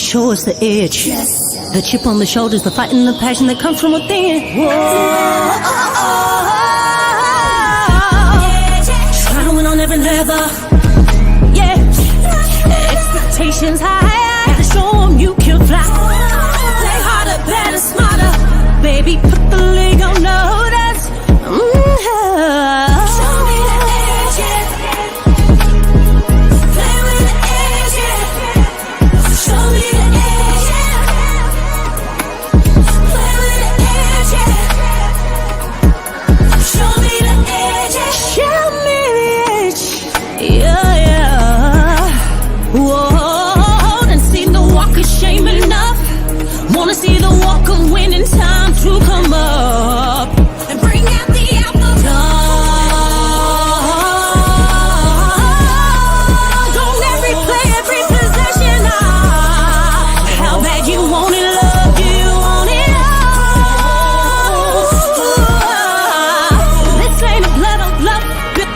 Show us the edge. The chip on the shoulders, the fight and the passion that comes from within. Whoa. Try to win on every level. Yeah. Expectations high. Gotta show them you can fly. Play harder, better, smarter. Baby, put the league on notice. Show me the edge, yeah. Play with the edge, yeah. Show me the edge, yeah. Play with the edge, yeah. Show me the edge, yeah. Show me the edge, yeah, yeah. Whoa, and see the walk of shame enough. Wanna see the walk of winning time to come up and bring out the alpha dog. Don't every play, every possession. How bad you want it, love you want it all. This ain't a blood of love,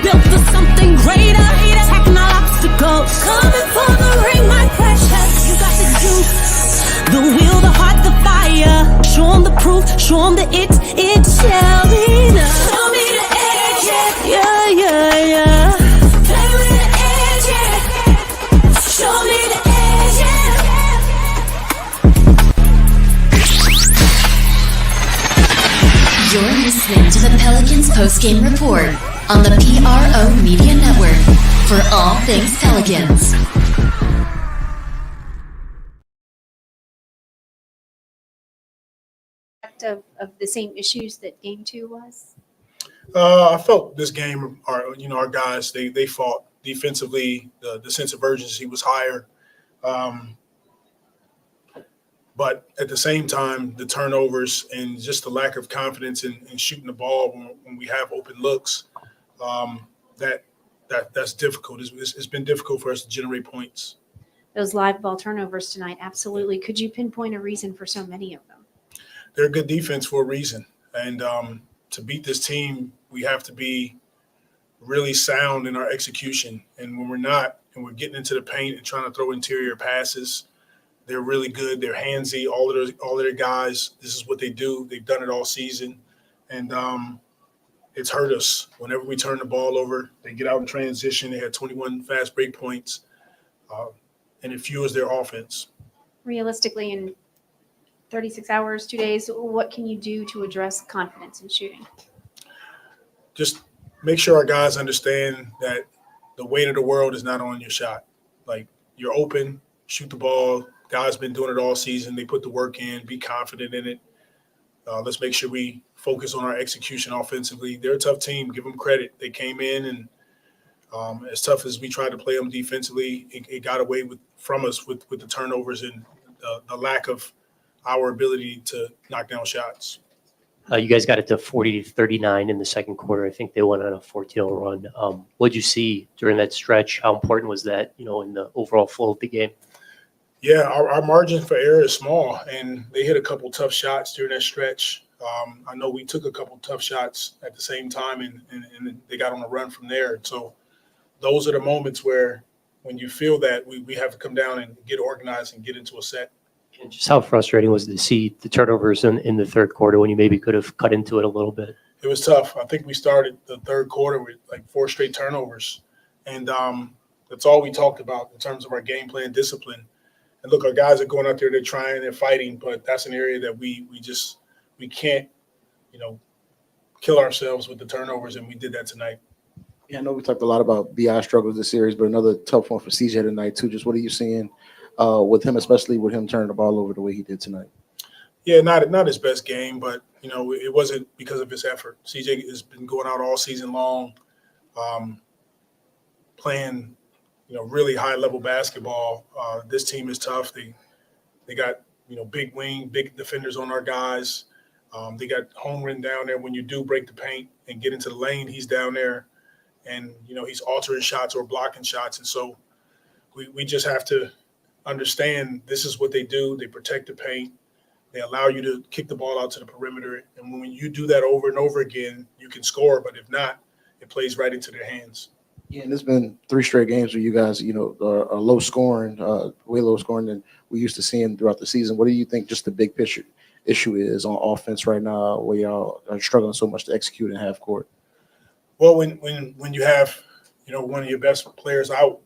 built for something greater. Attacking all obstacles, coming for the ring, my precious. You got the juice, the will, the heart, the fire. Show 'em the proof, show 'em that it shall be done. Show me the edge, yeah, yeah, yeah. Play with the edge, yeah. Show me the edge, yeah. You're listening to the Pelicans Postgame Report on the PRO Media Network for all things Pelicans. Of the same issues that game 2 was? I felt this game, our guys, they fought defensively. The sense of urgency was higher. But at the same time, the turnovers and just the lack of confidence in shooting the ball when we have open looks, that's difficult. It's been difficult for us to generate points. Those live ball turnovers tonight, absolutely. Could you pinpoint a reason for so many of them? They're good defense for a reason. And to beat this team, we have to be really sound in our execution. And when we're not, and we're getting into the paint and trying to throw interior passes, they're really good. They're handsy. All of their guys, this is what they do. They've done it all season. And it's hurt us. Whenever we turn the ball over, they get out in transition. They had 21 fast break points, and it fuels their offense. Realistically, in 36 hours, 2 days, what can you do to address confidence in shooting? Just make sure our guys understand that the weight of the world is not on your shot. Like, you're open, shoot the ball. Guys been doing it all season. They put the work in, be confident in it. Let's make sure we focus on our execution offensively. They're a tough team. Give them credit. They came in, and as tough as we tried to play them defensively, it got away from us with the turnovers and the lack of our ability to knock down shots. You guys got it to 40-39 in the second quarter. I think they went on a 14-0 run. What did you see during that stretch? How important was that, in the overall flow of the game? Yeah, our margin for error is small, and they hit a couple tough shots during that stretch. I know we took a couple tough shots at the same time, and they got on a run from there. So those are the moments where when you feel that, we have to come down and get organized and get into a set. And just how frustrating was it to see the turnovers in the third quarter when you maybe could have cut into it a little bit? It was tough. I think we started the third quarter with like 4 straight turnovers. And that's all we talked about in terms of our game plan discipline. And look, our guys are going out there, they're trying, they're fighting, but that's an area that we can't, kill ourselves with the turnovers, and we did that tonight. Yeah, I know we talked a lot about BI struggles this series, but another tough one for CJ tonight too. Just what are you seeing with him, especially with him turning the ball over the way he did tonight? Yeah, not his best game, but it wasn't because of his effort. CJ has been going out all season long, playing really high level basketball. This team is tough. They got big wing, big defenders on our guys. They got Holmgren down there. When you do break the paint and get into the lane, he's down there, and he's altering shots or blocking shots. And so we just have to understand this is what they do. They protect the paint. They allow you to kick the ball out to the perimeter. And when you do that over and over again, you can score. But if not, it plays right into their hands. Yeah, and there's been 3 straight games where you guys, are low scoring, way low scoring than we used to seeing throughout the season. What do you think just the big picture issue is on offense right now, where y'all are struggling so much to execute in half court? Well, when you have, one of your best players out,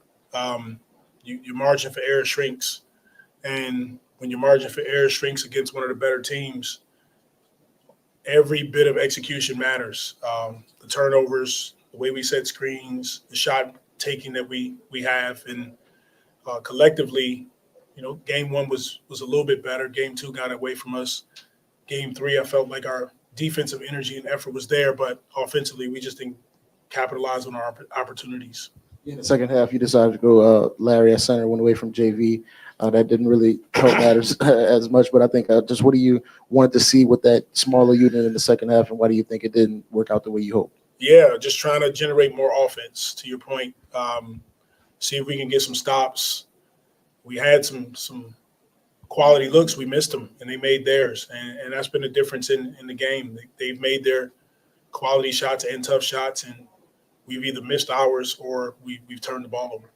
your margin for error shrinks. And when your margin for error shrinks against one of the better teams, every bit of execution matters. The turnovers, the way we set screens, the shot taking that we have, and collectively, game 1 was a little bit better. Game 2 got away from us. Game 3, I felt like our defensive energy and effort was there, but offensively, we just didn't capitalize on our opportunities. In the second half, you decided to go Larry at center, went away from JV. That didn't really help matters as much, but I think just what do you wanted to see with that smaller unit in the second half, and why do you think it didn't work out the way you hoped? Yeah, just trying to generate more offense, to your point. See if we can get some stops. We had some quality looks. We missed them, and they made theirs. And that's been the difference in the game. They've made their quality shots and tough shots, and we've either missed ours or we've turned the ball over.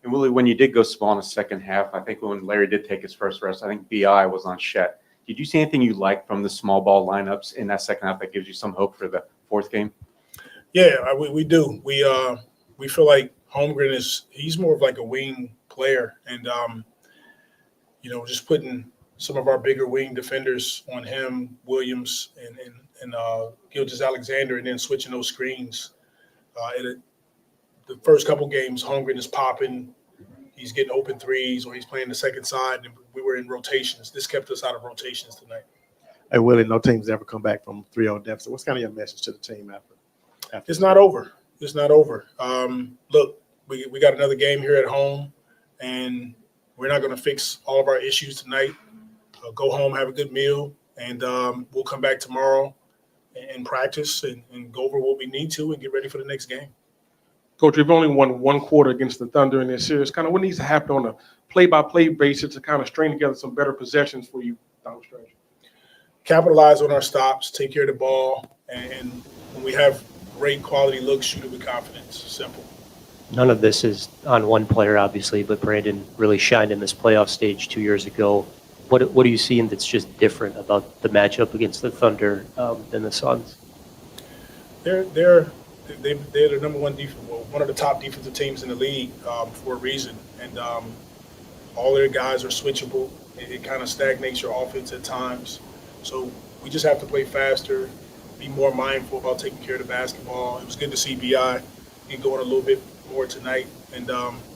And Willie, when you did go small in the second half, I think when Larry did take his first rest, I think BI was on Shet. Did you see anything you liked from the small ball lineups in that second half that gives you some hope for the fourth game? Yeah, we do. We feel like Holmgren he's more of like a wing player, and just putting some of our bigger wing defenders on him, Williams and Gilgeous-Alexander, and then switching those screens. The first couple games, Holmgren is popping. He's getting open threes, or he's playing the second side, and we were in rotations. This kept us out of rotations tonight. Hey, Willie, no team's ever come back from 3-0 deficit. What's kind of your message to the team after? It's not over. It's not over. Look, we got another game here at home, and we're not going to fix all of our issues tonight. Go home, have a good meal, and we'll come back tomorrow and practice and go over what we need to and get ready for the next game. Coach, you've only won 1 quarter against the Thunder in this series. Kind of what needs to happen on a play-by-play basis to kind of string together some better possessions for you down the stretch? Capitalize on our stops, take care of the ball, and when we have great quality looks, shoot it with confidence. Simple. None of this is on one player, obviously, but Brandon really shined in this playoff stage 2 years ago. What are you seeing that's just different about the matchup against the Thunder than the Suns? They're the number one one of the top defensive teams in the league for a reason, and all their guys are switchable. It kind of stagnates your offense at times, so we just have to play faster, be more mindful about taking care of the basketball. It was good to see BI get going a little bit more tonight, and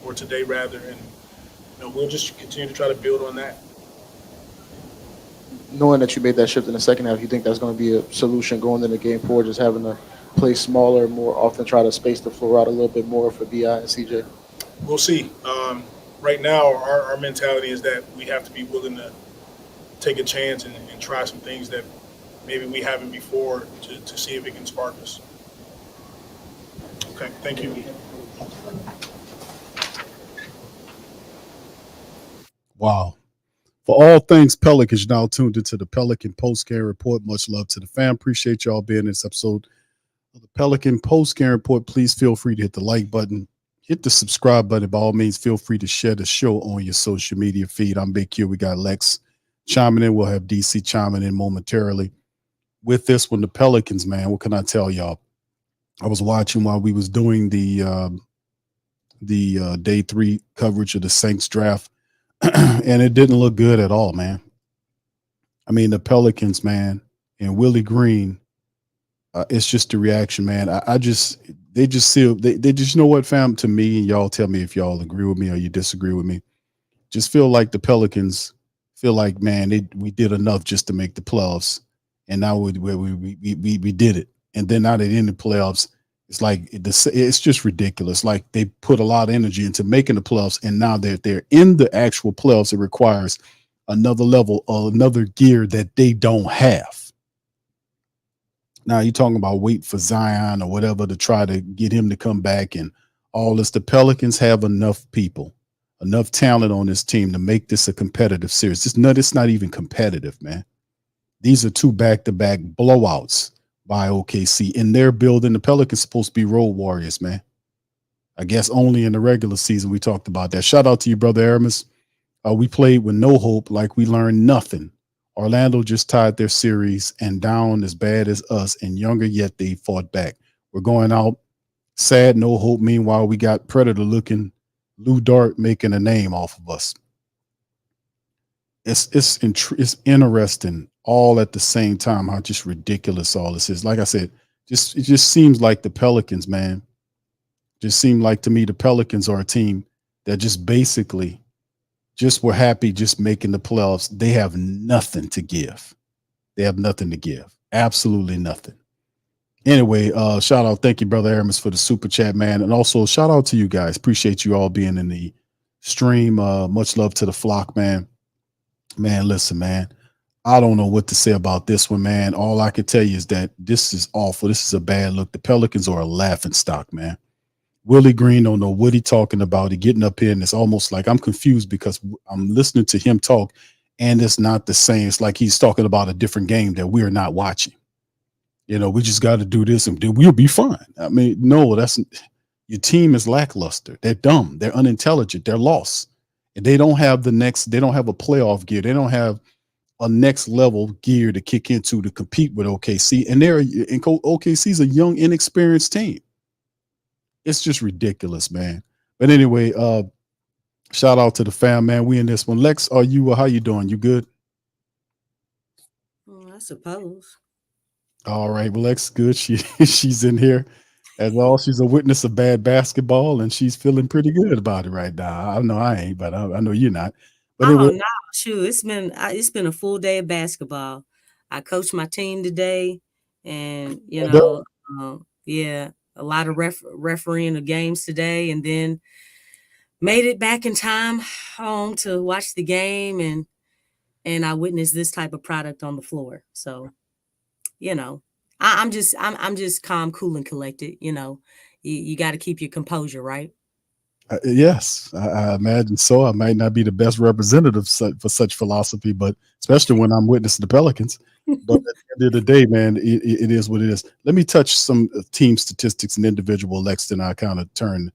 or today rather, and we'll just continue to try to build on that. Knowing that you made that shift in the second half, you think that's going to be a solution going into game 4, just having to play smaller, more often, try to space the floor out a little bit more for BI and CJ? We'll see. Right now, our mentality is that we have to be willing to take a chance and try some things that maybe we haven't before to see if it can spark us. Okay, thank you. Wow. For all things Pelicans, now tuned into the Pelican Postgame Report. Much love to the fam. Appreciate y'all being in this episode of the Pelican Postgame Report. Please feel free to hit the like button, hit the subscribe button. By all means, feel free to share the show on your social media feed. I'm Big Q. We got Lex chiming in. We'll have DC chiming in momentarily. With this one, the Pelicans, man, what can I tell y'all? I was watching while we was doing the day 3 coverage of the Saints draft, and it didn't look good at all, man. I mean, the Pelicans, man, and Willie Green, it's just the reaction, man. They just you know what, fam, to me, and y'all tell me if y'all agree with me or you disagree with me, just feel like the Pelicans feel like, man, we did enough just to make the playoffs, and now we did it. And then now they're in the playoffs. It's like it's just ridiculous. Like they put a lot of energy into making the playoffs, and now that they're in the actual playoffs, it requires another level or another gear that they don't have. Now you're talking about wait for Zion or whatever to try to get him to come back and all this. The Pelicans have enough people, enough talent on this team to make this a competitive series. It's not even competitive, man. These are 2 back-to-back blowouts by OKC in their building. The Pelicans supposed to be road warriors, man. I guess only in the regular season we talked about that. Shout out to you, brother Aramis. We played with no hope, like we learned nothing. Orlando just tied their series and down as bad as us and younger, yet they fought back. We're going out sad, no hope. Meanwhile, we got Predator looking Lou Dart making a name off of us. It's interesting all at the same time how just ridiculous all this is. Like I said, it just seems like the Pelicans, man. Just seemed like to me the Pelicans are a team that just basically just were happy just making the playoffs. They have nothing to give. They have nothing to give. Absolutely nothing. Anyway, shout out. Thank you, brother Aramis, for the super chat, man. And also shout out to you guys. Appreciate you all being in the stream. Much love to the flock, man. Man, listen, man. I don't know what to say about this one, man. All I can tell you is that this is awful. This is a bad look. The Pelicans are a laughing stock, man. Willie Green don't know what he's talking about. He getting up here, and it's almost like I'm confused because I'm listening to him talk, and it's not the same. It's like he's talking about a different game that we're not watching. You know, we just got to do this, and we'll be fine. I mean, no, your team is lackluster. They're dumb. They're unintelligent. They're lost. And they don't have they don't have a playoff gear. They don't have a next level gear to kick into to compete with OKC. And OKC's a young, inexperienced team. It's just ridiculous, man. But anyway, shout out to the fam, man. We in this one. Lex, how you doing? You good? I suppose. All right. Well, Lex, good. She's in here as well. She's a witness of bad basketball, and she's feeling pretty good about it right now. I know I ain't, but I know you're not. But no, shoot, it's been a full day of basketball. I coached my team today, and a lot of refereeing the games today, and then made it back in time home to watch the game, and I witnessed this type of product on the floor. So, I'm just calm, cool, and collected. You got to keep your composure, right? Yes, I imagine so. I might not be the best representative for such philosophy, but especially when I'm witnessing the Pelicans. But at the end of the day, man, it is what it is. Let me touch some team statistics and individual Lex, then I kind of turn,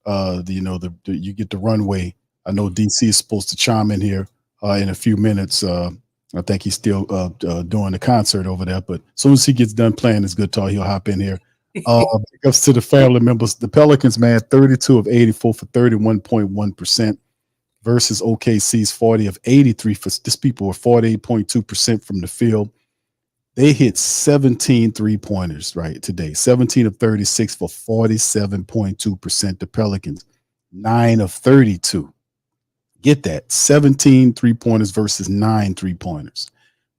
you get the runway. I know DC is supposed to chime in here in a few minutes. I think he's still doing the concert over there, but as soon as he gets done playing his guitar, he'll hop in here. Ups to the family members. The Pelicans, man, 32 of 84 for 31.1% versus OKC's 40 of 83. These people were 48.2% from the field. They hit 17 3-pointers right today. 17 of 36 for 47.2%. The Pelicans, 9 of 32. Get that. 17 3-pointers versus 9 3-pointers.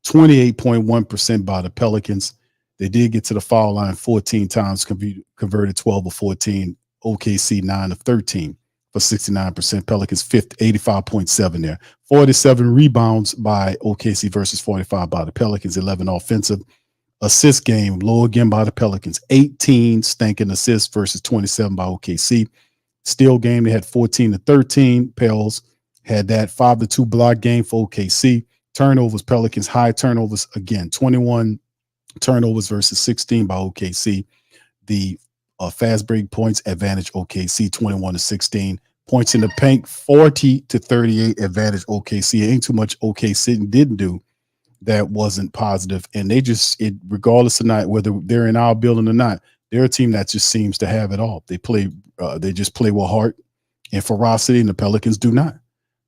28.1% by the Pelicans. They did get to the foul line 14 times, converted 12 of 14. OKC 9 of 13 for 69%. Pelicans 85.7 there. 47 rebounds by OKC versus 45 by the Pelicans. 11 offensive. Assist game low again by the Pelicans. 18 stinking assists versus 27 by OKC. Steal game, they had 14 to 13. Pels had that 5-2 block game for OKC. Turnovers, Pelicans high turnovers again. 21 turnovers versus 16 by OKC. The fast break points advantage OKC 21 to 16. Points in the paint 40 to 38 advantage OKC. Ain't too much OKC didn't do that wasn't positive. And they regardless of not whether they're in our building or not, they're a team that just seems to have it all. They just play with heart and ferocity, and the Pelicans do not.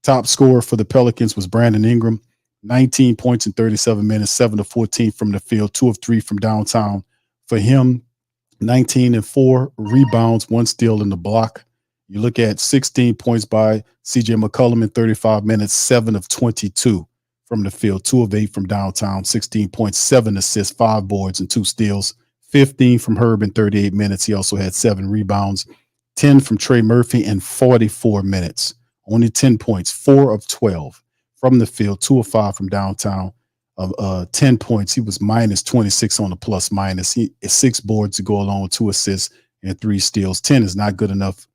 Top scorer for the Pelicans was Brandon Ingram. 19 points in 37 minutes, 7 of 14 from the field, 2 of 3 from downtown. For him, 19 and 4 rebounds, 1 steal in the block. You look at 16 points by CJ McCollum in 35 minutes, 7 of 22 from the field, 2 of 8 from downtown, 16 points, 7 assists, 5 boards, and 2 steals. 15 from Herb in 38 minutes. He also had 7 rebounds, 10 from Trey Murphy in 44 minutes. Only 10 points, 4 of 12 from the field, 2 of 5 from downtown. 10 points. He was minus 26 on the plus minus. He 6 boards to go along with 2 assists and 3 steals. 10 is not good enough,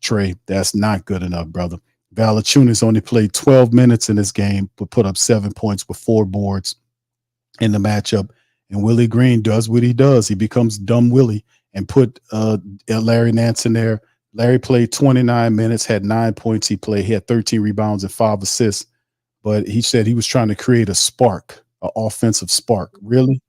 Trey. That's not good enough, brother. Valanciunas only played 12 minutes in this game, but put up 7 points with 4 boards in the matchup. And Willie Green does what he does. He becomes dumb Willie and put Larry Nance in there Larry played 29 minutes, had 9 points. He had 13 rebounds and 5 assists. But he said he was trying to create a spark, an offensive spark. Really?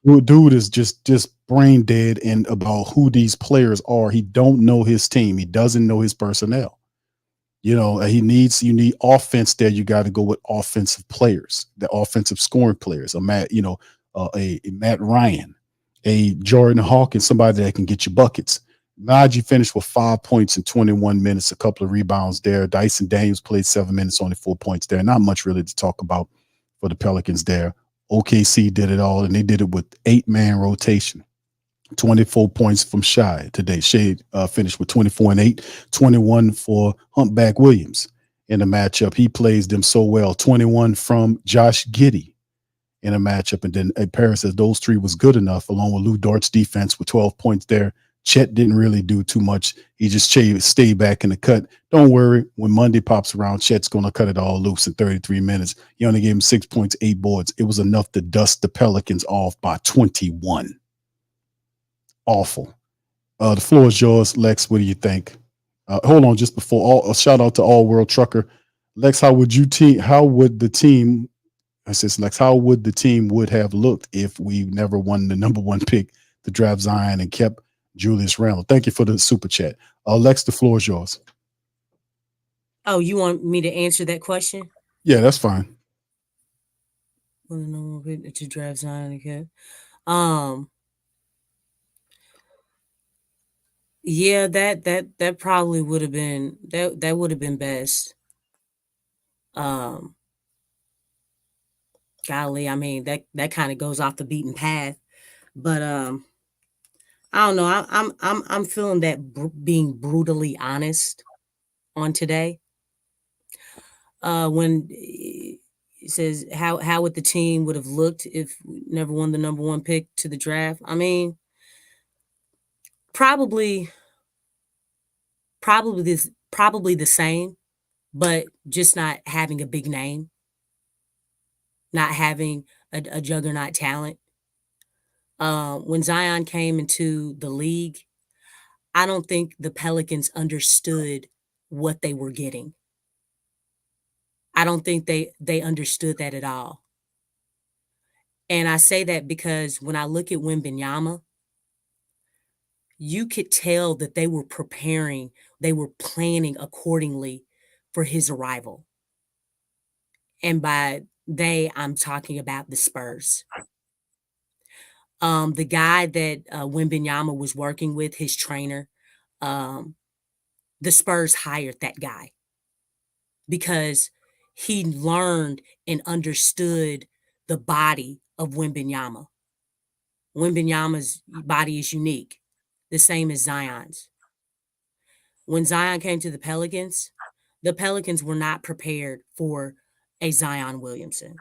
Dude is just brain dead and about who these players are. He don't know his team. He doesn't know his personnel. You need offense there. You got to go with offensive players, the offensive scoring players. A Matt Ryan, a Jordan Hawkins, somebody that can get you buckets. Najee finished with 5 points in 21 minutes, a couple of rebounds there. Dyson Daniels played 7 minutes, only 4 points there. Not much really to talk about for the Pelicans there. OKC did it all, and they did it with 8-man rotation. 24 points from Shai today. Shea finished with 24 and 8, 21 for Humpback Williams in the matchup. He plays them so well. 21 from Josh Giddey in a matchup. And then Paris says those three was good enough, along with Lou Dort's defense with 12 points there. Chet didn't really do too much. He just stayed back in the cut. Don't worry. When Monday pops around, Chet's going to cut it all loose in 33 minutes. He only gave him 6 points, 8 boards. It was enough to dust the Pelicans off by 21. Awful. The floor is yours, Lex. What do you think? Hold on, just before a shout out to All World Trucker. Lex, how would the team would have looked if we never won the number 1 pick to draft Zion and kept Julius Randle? Thank you for the super chat. Lex, the floor is yours. Oh, you want me to answer that question? Yeah, that's fine. To draft Zion again. Yeah, that probably would have been that would have been best. Golly, I mean that kind of goes off the beaten path, but I don't know. I'm feeling that being brutally honest on today. When it says how would the team would have looked if we never won the number 1 pick to the draft? I mean, probably the same, but just not having a big name, not having a juggernaut talent. When Zion came into the league, I don't think the Pelicans understood what they were getting. I don't think they understood that at all. And I say that because when I look at Wembanyama, you could tell that they were preparing, they were planning accordingly for his arrival. And by they, I'm talking about the Spurs. The guy that Wembanyama was working with, his trainer, the Spurs hired that guy because he learned and understood the body of Wembanyama. Wembanyama's body is unique, the same as Zion's. When Zion came to the Pelicans were not prepared for a Zion Williamson.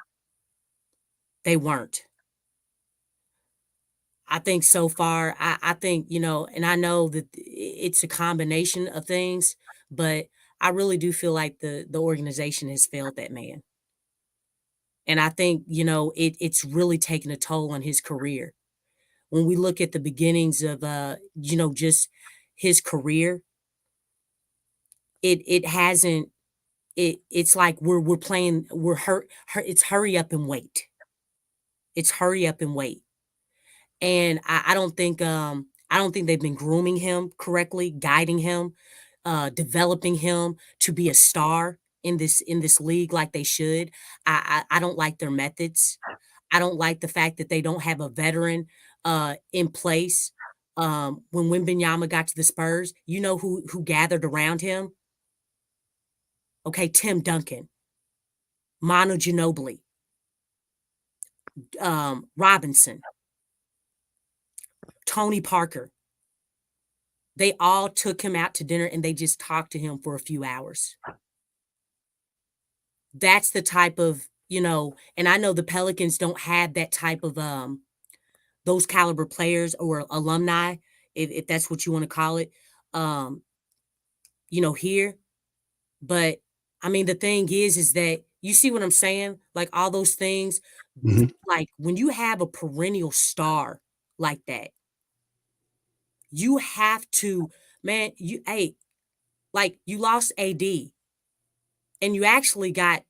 They weren't. I think so far, I think, and I know that it's a combination of things, but I really do feel like the organization has failed that man. And I think, it's really taken a toll on his career. When we look at the beginnings of, just his career, it hasn't, it's like we're playing, it's hurry up and wait. It's hurry up and wait. And I don't think they've been grooming him correctly, guiding him, developing him to be a star in this league like they should. I don't like their methods. I don't like the fact that they don't have a veteran in place. When Wembanyama got to the Spurs, you know who gathered around him? Okay, Tim Duncan, Manu Ginobili, Robinson, Tony Parker. They all took him out to dinner and they just talked to him for a few hours. That's the type of, and I know the Pelicans don't have that type of those caliber players or alumni, if that's what you want to call it, here. But I mean, the thing is that you see what I'm saying? Like all those things, like when you have a perennial star like that, you have to man, you lost AD and you actually got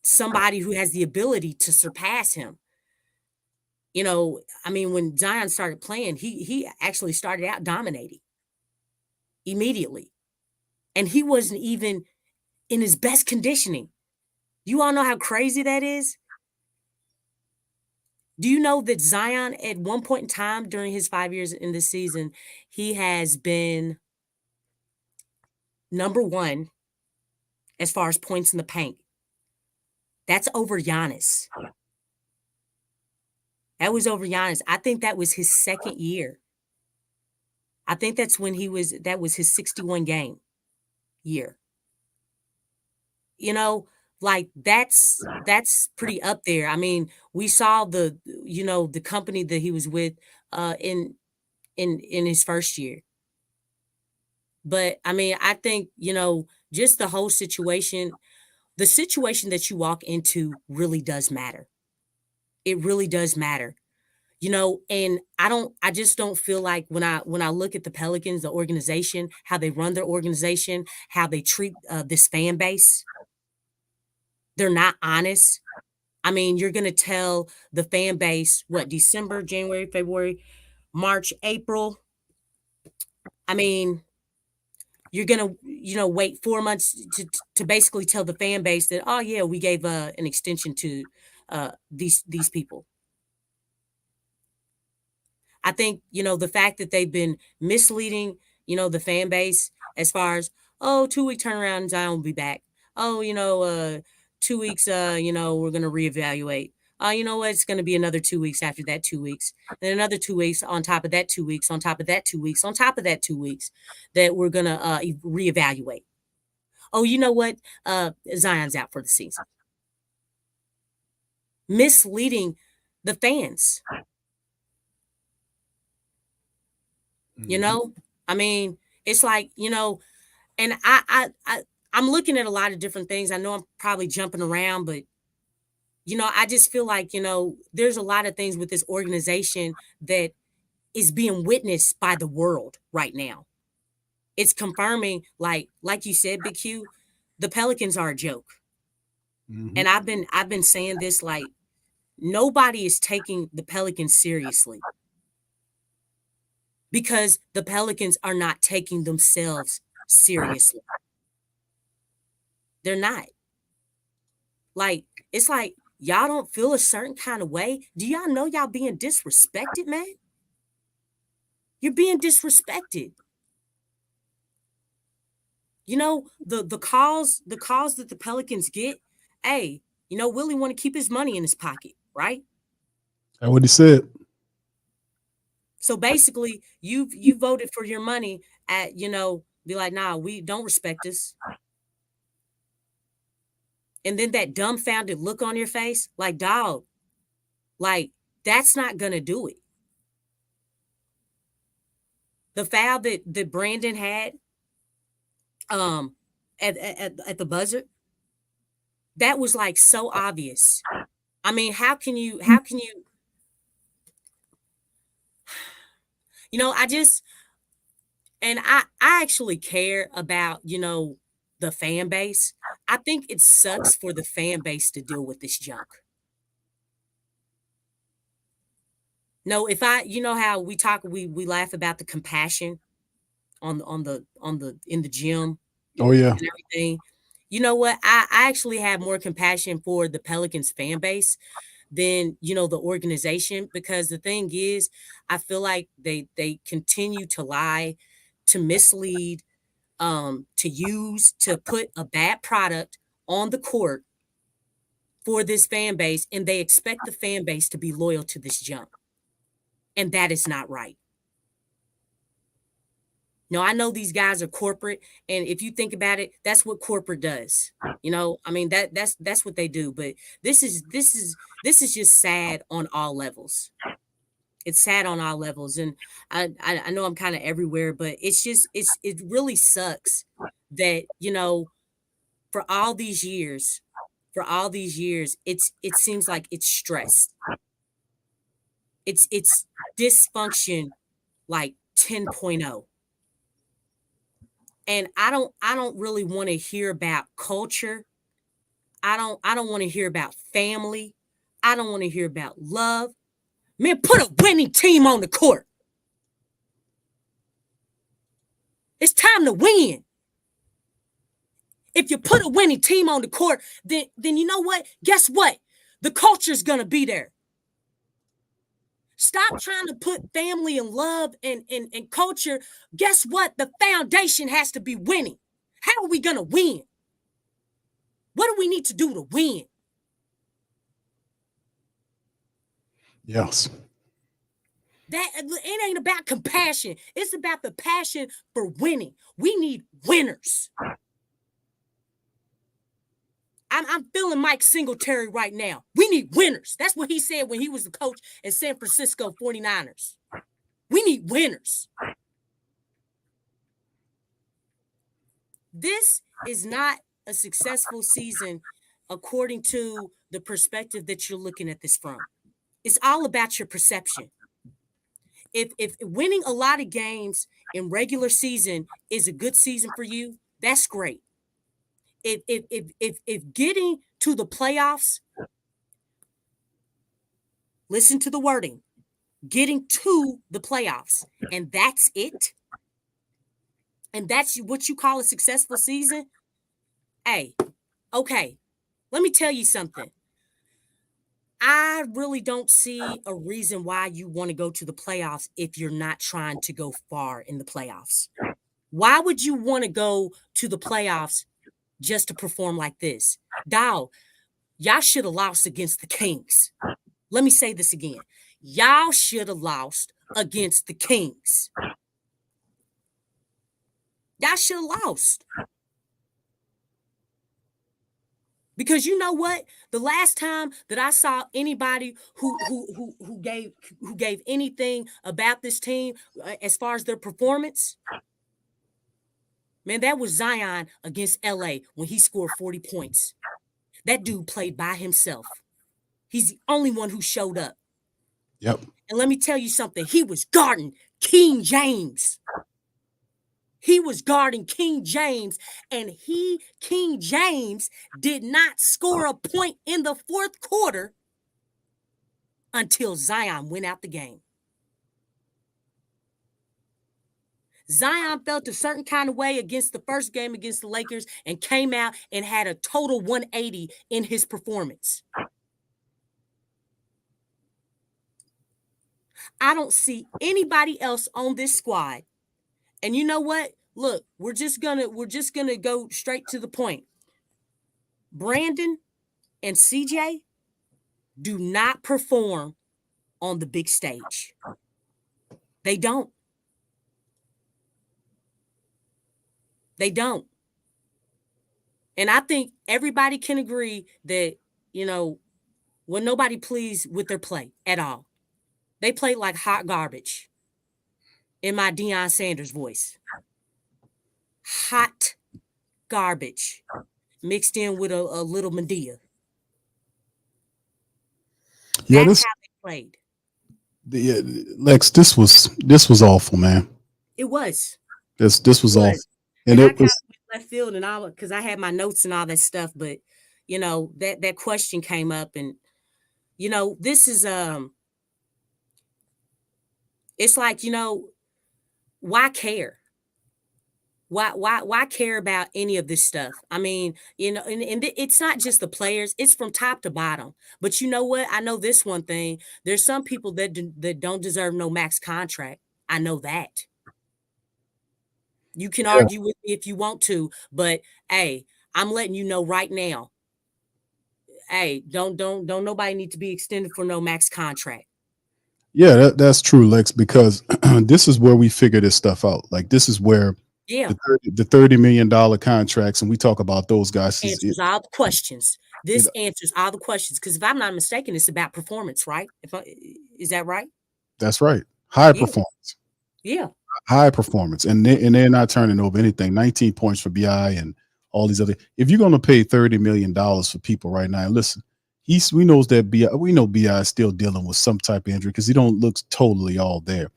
somebody who has the ability to surpass him. I mean, when Zion started playing, he actually started out dominating immediately. And he wasn't even in his best conditioning. You all know how crazy that is? Do you know that Zion, at one point in time during his 5 years in this season, he has been number one as far as points in the paint? That's over Giannis. That was over Giannis. I think that was his second year. I think that's when that was his 61 game year. That's pretty up there. I mean, we saw the company that he was with in his first year. But I mean, I think, just the whole situation, the situation that you walk into really does matter. It really does matter. And I just don't feel like when I look at the Pelicans, the organization, how they run their organization, how they treat this fan base, they're not honest. I mean, you're going to tell the fan base what, December, January, February, March, April. I mean, you're going to, wait 4 months to basically tell the fan base that, oh yeah, we gave an extension to these people. I think, the fact that they've been misleading, the fan base as far as, 2-week turnaround, Zion will be back. 2 weeks, we're going to reevaluate. You know what? It's going to be another 2 weeks after that 2 weeks. Then another 2 weeks on top of that 2 weeks, on top of that 2 weeks, on top of that 2 weeks that we're going to reevaluate. Oh, you know what? Zion's out for the season. Misleading the fans. I mean, it's like, and I'm looking at a lot of different things. I know I'm probably jumping around, but, I just feel like, there's a lot of things with this organization that is being witnessed by the world right now. It's confirming, like you said, Big Q, the Pelicans are a joke. Mm-hmm. And I've been saying this, like, nobody is taking the Pelicans seriously, because the Pelicans are not taking themselves seriously. They're not. Like, it's like, y'all don't feel a certain kind of way. Do y'all know y'all being disrespected, man? You're being disrespected. The calls that the Pelicans get, hey, Willie want to keep his money in his pocket, right? That's what he said. So basically, you voted for your money at, be like, nah, we don't respect us. And then that dumbfounded look on your face, like, dog, like, that's not going to do it. The foul that Brandon had at the buzzer, that was like so obvious. I mean, how can you I actually care about, the fan base. I think it sucks for the fan base to deal with this junk. No, if how we laugh about the compassion in the gym. Oh yeah. And everything. You know what? I actually have more compassion for the Pelicans fan base than, the organization, because the thing is, I feel like they continue to lie, to mislead, to put a bad product on the court for this fan base, and they expect the fan base to be loyal to this junk. And that is not right. No, I know these guys are corporate, and if you think about it, that's what corporate does. I mean, that's what they do. But this is just sad on all levels. It's sad on all levels, and I know I'm kind of everywhere, but it really sucks that for all these years, it seems like it's stress. It's dysfunction like 10.0. And I don't really want to hear about culture. I don't want to hear about family. I don't want to hear about love. Man, put a winning team on the court. It's time to win. If you put a winning team on the court, then you know what? Guess what? The culture's going to be there. Stop trying to put family and love and culture. Guess what? The foundation has to be winning. How are we going to win? What do we need to do to win? Yes. That it ain't about compassion. It's about the passion for winning. We need winners. I'm feeling Mike Singletary right now. We need winners. That's what he said when he was the coach at San Francisco 49ers. We need winners. This is not a successful season according to the perspective that you're looking at this from. It's all about your perception. If winning a lot of games in regular season is a good season for you, that's great. If getting to the playoffs, listen to the wording, getting to the playoffs, and that's it, and that's what you call a successful season, hey, okay, let me tell you something. I really don't see a reason why you want to go to the playoffs if you're not trying to go far in the playoffs. Why would you want to go to the playoffs just to perform like this? Dawg, y'all should have lost against the Kings. Let me say this again. Y'all should have lost against the Kings. Y'all should have lost. Because you know what? The last time that I saw anybody who gave anything about this team as far as their performance, man, that was Zion against LA when he scored 40 points. That dude played by himself. He's the only one who showed up. Yep. And let me tell you something. He was guarding King James. He was guarding King James, and King James, did not score a point in the fourth quarter until Zion went out the game. Zion felt a certain kind of way against the first game against the Lakers and came out and had a total 180 in his performance. I don't see anybody else on this squad. And you know what? Look, we're just gonna go straight to the point. Brandon and CJ do not perform on the big stage. They don't. They don't. And I think everybody can agree that, well, nobody pleased with their play at all. They played like hot garbage. In my Deion Sanders voice. Hot garbage mixed in with a little Medea. Yeah, That's how they played. Lex, this was awful, man. It was. This was awful. And it was left field and all, because I had my notes and all that stuff, but that question came up, and this is it's like, why care? Why care about any of this stuff? I mean, and it's not just the players, it's from top to bottom. But you know what? I know this one thing. There's some people that don't deserve no max contract. I know that. You can argue with me if you want to, but hey, I'm letting you know right now. Hey, don't nobody need to be extended for no max contract. Yeah, that's true, Lex, because this is where we figure this stuff out. Like, this is where the $30 million contracts, and we talk about those guys. Answers all the questions. This answers all the questions. Because if I'm not mistaken, it's about performance, right? Is that right? That's right. High performance. Yeah. High performance. And they're not turning over anything. 19 points for BI and all these other. If you're going to pay $30 million for people right now, listen, we know BI is still dealing with some type of injury because he don't look totally all there.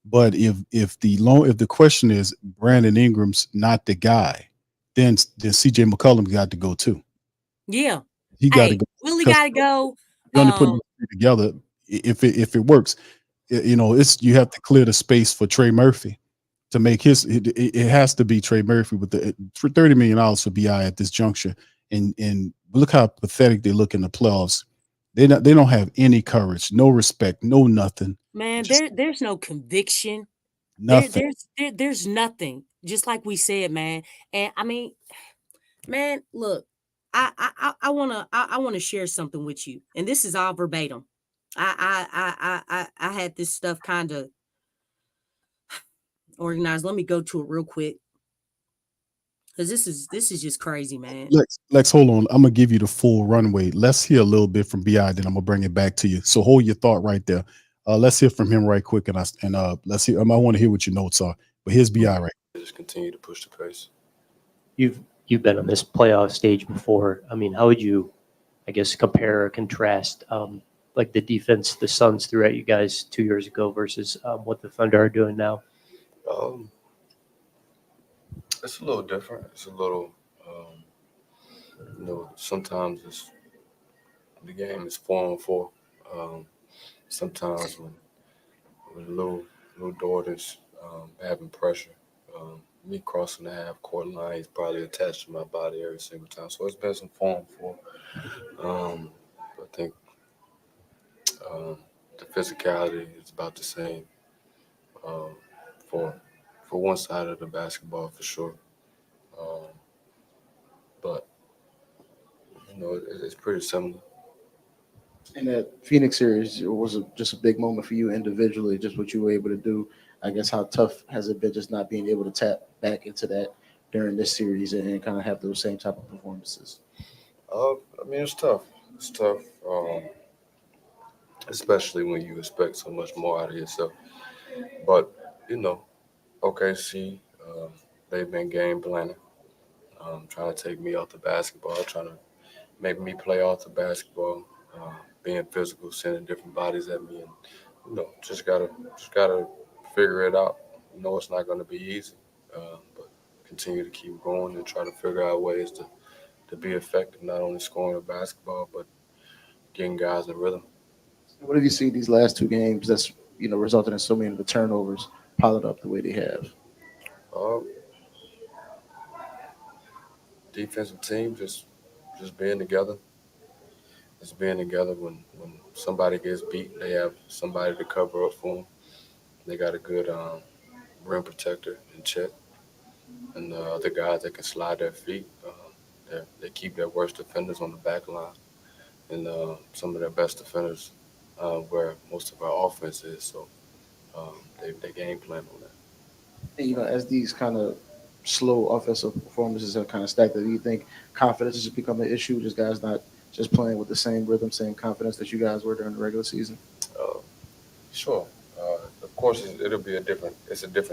But if the question is Brandon Ingram's not the guy, then CJ McCollum got to go too. Yeah. He got to Hey, go Willie because got to go. you're only putting these three together. If it works, it's you have to clear the space for Trey Murphy to make his. It has to be Trey Murphy with the for $30 million for BI at this juncture, and look how pathetic they look in the playoffs. They don't have any courage, no respect, no nothing, Man, just there's no conviction. nothing. There's nothing. Just like we said, man. And I mean, man, look, I wanna share something with you, and this is all verbatim. I had this stuff kind of organized. Let me go to it real quick because this is just crazy, man. Lex, hold on. I'm gonna give you the full runway. Let's hear a little bit from Bi, then I'm gonna bring it back to you. So hold your thought right there. Let's hear from him right quick, and let's hear. I want to hear what your notes are. But here's Bi right. Just continue to push the pace. You've been on this playoff stage before. I mean, how would you, I guess, compare or contrast like the defense the Suns threw at you guys 2 years ago versus what the Thunder are doing now? It's a little different. It's a little, sometimes the game is 4-on-4. Sometimes when little daughters having pressure, me crossing the half court line is probably attached to my body every single time. So it's been some 4-on-4. I think the physicality is about the same for one side of the basketball for sure. But it's pretty similar. In that Phoenix series, it was just a big moment for you individually, just what you were able to do. I guess how tough has it been just not being able to tap back into that during this series and kind of have those same type of performances? I mean, it's tough. It's tough, especially when you expect so much more out of yourself. But, OKC, they've been game planning, trying to take me off the basketball, trying to make me play off the basketball, being physical, sending different bodies at me, and just gotta figure it out. It's not going to be easy, but continue to keep going and try to figure out ways to be effective, not only scoring the basketball, but getting guys in rhythm. What have you seen these last two games that's resulted in so many of the turnovers piling up the way they have? Defensive team just being together. Just being together when somebody gets beat, they have somebody to cover up for them. They got a good rim protector in check, and the other guys that can slide their feet. They keep their worst defenders on the back line, and some of their best defenders where most of our offense is. So they game plan on that. And, as these kind of slow offensive performances have kind of stacked up, do you think confidence has become an issue? Just guys not just playing with the same rhythm, same confidence that you guys were during the regular season? Sure. Of course, it'll be a different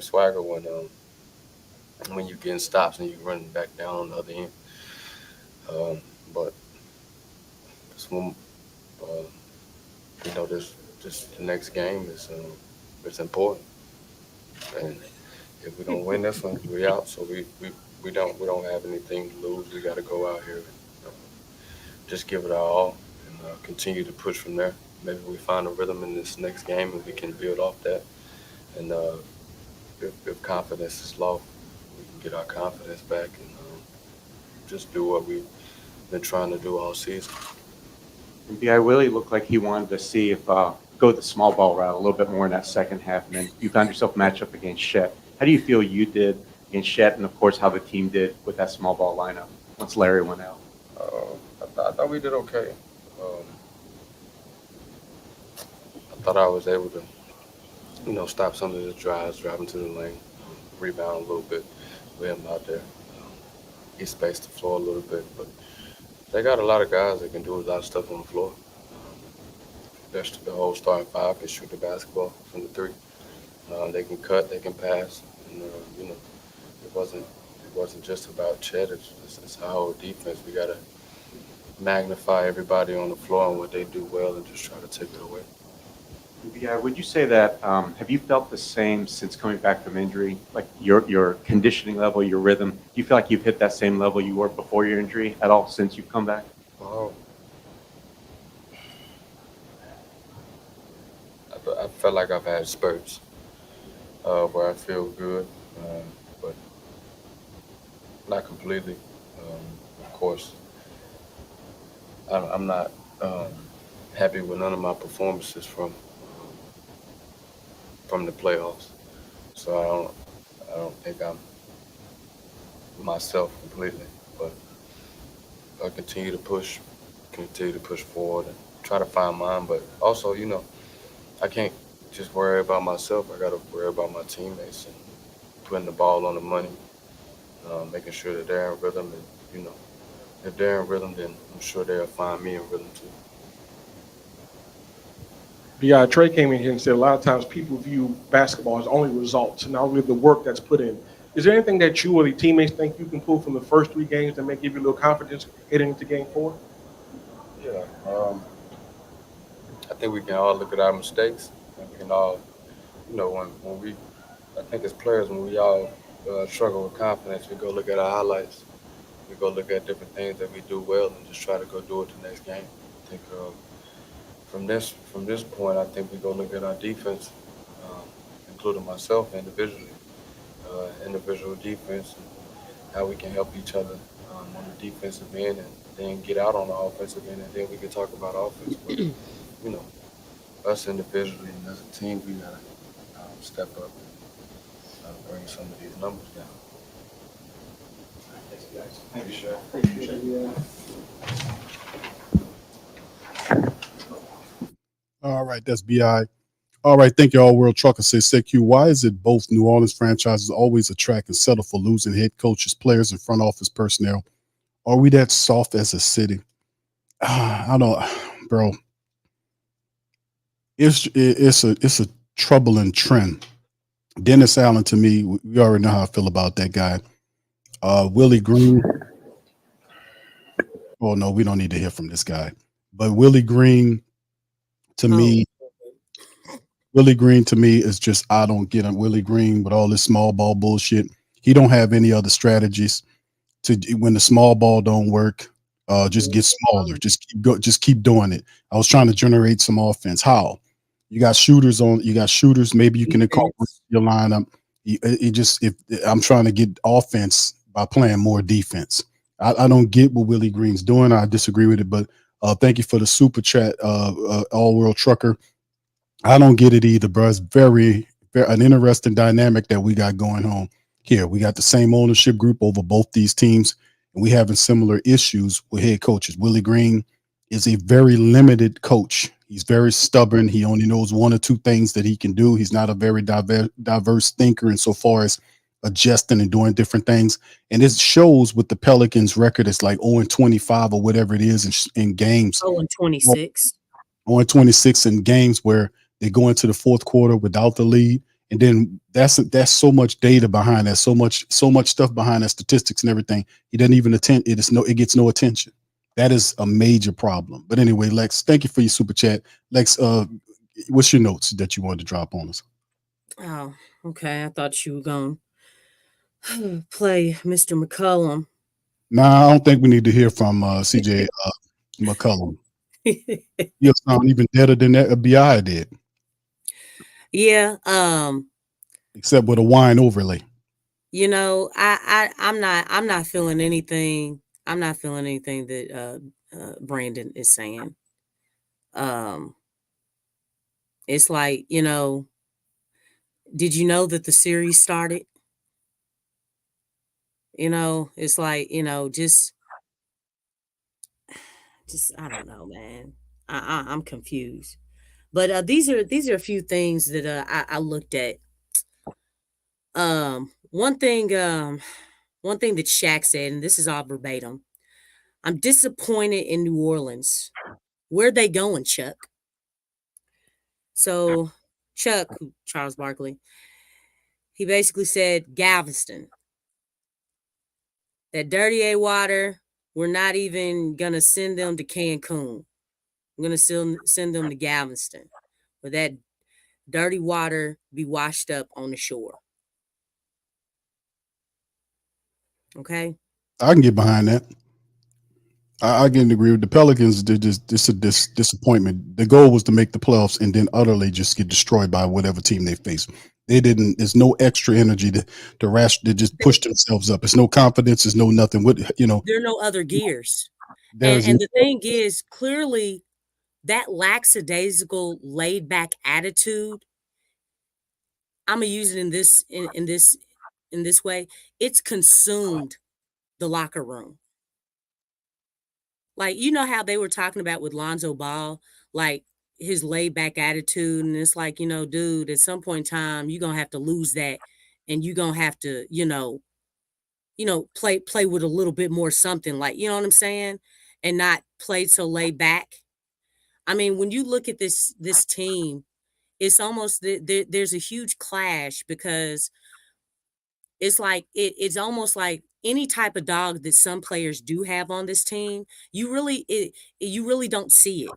swagger when you're getting stops and you're running back down on the other end. But this one, this the next game is it's important, and if we don't win this one, we're out. So we don't have anything to lose. We got to go out here and just give it our all and continue to push from there. Maybe we find a rhythm in this next game and we can build off that. And if confidence is low, we can get our confidence back and just do what we've been trying to do all season. And B.I. Willie looked like he wanted to see if go the small ball route a little bit more in that second half, and then you found yourself matched up against Chet. How do you feel you did against Chet, and of course how the team did with that small ball lineup once Larry went out? I thought we did okay. I thought I was able to, stop some of the drives, drive into the lane, rebound a little bit with him out there. He spaced the floor a little bit, but they got a lot of guys that can do a lot of stuff on the floor. The whole starting five can shoot the basketball from the three. They can cut, they can pass, and it wasn't just about Chet. It's our whole defense. We gotta magnify everybody on the floor and what they do well, and just try to take it away. Yeah, would you say that, have you felt the same since coming back from injury? Like your conditioning level, your rhythm, do you feel like you've hit that same level you were before your injury at all since you've come back? Oh, I felt like I've had spurts where I feel good, but not completely. Of course, I'm not happy with none of my performances from the playoffs. So I don't think I'm myself completely, but I continue to push forward and try to find mine. But also, I can't just worry about myself. I got to worry about my teammates and putting the ball on the money, making sure that they're in rhythm. And, if they're in rhythm, then I'm sure they'll find me in rhythm too. Yeah, Trey came in here and said a lot of times people view basketball as only results and not really the work that's put in. Is there anything that you or the teammates think you can pull from the first 3 games that may give you a little confidence heading into game 4? Yeah, I think we can all look at our mistakes, and we can all, when we, I think as players, when we all struggle with confidence, we go look at our highlights. We go look at different things that we do well and just try to go do it the next game. I think from this point, I think we go look at our defense, including myself individually, individual defense, and how we can help each other on the defensive end, and then get out on the offensive end, and then we can talk about offense. But us individually and as a team, we gotta step up and bring some of these numbers down. Thank you, Chef. All right, that's BI. All right, thank you, All World Trucker. Says, CQ, why is it both New Orleans franchises always attract and settle for losing head coaches, players, and front office personnel? Are we that soft as a city? I don't, bro. It's a troubling trend. Dennis Allen, to me, we already know how I feel about that guy. Willie Green. Oh no, we don't need to hear from this guy. But Willie Green, to me, Willie Green to me is just, I don't get him. Willie Green with all this small ball bullshit. He don't have any other strategies to when the small ball don't work. Just get smaller. Just keep doing it. I was trying to generate some offense. How? You got shooters on. You got shooters. Maybe you can incorporate your lineup. If I'm trying to get offense by playing more defense. I don't get what Willie Green's doing. I disagree with it. But thank you for the super chat, All World Trucker. I don't get it either, bro. It's very an interesting dynamic that we got going on here. We got the same ownership group over both these teams, and we having similar issues with head coaches. Willie Green is a very limited coach. He's very stubborn. He only knows 1 or 2 things that he can do. He's not a very diverse thinker insofar as adjusting and doing different things. And it shows with the Pelicans record. It's like 0-25 or whatever it is in games. 0-26. 0-26 in games where they go into the fourth quarter without the lead. And then that's so much data behind that, so much stuff behind that, statistics and everything. He doesn't even attend. It gets no attention. That is a major problem. But anyway, Lex, thank you for your super chat. Lex, what's your notes that you wanted to drop on us? Oh, okay. I thought you were going to play Mr. McCullum. Nah, I don't think we need to hear from CJ McCullum. You'll sound even better than that BI did. Yeah. Except with a wine overlay. I'm not feeling anything. I'm not feeling anything that Brandon is saying. It's like, did you know that the series started? It's like, just I don't know, man. I'm confused. But these are a few things that I looked at. One thing that Shaq said, and this is all verbatim. I'm disappointed in New Orleans. Where they going, Chuck? So Chuck, Charles Barkley, he basically said Galveston. That dirty A water, we're not even gonna send them to Cancun. We're gonna still send them to Galveston. With that dirty water be washed up on the shore. Okay. I can get behind that. I can agree with the Pelicans. They're just this a disappointment. The goal was to make the playoffs and then utterly just get destroyed by whatever team they face. They didn't. There's no extra energy to just push themselves up. It's no confidence. There's no nothing. There are no other gears. There's And the thing is, clearly, that lackadaisical, laid back attitude. I'm gonna use it in this way. It's consumed the locker room. Like, you know how they were talking about with Lonzo Ball, like his laid back attitude. And it's like, dude, at some point in time, you're gonna have to lose that, and you're gonna have to, play with a little bit more something, like, you know what I'm saying? And not play so laid back. I mean, when you look at this team, it's almost there's a huge clash, because it's like it's almost like any type of dog that some players do have on this team, you really don't see it,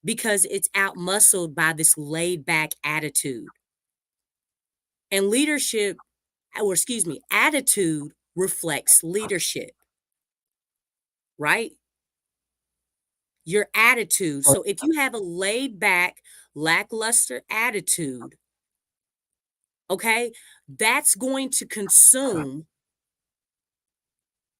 because it's out-muscled by this laid-back attitude. And attitude reflects leadership, right? Your attitude. So if you have a laid-back, lackluster attitude, okay, that's going to consume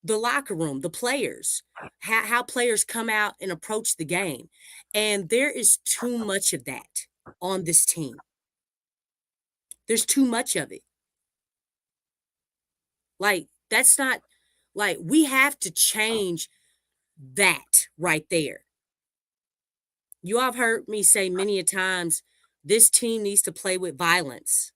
the locker room, the players, how players come out and approach the game. And there is too much of that on this team. There's too much of it. Like, that's not, like, we have to change that right there. You all have heard me say many a times, this team needs to play with violence.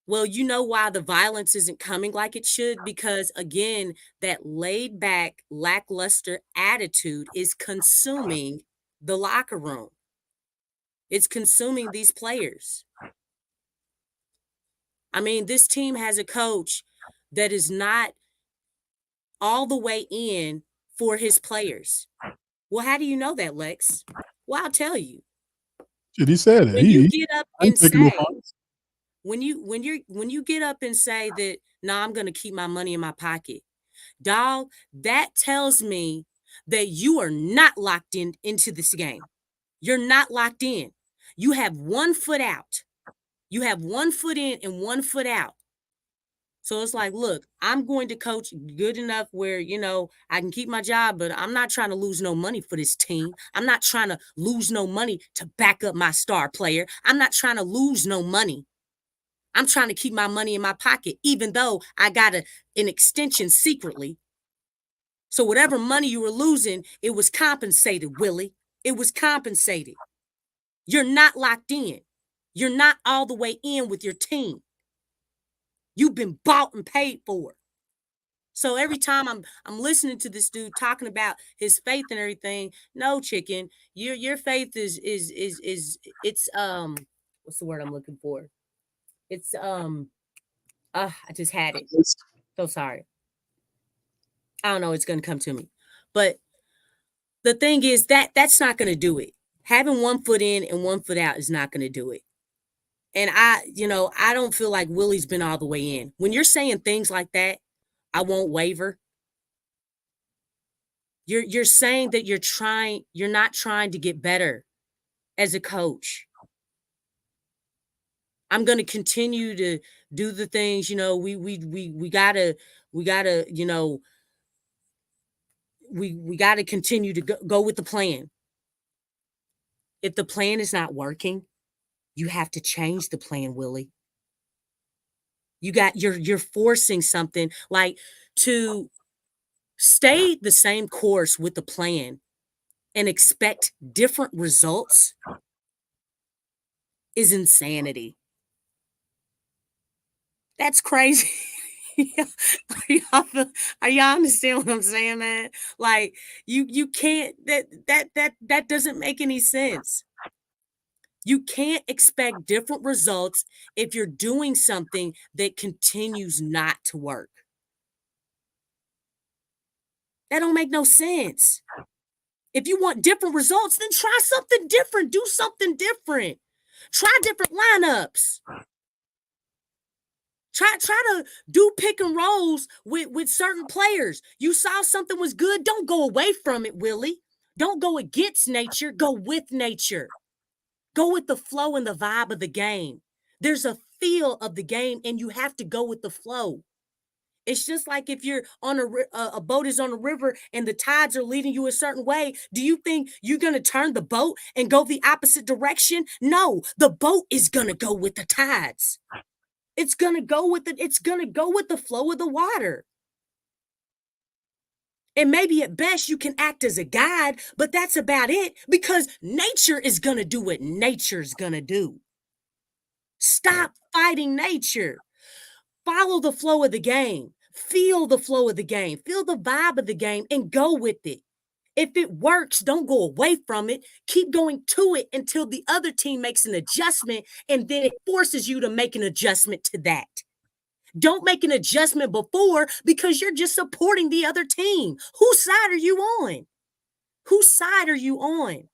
Well, you know why the violence isn't coming like it should? Because, again, that laid back, lackluster attitude is consuming the locker room. It's consuming these players. I mean, this team has a coach that is not all the way in for his players. Well, how do you know that, Lex? Well, I'll tell you. Shit, he said it. When you get up and say, when you get up and say that, no, I'm going to keep my money in my pocket, dog, that tells me that you are not locked into this game. You're not locked in. You have one foot out. You have one foot in and one foot out. So it's like, look, I'm going to coach good enough where, I can keep my job, but I'm not trying to lose no money for this team. I'm not trying to lose no money to back up my star player. I'm not trying to lose no money. I'm trying to keep my money in my pocket, even though I got an extension secretly. So whatever money you were losing, it was compensated, Willie. It was compensated. You're not locked in. You're not all the way in with your team. You've been bought and paid for. So every time I'm listening to this dude talking about his faith and everything, no, chicken, your faith is it's what's the word I'm looking for? It's I just had it. So sorry. I don't know, it's gonna come to me. But the thing is that's not gonna do it. Having one foot in and one foot out is not gonna do it. And I don't feel like Willie's been all the way in. When you're saying things like that, I won't waver. You're saying that you're not trying to get better as a coach. I'm going to continue to do the things, we gotta, we gotta continue to go with the plan. If the plan is not working, you have to change the plan, Willie. You're forcing something, like, to stay the same course with the plan and expect different results is insanity. That's crazy. Are y'all understand what I'm saying, man? Like, you can't, that doesn't make any sense. You can't expect different results if you're doing something that continues not to work. That don't make no sense. If you want different results, then try something different. Do something different. Try different lineups. Try to do pick and rolls with certain players. You saw something was good. Don't go away from it, Willie. Don't go against nature. Go with nature. Go with the flow and the vibe of the game. There's a feel of the game, and you have to go with the flow. It's just like if you're on a boat is on a river and the tides are leading you a certain way. Do you think you're going to turn the boat and go the opposite direction? No, the boat is going to go with the tides. It's going to go with it. It's going to go with the flow of the water. And maybe at best you can act as a guide, but that's about it because nature is going to do what nature's going to do. Stop fighting nature. Follow the flow of the game. Feel the flow of the game. Feel the vibe of the game and go with it. If it works, don't go away from it. Keep going to it until the other team makes an adjustment, and then it forces you to make an adjustment to that. Don't make an adjustment before because you're just supporting the other team. Whose side are you on? Whose side are you on?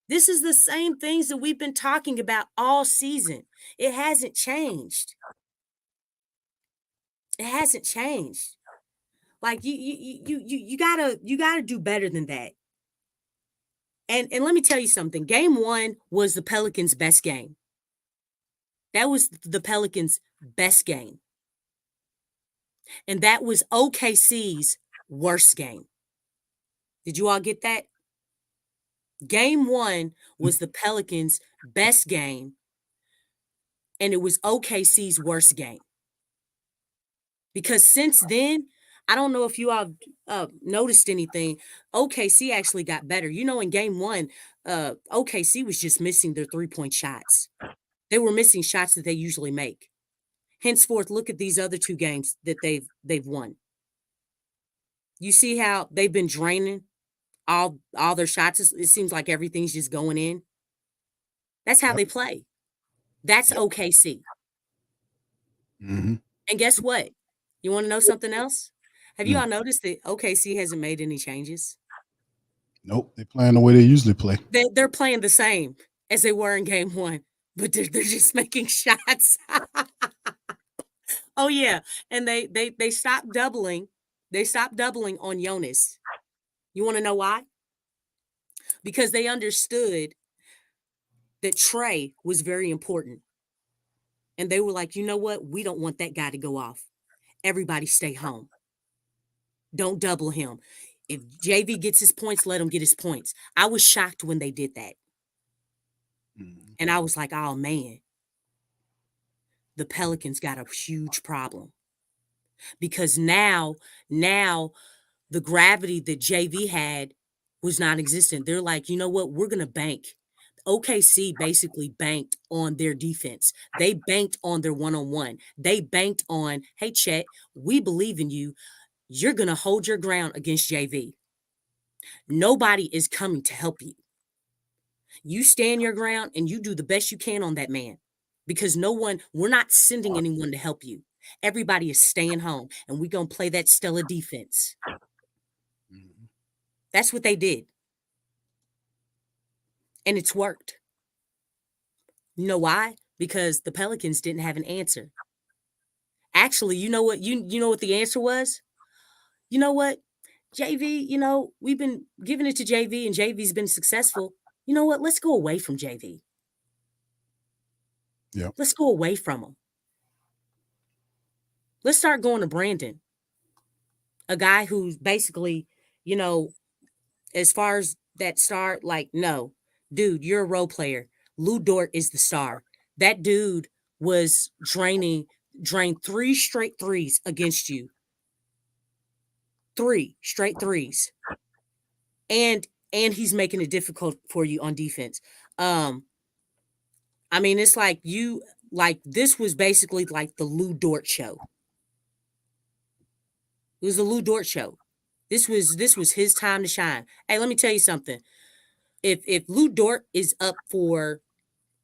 This is the same things that we've been talking about all season. It hasn't changed. It hasn't changed. Like you gotta do better than that. And let me tell you something. Game 1 was the Pelicans' best game. That was the Pelicans' best game. And that was OKC's worst game. Did you all get that? Game 1 was the Pelicans' best game. And it was OKC's worst game. Because since then, I don't know if you all noticed anything. OKC actually got better. You know, in game 1, OKC was just missing their three-point shots. They were missing shots that they usually make. Henceforth, look at these other 2 games that they've won. You see how they've been draining all their shots? It seems like everything's just going in. That's how they play. That's OKC. Mm-hmm. And guess what? You want to know something else? Have you all noticed that OKC hasn't made any changes? Nope, they're playing the way they usually play. They're playing the same as they were in game 1, but they're just making shots. Oh yeah, and they stopped doubling. They stopped doubling on Jonas. You want to know why? Because they understood that Trey was very important. And they were like, you know what? We don't want that guy to go off. Everybody stay home. Don't double him. If JV gets his points, let him get his points. I was shocked when they did that. And I was like, oh, man. The Pelicans got a huge problem. Because now the gravity that JV had was non-existent. They're like, you know what? We're going to bank. OKC basically banked on their defense. They banked on their one-on-one. They banked on, hey, Chet, we believe in you. You're going to hold your ground against JV. Nobody is coming to help you. You stand your ground and you do the best you can on that man because we're not sending anyone to help you. Everybody is staying home and we're going to play that stellar defense. That's what they did. And it's worked. You know why? Because the Pelicans didn't have an answer. Actually, you know what? You know what the answer was? You know what? JV, we've been giving it to JV and JV's been successful. You know what? Let's go away from JV. Yeah. Let's go away from him. Let's start going to Brandon. A guy who's basically, as far as that star, like, no, dude, you're a role player. Lou Dort is the star. That dude was drained 3 straight threes against you. 3 straight threes. And he's making it difficult for you on defense. It's like this was basically like the Lou Dort show. It was the Lou Dort show. This was his time to shine. Hey, let me tell you something. If Lou Dort is up for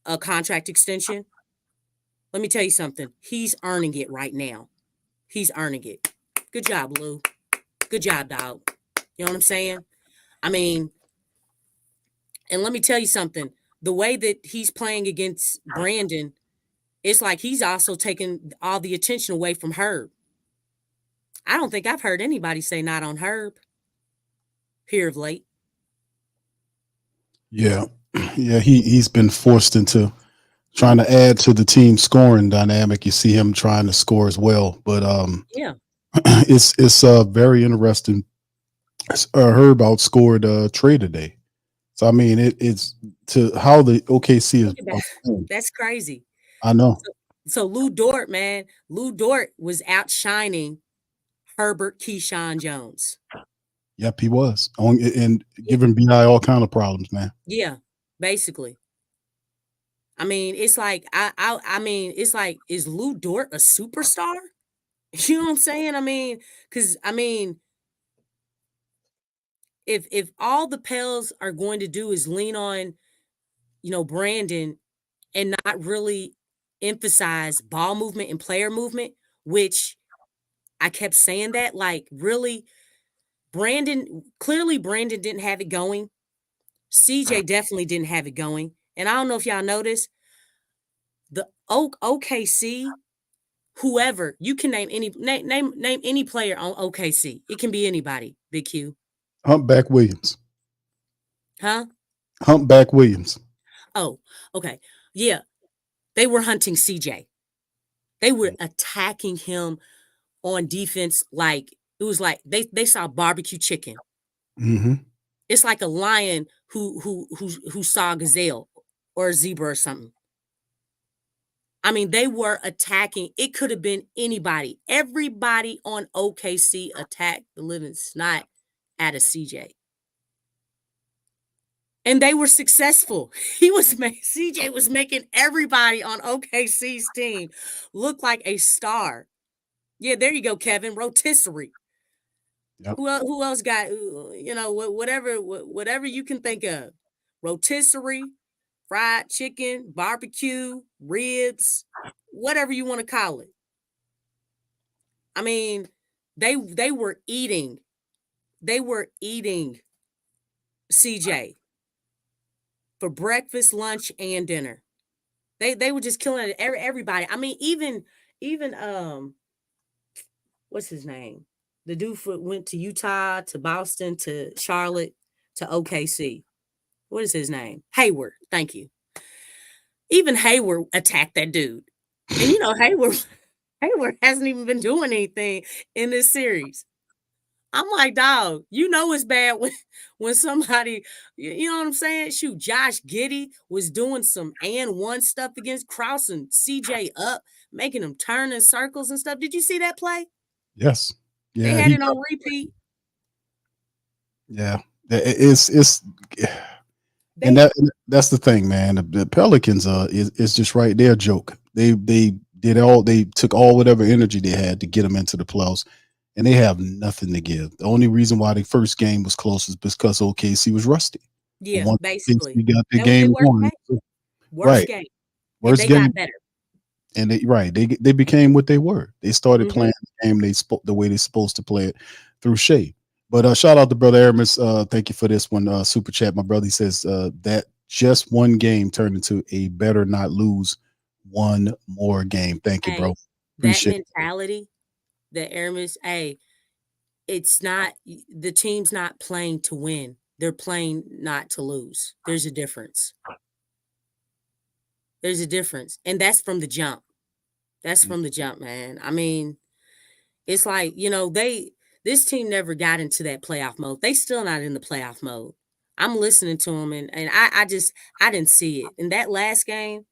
a contract extension, let me tell you something. He's earning it right now. He's earning it. Good job, Lou. Good job, dog. You know what I'm saying? And let me tell you something. the way that he's playing against Brandon, it's like he's also taking all the attention away from Herb. I don't think I've heard anybody say not on Herb here of late. Yeah. Yeah, he's been forced into trying to add to the team scoring dynamic. You see him trying to score as well. But Yeah. it's very interesting. Herb outscored Trey today. So I mean it's to how the OKC is. That's crazy. I know. So Lou Dort, man, Lou Dort was outshining Herbert Keyshawn Jones. Yep, he was. And giving BI all kind of problems, man. Yeah, basically. I mean, it's like I mean, it's like, is Lou Dort a superstar? You know what I'm saying? I mean, because I mean, if all the Pels are going to do is lean on, Brandon and not really emphasize ball movement and player movement, which I kept saying that, like, really, clearly Brandon didn't have it going. CJ definitely didn't have it going. And I don't know if y'all noticed, the OKC, whoever, you can name any player on OKC. It can be anybody, Big Q. Humpback Williams. Huh? Humpback Williams. Oh, okay. Yeah. They were hunting CJ. They were attacking him on defense like it was like they saw barbecue chicken. Mm-hmm. It's like a lion who saw a gazelle or a zebra or something. I mean, they were attacking. It could have been anybody. Everybody on OKC attacked the living snot out of CJ. And they were successful. CJ was making everybody on OKC's team look like a star. Yeah, there you go, Kevin. Rotisserie. Yep. Who else got, whatever you can think of. Rotisserie, fried chicken, barbecue, ribs, whatever you want to call it. I mean, they were eating. They were eating CJ for breakfast, lunch, and dinner. They were just killing everybody. I mean, even what's his name? The dude went to Utah, to Boston, to Charlotte, to OKC. What is his name? Hayward. Thank you. Even Hayward attacked that dude. And Hayward hasn't even been doing anything in this series. I'm like, dog, it's bad when somebody, you know what I'm saying? Shoot, Josh Giddey was doing some and one stuff against Krause and CJ up, making them turn in circles and stuff. Did you see that play? Yes. Yeah. They had it on repeat. Yeah. That's the thing, man. The Pelicans is just right. They're a joke. They took all whatever energy they had to get them into the playoffs. And they have nothing to give. The only reason why the first game was close is because OKC was rusty. Yeah, basically. We got the game won. Worst game. Worst they game. Got better. And they became what they were. They started playing the game the way they're supposed to play it through Shea. But shout out to Brother Aramis. Thank you for this one. Super chat. My brother, he says that just one game turned into a better not lose one more game. Thank you, bro. Appreciate that mentality. The Aramis, it's not, the team's not playing to win. They're playing not to lose. There's a difference. There's a difference. And that's from the jump. That's from the jump, man. I mean, it's like, this team never got into that playoff mode. They still not in the playoff mode. I'm listening to them and I didn't see it. In that last game,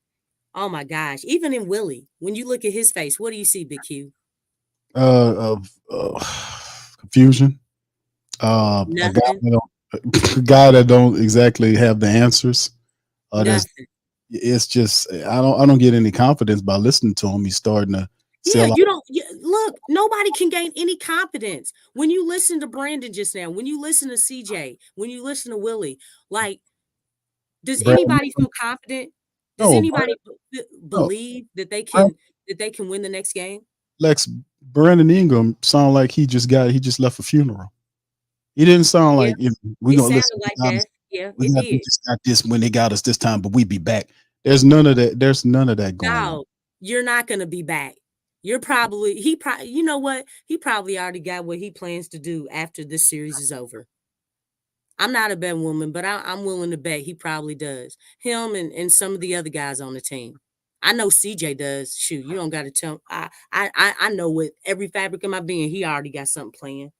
oh my gosh. Even in Willie, when you look at his face, what do you see, Big Q? Of confusion. A guy that don't exactly have the answers. It's just I don't get any confidence by listening to him. He's starting to look. Nobody can gain any confidence when you listen to Brandon just now. When you listen to CJ. When you listen to Willie. Like, does anybody feel confident? Does anybody believe that they can win the next game? Lex, Brandon Ingram sound like he just left a funeral. He didn't sound like we gonna listen. Like that. Yeah, We it got, we did. just got this when they got us this time, but we be back. There's none of that. There's none of that going on. No, you're not gonna be back. You're probably you know what? He probably already got what he plans to do after this series is over. I'm not a bet woman, but I'm willing to bet he probably does. Him and some of the other guys on the team. I know CJ does. Shoot, you don't got to tell. I know with every fabric of my being, he already got something planned.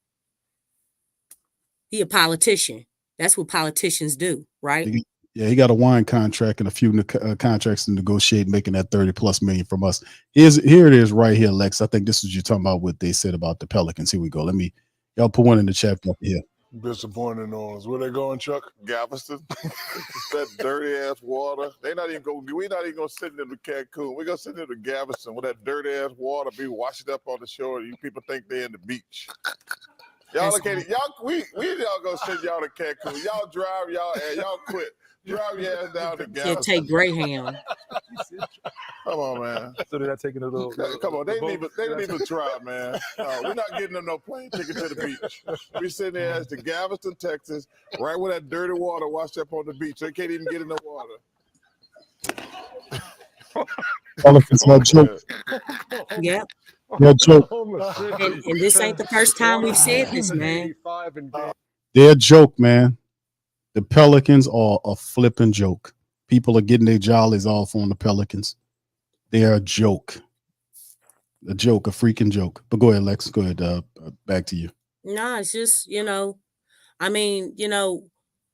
He a politician. That's what politicians do, right? Yeah, he got a wine contract and a few contracts to negotiate, making that 30+ million from us. Here it is right here, Lex. I think this is you're talking about what they said about the Pelicans. Here we go. Y'all put one in the chat up here. Disappointing on us. Where they going, Chuck? Galveston. That dirty ass water. We're not even gonna sit into Cancun. We're gonna sit into Galveston with that dirty ass water be washing up on the shore. You people think they're in the beach. Y'all okay? We y'all gonna send y'all to Cancun. Y'all drive y'all quit. Drive your ass down to Galveston. Can't take Greyhound. Come on, man. So they're not taking a little. Come on, they need to try, man. No, we're not getting them no plane ticket to the beach. We sitting there as the Galveston, Texas, right where that dirty water washed up on the beach. They can't even get in the water. Pelicans are joke. Yep. They're joke. And this ain't the first time we've said this, man. They're a joke, man. The Pelicans are a flipping joke. People are getting their jollies off on the Pelicans. They are a joke. A joke, a freaking joke. But go ahead, Lex. Go ahead. Back to you. No, it's just, I mean,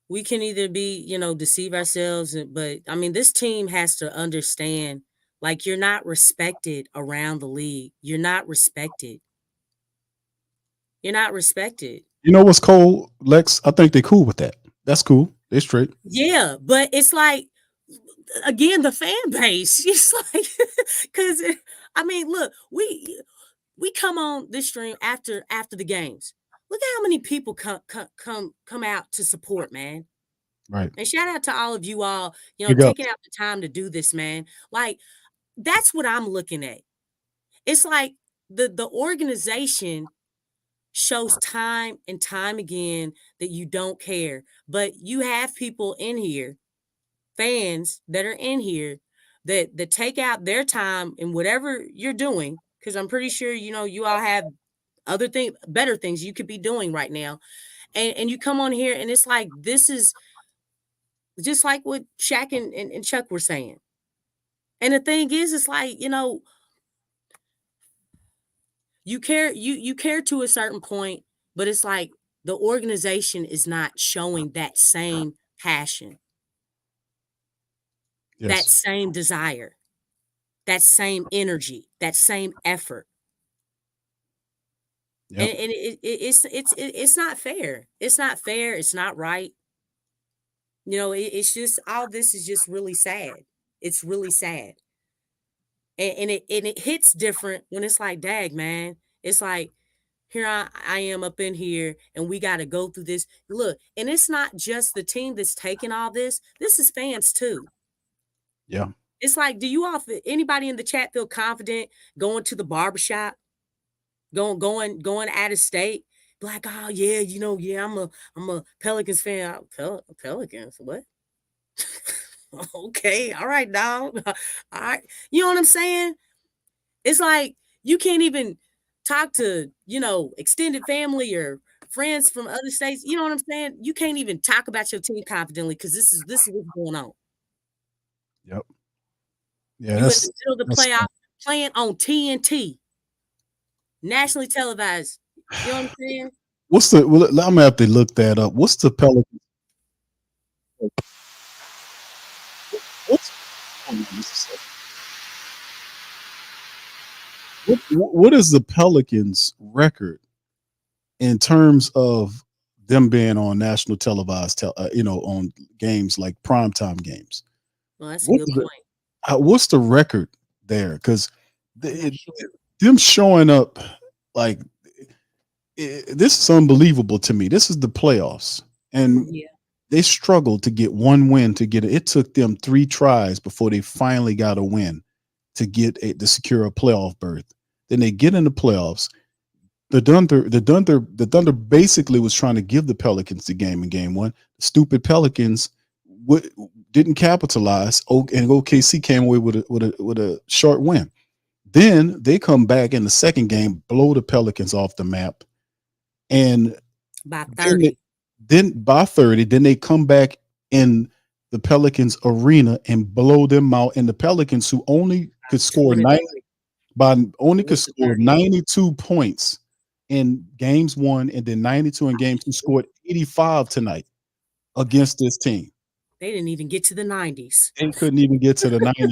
we can either be, deceive ourselves, but I mean, this team has to understand, like, you're not respected around the league. You're not respected. You're not respected. You know what's cool, Lex? I think they're cool with that. That's cool. They're straight. Yeah, but it's like, again, the fan base. It's like, because I mean, look, we come on this stream after the games. Look at how many people come out to support, man. Right. And shout out to all of you all, Big taking ups. out the time to do this, man. Like, that's what I'm looking at. It's like the organization shows time and time again that you don't care, but you have people in here, fans that are in here that take out their time in whatever you're doing, because I'm pretty sure you all have other things, better things you could be doing right now, and you come on here and it's like, this is just like what Shaq and Chuck were saying. And the thing is, it's like, you care to a certain point, but it's like the organization is not showing that same passion, that same desire, that same energy, that same effort. Yep. And it's not fair. It's not fair. It's not right. It's just, all this is just really sad. It's really sad. And it hits different when it's like, dag, man. It's like, here I am up in here and we got to go through this. Look, and it's not just the team that's taking all this. This is fans too. Yeah. It's like, do you all, anybody in the chat feel confident going to the barbershop, going out of state? Like, oh yeah, I'm a Pelicans fan. Pelicans, what? Okay, all right, dog. All right. You know what I'm saying? It's like, you can't even talk to, extended family or friends from other states. You know what I'm saying? You can't even talk about your team confidently because this is what's going on. Yep. Yeah, you in the middle of the playoff playing on TNT, nationally televised. You know what I'm saying? I'm gonna have to look that up. What's the Pelicans? What is the Pelicans' record in terms of them being on national televised, on games like primetime games? Well, that's a good point. What's the record there? Because them showing up like this is unbelievable to me. This is the playoffs, and they struggled to get one win to get it. It took them 3 tries before they finally got a win to secure a playoff berth. Then they get in the playoffs, the Thunder basically was trying to give the Pelicans the game in game one. The stupid Pelicans didn't capitalize. And OKC came away with a short win. Then they come back in the second game, blow the Pelicans off the map, and by 30. Then by 30, then they come back in the Pelicans arena and blow them out. And the Pelicans, who only could score 92 points in games one and then 92 in game two, scored 85 tonight against this team. They didn't even get to the 90s. They couldn't even get to the 90s.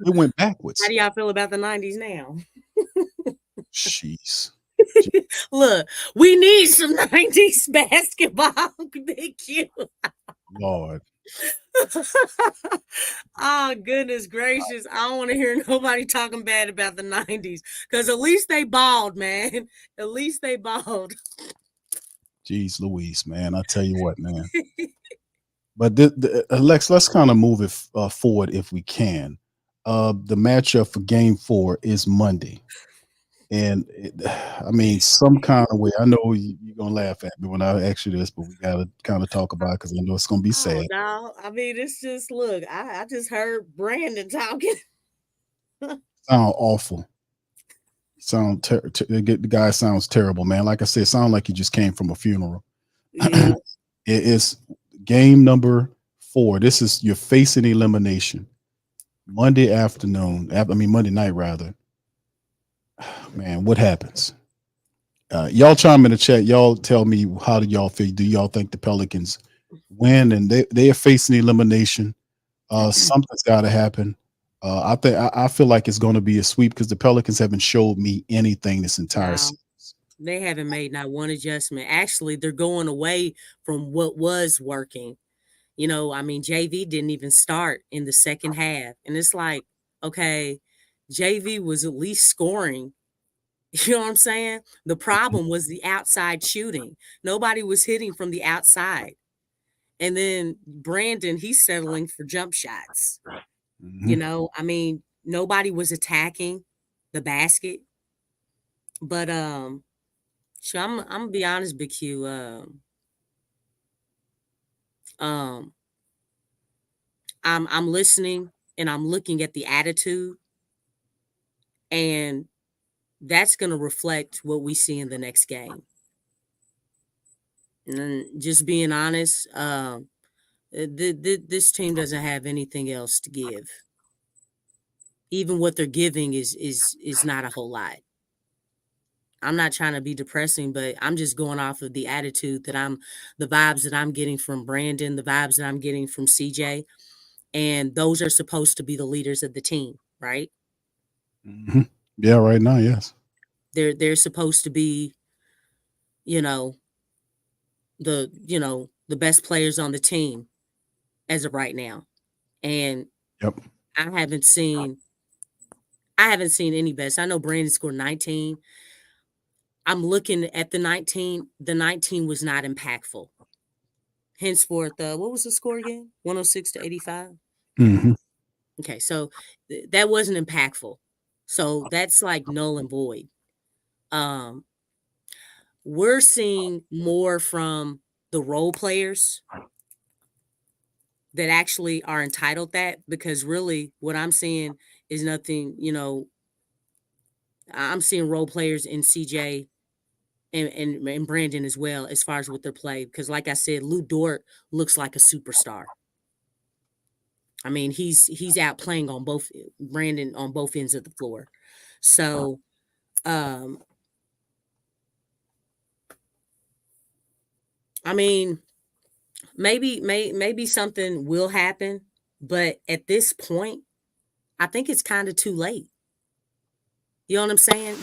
It went backwards. How do y'all feel about the 90s now? Jeez. Look, we need some 90s basketball. Big Q. Lord. Oh, goodness gracious. I don't want to hear nobody talking bad about the 90s because at least they balled, man. At least they balled. Jeez Louise, man. I tell you what, man. But Lex, let's kind of move it forward if we can. The matchup for game 4 is Monday. And some kind of way, I know you're going to laugh at me when I ask you this, but we got to kind of talk about it because I know it's going to be sad. No, it's just, look, I just heard Brandon talking. Sound awful. The guy sounds terrible, man. Like I said, it sounds like he just came from a funeral. Yeah. It's game number 4. You're facing elimination. Monday night rather. Man, what happens? Y'all chime in the chat. Y'all tell me, how do y'all feel? Do y'all think the Pelicans win? And they are facing elimination. Something's got to happen. I feel like it's going to be a sweep because the Pelicans haven't showed me anything this entire season. They haven't made not one adjustment. Actually, they're going away from what was working. JV didn't even start in the second half. And it's like, okay, JV was at least scoring. You know what I'm saying? The problem was the outside shooting. Nobody was hitting from the outside. And then Brandon, he's settling for jump shots. Mm-hmm. Nobody was attacking the basket. But so I'm gonna be honest, Big Q. I'm listening and I'm looking at the attitude, and that's going to reflect what we see in the next game. And just being honest, this team doesn't have anything else to give. Even what they're giving is not a whole lot. I'm not trying to be depressing, but I'm just going off of the attitude the vibes that I'm getting from Brandon, the vibes that I'm getting from CJ. And those are supposed to be the leaders of the team, right? Mm-hmm. Yeah, right now, yes. They're supposed to be, the best players on the team as of right now. And yep. I haven't seen any best. I know Brandon scored 19. I'm looking at the 19. The 19 was not impactful. Henceforth, what was the score again? 106-85. Mm-hmm. Okay, so that wasn't impactful. So that's like null and void. We're seeing more from the role players that actually are entitled that, because really what I'm seeing is nothing, I'm seeing role players in CJ and Brandon as well, as far as what they're playing. Because like I said, Lou Dort looks like a superstar. He's out playing on Brandon on both ends of the floor. So, maybe something will happen, but at this point, I think it's kind of too late. You know what I'm saying?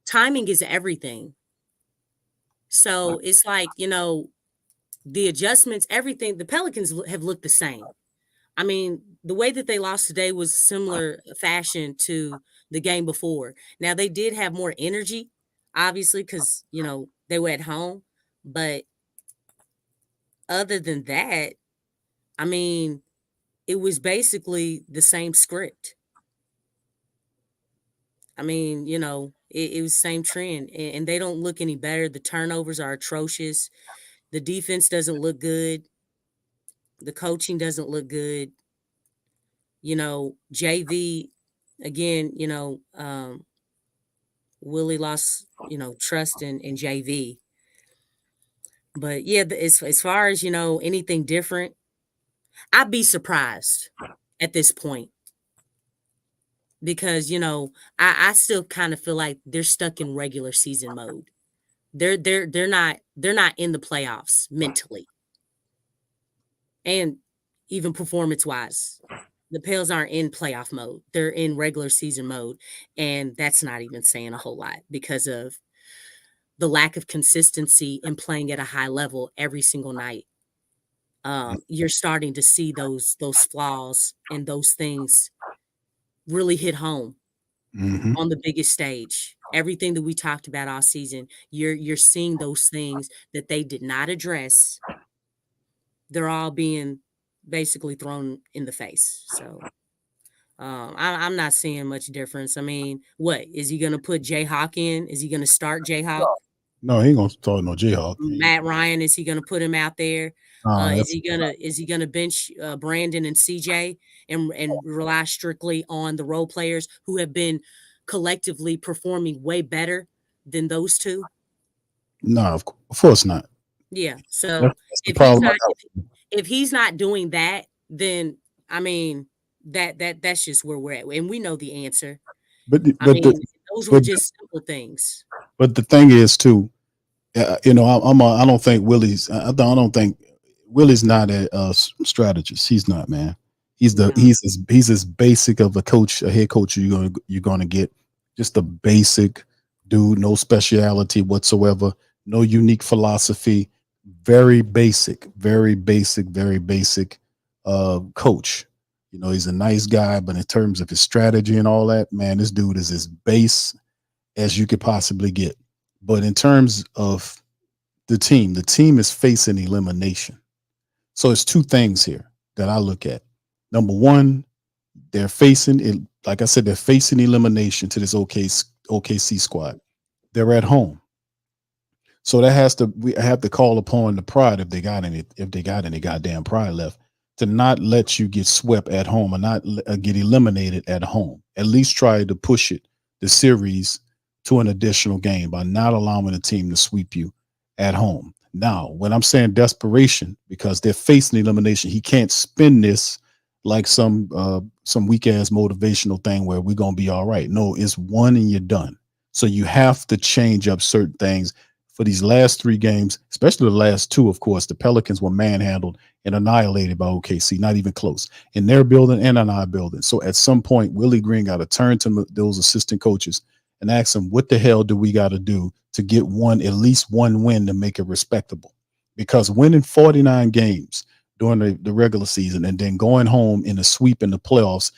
Timing is everything. So it's like, the adjustments, everything, the Pelicans have looked the same. The way that they lost today was similar fashion to the game before. Now, they did have more energy, obviously, because, they were at home. But other than that, it was basically the same script. it was the same trend, and they don't look any better. The turnovers are atrocious. The defense doesn't look good. The coaching doesn't look good. JV, again, Willie lost, trust in JV. But yeah, as far as, anything different, I'd be surprised at this point because, I still kind of feel like they're stuck in regular season mode. They're not in the playoffs mentally and even performance wise. The Pels aren't in playoff mode. They're in regular season mode. And that's not even saying a whole lot because of the lack of consistency in playing at a high level every single night. You're starting to see those flaws and those things really hit home on the biggest stage. Everything that we talked about all season, you're seeing those things that they did not address. They're all being basically thrown in the face. So I'm not seeing much difference. I mean, what is he going to put Jayhawk in? Is he going to start Jayhawk? No, he ain't gonna start no Jayhawk. Matt Ryan, is he going to put him out there? That's- Is he gonna bench Brandon and CJ and rely strictly on the role players who have been collectively performing way better than those two? No, of course not. Yeah. So That's the problem. if he's not doing that, then I mean that's just where we're at, and we know the answer. Those were just simple things. But the thing is, too, I don't think Willie's. I don't think Willie's not a strategist. He's not, man. He's as basic of a coach, a head coach you're gonna get. Just a basic dude, no speciality whatsoever, no unique philosophy. Very basic coach. He's a nice guy, but in terms of his strategy and all that, man, this dude is as base as you could possibly get. But in terms of the team is facing elimination. So it's two things here that I look at. Number one, they're facing it. Like I said, they're facing elimination to this OKC squad. They're at home. So we have to call upon the pride if they got any goddamn pride left, to not let you get swept at home and not get eliminated at home. At least try to push the series to an additional game by not allowing the team to sweep you at home. Now, when I'm saying desperation, because they're facing elimination, he can't spin this like some weak ass motivational thing where we're gonna be all right. No, it's one and you're done. So you have to change up certain things. For these last three games, especially the last two, of course, the Pelicans were manhandled and annihilated by OKC, not even close, in their building and in our building. So at some point, Willie Green got to turn to those assistant coaches and ask them, what the hell do we got to do to get at least one win to make it respectable? Because winning 49 games during the regular season and then going home in a sweep in the playoffs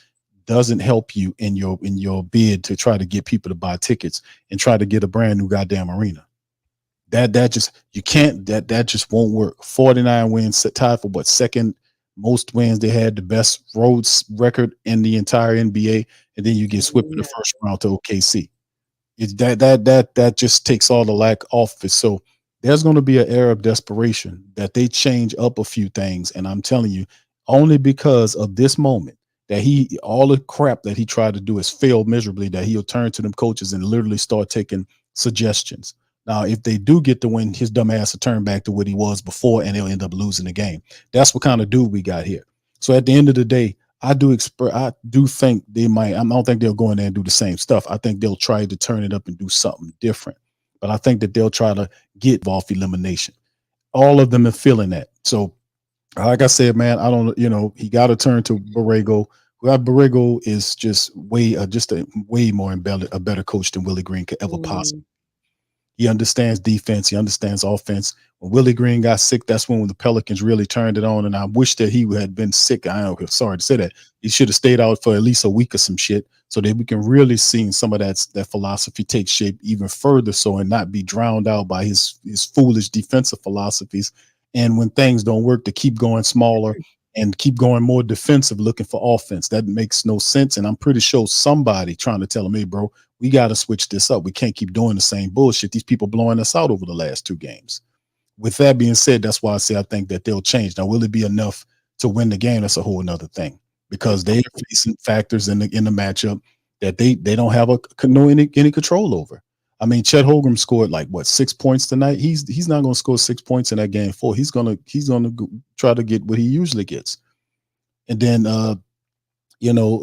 doesn't help you in your bid to try to get people to buy tickets and try to get a brand new goddamn arena. That just won't work. 49 wins, tied for second most wins. They had the best roads record in the entire NBA, and then you get swept in the first round to OKC. That just takes all the lack off it. So there's going to be an era of desperation that they change up a few things, and I'm telling you, only because of this moment that all the crap that he tried to do has failed miserably, that he'll turn to them coaches and literally start taking suggestions. Now, if they do get the win, his dumb ass will turn back to what he was before, and they'll end up losing the game. That's what kind of dude we got here. So at the end of the day, I do think they might. I don't think they'll go in there and do the same stuff. I think they'll try to turn it up and do something different. But I think that they'll try to get off elimination. All of them are feeling that. So, like I said, man, I don't. He got to turn to Borrego. Borrego is just a way more a better coach than Willie Green could ever possibly. He understands defense. He understands offense. When Willie Green got sick, that's when the Pelicans really turned it on. And I wish that he had been sick. Sorry to say that. He should have stayed out for at least a week or some shit so that we can really see some of that philosophy take shape even further so and not be drowned out by his foolish defensive philosophies. And when things don't work, to keep going smaller and keep going more defensive, looking for offense. That makes no sense. And I'm pretty sure somebody trying to tell him, hey, bro, We got to switch this up. We can't keep doing the same bullshit. These people blowing us out over the last 2 games. With that being said, that's why I say I think that they'll change. Now, will it be enough to win the game? That's a whole nother thing, because they are facing factors in the matchup that they don't have any control over. I mean, Chet Holmgren scored like 6 points tonight. He's not going to score 6 points in that game 4. He's gonna try to get what he usually gets, and then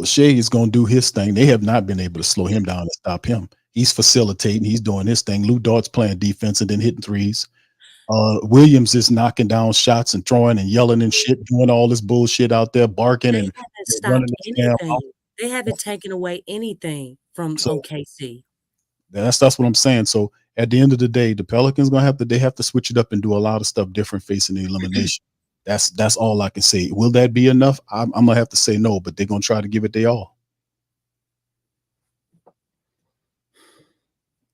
Shea is going to do his thing. They have not been able to slow him down and stop him. He's facilitating. He's doing his thing. Lou Dart's playing defense and then hitting threes. Williams is knocking down shots and throwing and yelling and shit, doing all this bullshit out there, barking They and haven't stopped running this damn anything. mouth. They haven't taken away anything from So OKC. that's what I'm saying. So at the end of the day, the Pelicans they have to switch it up and do a lot of stuff different facing the elimination. That's all I can say. Will that be enough? I'm gonna have to say no, but they're gonna try to give it their all.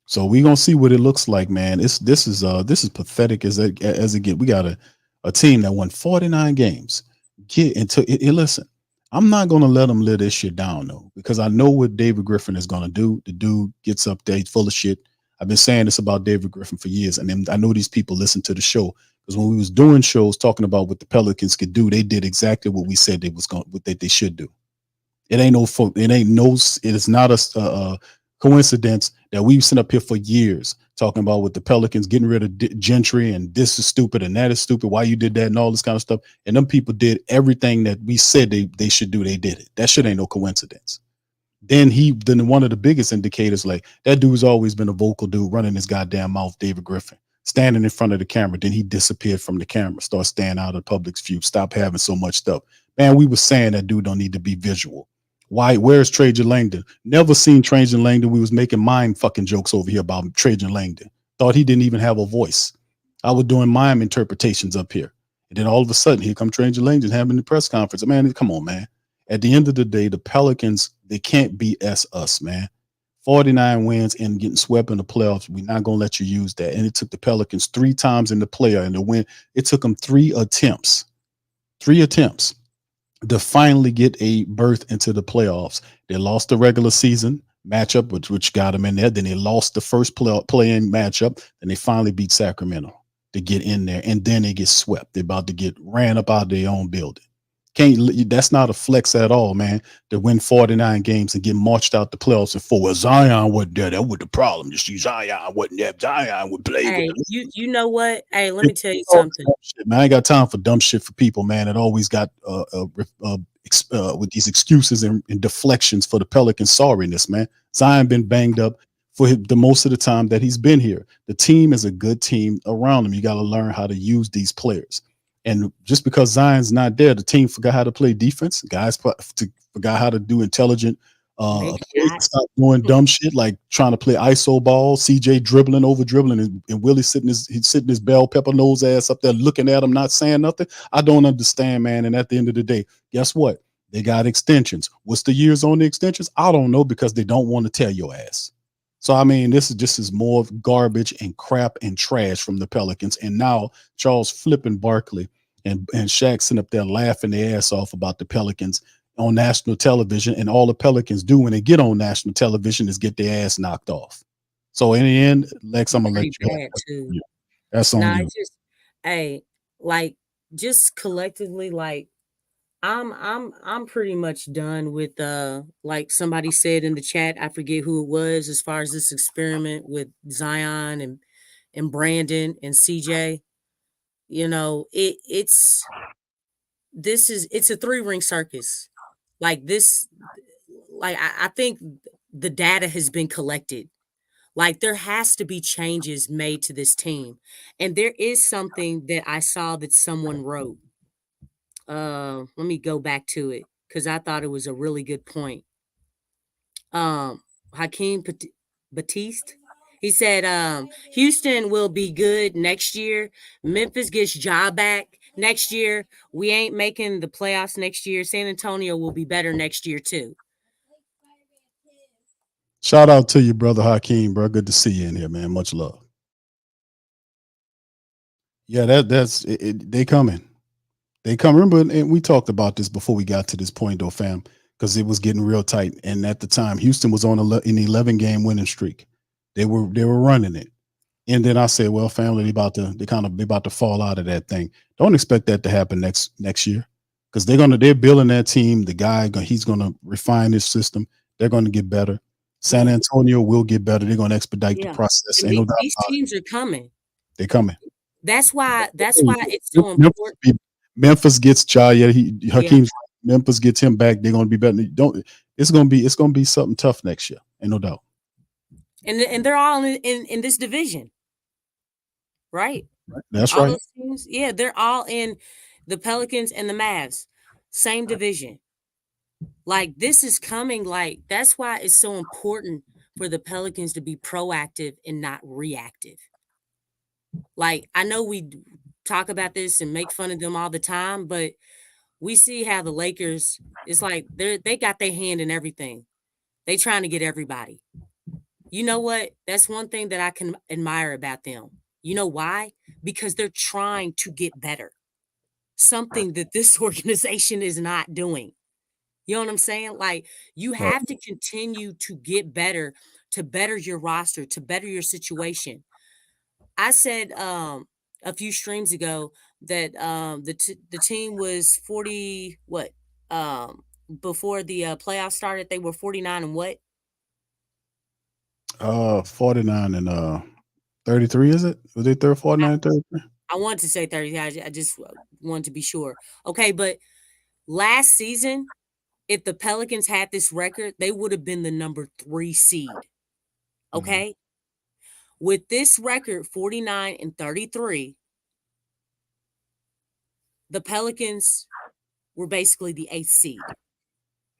So we're gonna see what it looks like, man. This is pathetic as it gets. We got a team that won 49 games. Listen, I'm not gonna let them let this shit down though, because I know what David Griffin is gonna do. The dude gets up there, he's full of shit. I've been saying this about David Griffin for years, and then I know these people listen to the show, because when we was doing shows talking about what the Pelicans could do, they did exactly what we said they should do. It is not a coincidence that we've sitting up here for years talking about with the Pelicans getting rid of Gentry and this is stupid and that is stupid, why you did that and all this kind of stuff. And them people did everything that we said they should do. They did it. That shit ain't no coincidence. Then one of the biggest indicators, like that dude's always been a vocal dude running his goddamn mouth, David Griffin, standing in front of the camera. Then he disappeared from the camera, start staying out of the public's view, stop having so much stuff. Man, we were saying that dude don't need to be visual. Why? Where's Trajan Langdon? Never seen Trajan Langdon. We was making mind fucking jokes over here about Trajan Langdon. Thought he didn't even have a voice. I was doing mime interpretations up here. And then all of a sudden, here come Trajan Langdon having the press conference. Man, come on, man. At the end of the day, the Pelicans, they can't beat us, man. 49 wins and getting swept in the playoffs. We're not going to let you use that. And it took the Pelicans 3 times in the playoff and to win. It took them 3 attempts to finally get a berth into the playoffs. They lost the regular season matchup, which got them in there. Then they lost the first play-in matchup. Then they finally beat Sacramento to get in there. And then they get swept. They're about to get ran up out of their own building. That's not a flex at all, man, to win 49 games and get marched out the playoffs. And well, Zion wasn't there. That was the problem. You see, Zion wasn't there. Zion would play. Hey, you know what? Hey, let me tell you something. Shit, man, I ain't got time for dumb shit for people, man. That always got with these excuses and deflections for the Pelicans sorriness, man. Zion been banged up for the most of the time that he's been here. The team is a good team around him. You got to learn how to use these players. And just because Zion's not there, the team forgot how to play defense. Guys forgot how to do intelligent stop doing dumb shit like trying to play ISO ball, CJ dribbling, over dribbling, and Willie sitting his bell pepper nose ass up there looking at him, not saying nothing. I don't understand, man. And at the end of the day, guess what? They got extensions. What's the years on the extensions? I don't know, because they don't want to tell your ass. So, I mean, this is just as more garbage and crap and trash from the Pelicans. And now Charles flipping Barkley and Shaq sitting up there laughing their ass off about the Pelicans on national television. And all the Pelicans do when they get on national television is get their ass knocked off. So in the end, Lex, I'm going to let you. That's on you. Just collectively, like, I'm pretty much done with like somebody said in the chat, I forget who it was, as far as this experiment with Zion and Brandon and CJ. You know, it's a 3-ring circus. Like this, like I think the data has been collected. Like there has to be changes made to this team. And there is something that I saw that someone wrote. Let me go back to it because I thought it was a really good point. Hakeem Batiste, he said, Houston will be good next year. Memphis gets Ja back next year. We ain't making the playoffs next year. San Antonio will be better next year too. Shout out to you, brother Hakeem, bro. Good to see you in here, man. Much love. Yeah, that's it. They coming. They come. Remember, and we talked about this before we got to this point, though, fam. because it was getting real tight. And at the time, Houston was on an 11-game winning streak. They were running it. And then I said, well, family, they about to fall out of that thing. Don't expect that to happen next year, because they're building that team. The guy, he's gonna refine his system. They're gonna get better. San Antonio will get better. They're gonna expedite the process. And Ain't no doubt these about it. teams are coming. They're coming. That's why it's so important. Memphis gets Jaya. Hakeem's Memphis gets him back. They're gonna be better. It's gonna be something tough next year. Ain't no doubt. And they're all in this division. Right. That's all right. Those teams, they're all in the Pelicans and the Mavs, same division. Like, this is coming. Like, that's why it's so important for the Pelicans to be proactive and not reactive. Like, I know we talk about this and make fun of them all the time, but we see how the Lakers, it's like they got their hand in everything. They trying to get everybody. You know what? That's one thing that I can admire about them. You know why? Because they're trying to get better. Something that this organization is not doing. You know what I'm saying? Like, you have to continue to get better, to better your roster, to better your situation. I said a few streams ago that the team was 40, before the playoffs started, they were 49 and what? 49 and 33, is it? Was it 49 33? I wanted to say 30. I just wanted to be sure. Okay, but last season, if the Pelicans had this record, they would have been the number 3 seed. Okay? Mm-hmm. With this record, 49 and 33, the Pelicans were basically the 8th seed.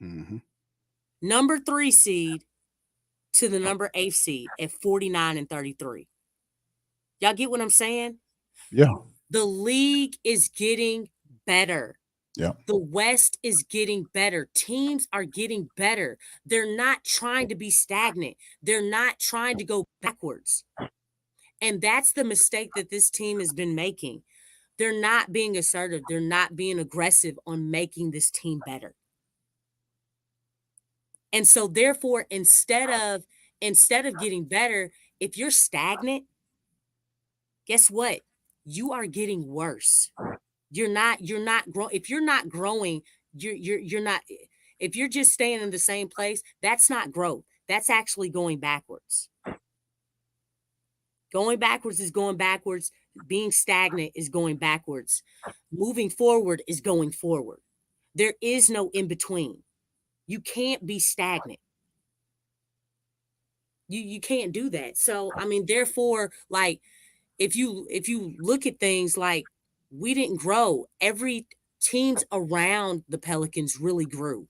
Mm-hmm. Number 3 seed to the number 8th seed at 49 and 33. Y'all get what I'm saying? Yeah. The league is getting better. Yeah. The West is getting better. Teams are getting better. They're not trying to be stagnant. They're not trying to go backwards. And that's the mistake that this team has been making. They're not being assertive. They're not being aggressive on making this team better. And so therefore, instead of getting better, if you're stagnant, guess what? You are getting worse. You're not growing. If you're not growing, you're not. If you're just staying in the same place, that's not growth. That's actually going backwards. Going backwards is going backwards. Being stagnant is going backwards. Moving forward is going forward. There is no in between. You can't be stagnant. You can't do that. So, I mean, therefore, like, if you look at things like, we didn't grow. Every teams around the Pelicans really grew.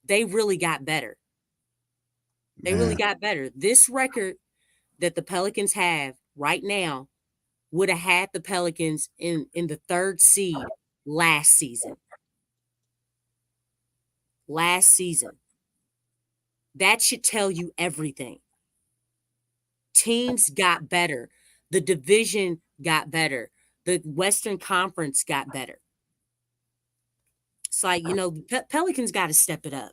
They really got better. They really got better. This record that the Pelicans have right now would have had the Pelicans in the 3rd seed last season. Last season. That should tell you everything. Teams got better. The division got better. The Western Conference got better. It's like, Pelicans got to step it up.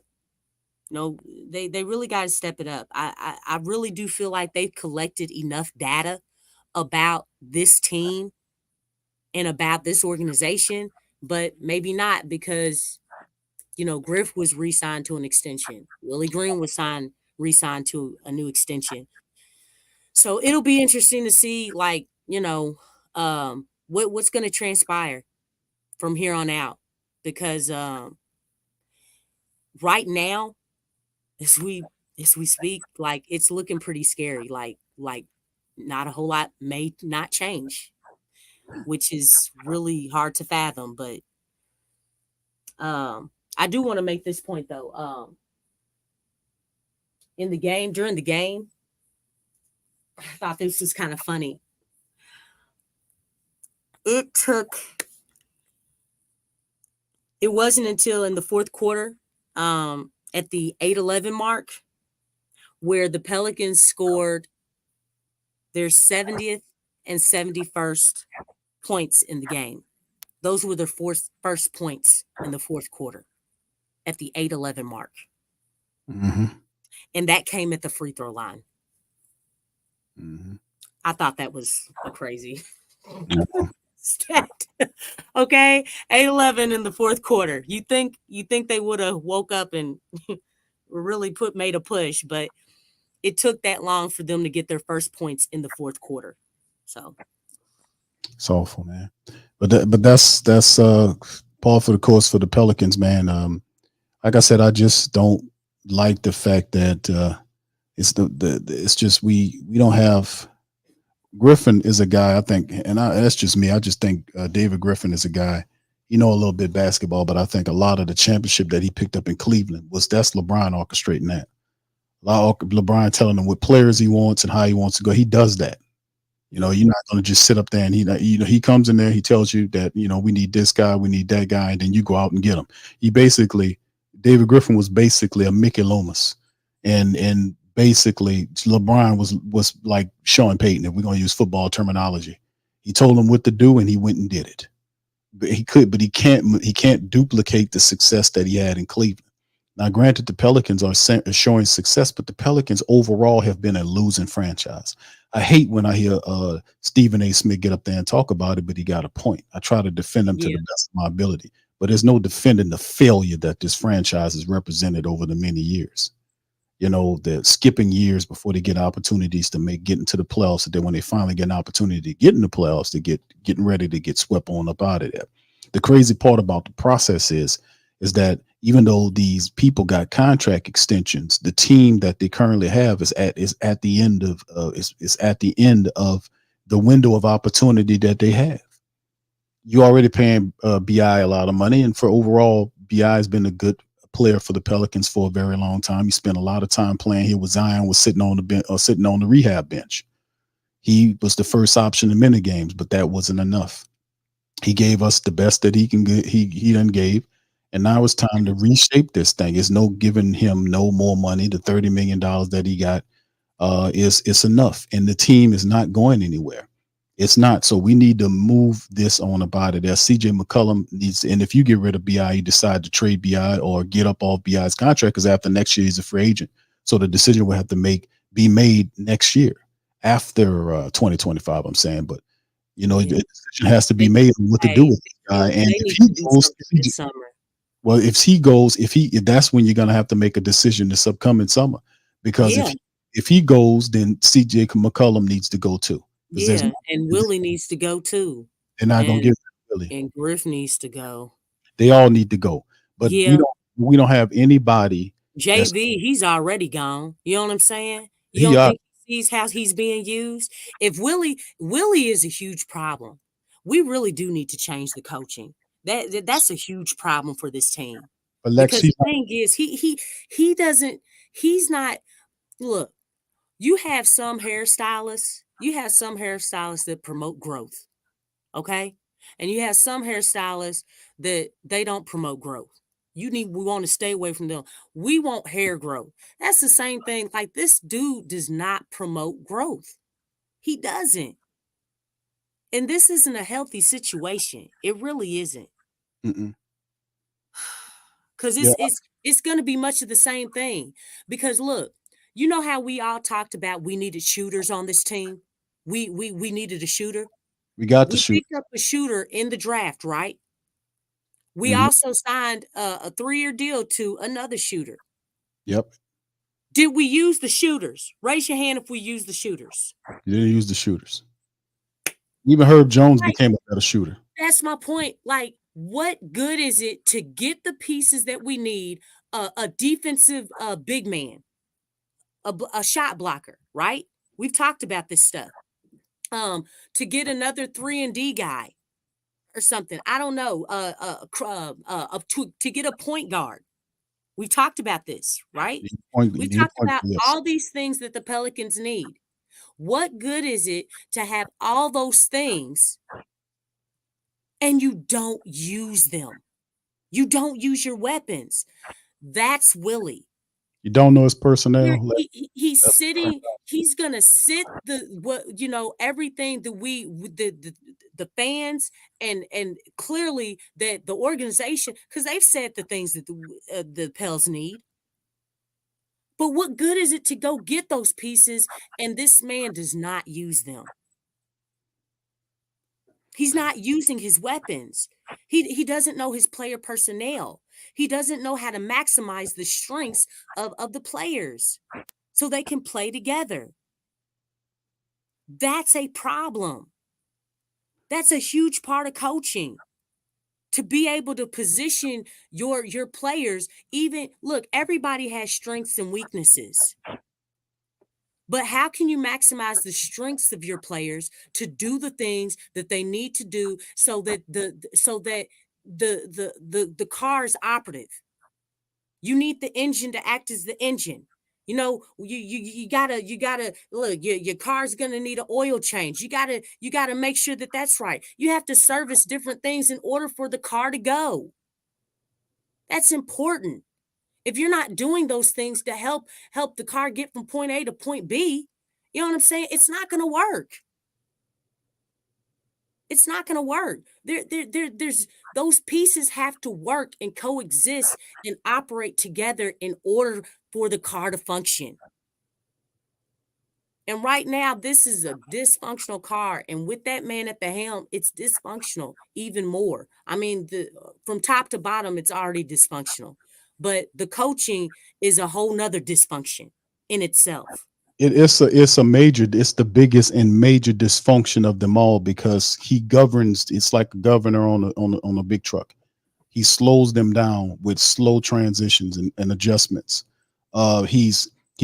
They really got to step it up. I really do feel like they've collected enough data about this team and about this organization, but maybe not, because, Griff was re-signed to an extension. Willie Green was re-signed to a new extension. So it'll be interesting to see, like, what's going to transpire from here on out, because right now, as we speak, like, it's looking pretty scary. Like not a whole lot may not change, which is really hard to fathom. But I do want to make this point though. During the game, I thought this was kind of funny. It wasn't until in the 4th quarter, at the 8-11 mark, where the Pelicans scored their 70th and 71st points in the game. Those were their first points in the 4th quarter. at the 8-11 mark. Mm-hmm. And that came at the free throw line. Mm-hmm. I thought that was a crazy Yeah. stat. Okay, 8-11 in the fourth quarter. You think they would have woke up and really made a push, but it took that long for them to get their first points in the fourth quarter. So It's awful, man. But that's par for the course for the Pelicans, man. Like I said, I just don't like the fact that it's it's just we don't have. Griffin is a guy I think, and that's just me. I just think David Griffin is a guy. You know a little bit basketball, but I think a lot of the championship that he picked up in Cleveland that's LeBron orchestrating that. LeBron telling him what players he wants and how he wants to go. He does that. You know, you're not going to just sit up there and he comes in there. He tells you that we need this guy, we need that guy, and then you go out and get him. David Griffin was basically a Mickey Loomis, and basically LeBron was like Sean Payton, if we're going to use football terminology. He told him what to do and he went and did it. But he can't duplicate the success that he had in Cleveland. Now, granted, the Pelicans are showing success, but the Pelicans overall have been a losing franchise. I hate when I hear Stephen A. Smith get up there and talk about it, but he got a point. I try to defend him to the best of my ability, but there's no defending the failure that this franchise has represented over the many years. They're skipping years before they get opportunities to get into the playoffs. And then when they finally get an opportunity to get in the playoffs, they getting ready to get swept on up out of there. The crazy part about the process is that even though these people got contract extensions, the team that they currently have is at the end of the window of opportunity that they have. You already paying BI a lot of money, and for overall, BI has been a good player for the Pelicans for a very long time. He spent a lot of time playing here with Zion, was sitting on the bench or sitting on the rehab bench. He was the first option in many games, but that wasn't enough. He gave us the best that he can get. He done gave. And now it's time to reshape this thing. It's no giving him no more money. The $30 million that he got is enough. And the team is not going anywhere. It's not. So we need to move this on about it. There. CJ McCollum needs, and if you get rid of BI, you decide to trade BI or get up off BI's contract, because after next year he's a free agent. So the decision will have to be made next year after 2025. I'm saying, but the decision has to be made on what to do with this guy. And if he goes, if that's when you're going to have to make a decision this upcoming summer, because if he goes, then CJ McCollum needs to go too. Yeah, and Willie needs to go too. They're not going to give Willie. And Griff needs to go. They all need to go. But we don't have anybody. JV, he's already gone. You know what I'm saying? You don't think he sees how he's being used? If Willie is a huge problem. We really do need to change the coaching. That's a huge problem for this team. But because the thing is, he's not. Look, you have some hairstylists that promote growth, okay? And you have some hairstylists that they don't promote growth. We want to stay away from them. We want hair growth. That's the same thing. Like, this dude does not promote growth. He doesn't. And this isn't a healthy situation. It really isn't. Because it's going to be much of the same thing. Because look, you know how we all talked about we needed shooters on this team? We needed a shooter. We picked up a shooter in the draft, right? We also signed a 3-year deal to another shooter. Yep. Did we use the shooters? Raise your hand if we used the shooters. You didn't use the shooters. Even Herb Jones became a better shooter. That's my point. Like, what good is it to get the pieces that we need? A defensive big man, a shot blocker, right? We've talked about this stuff. To get another 3-and-D guy or something. I don't know. To get a point guard. We've talked about this, right? We've talked about all these things that the Pelicans need. What good is it to have all those things and you don't use them? You don't use your weapons. That's Willie. You don't know his personnel. He's That's sitting. He's gonna sit everything that the fans and clearly that the organization, because they've said the things that the Pels need. But what good is it to go get those pieces and this man does not use them? He's not using his weapons. He doesn't know his player personnel. He doesn't know how to maximize the strengths of the players so they can play together. That's a problem. That's a huge part of coaching. To be able to position your players, look, everybody has strengths and weaknesses. But how can you maximize the strengths of your players to do the things that they need to do so that the car is operative? You need the engine to act as the engine. You know, you gotta look. Your car's gonna need an oil change. You gotta make sure that that's right. You have to service different things in order for the car to go. That's important. If you're not doing those things to help the car get from point A to point B, you know what I'm saying? It's not going to work. It's not going to work. There's those pieces have to work and coexist and operate together in order for the car to function. And right now, this is a dysfunctional car. And with that man at the helm, it's dysfunctional even more. I mean, from top to bottom, it's already dysfunctional. But the coaching is a whole nother dysfunction in itself. It's the biggest and major dysfunction of them all because he governs. It's like a governor on a big truck. He slows them down with slow transitions and adjustments. He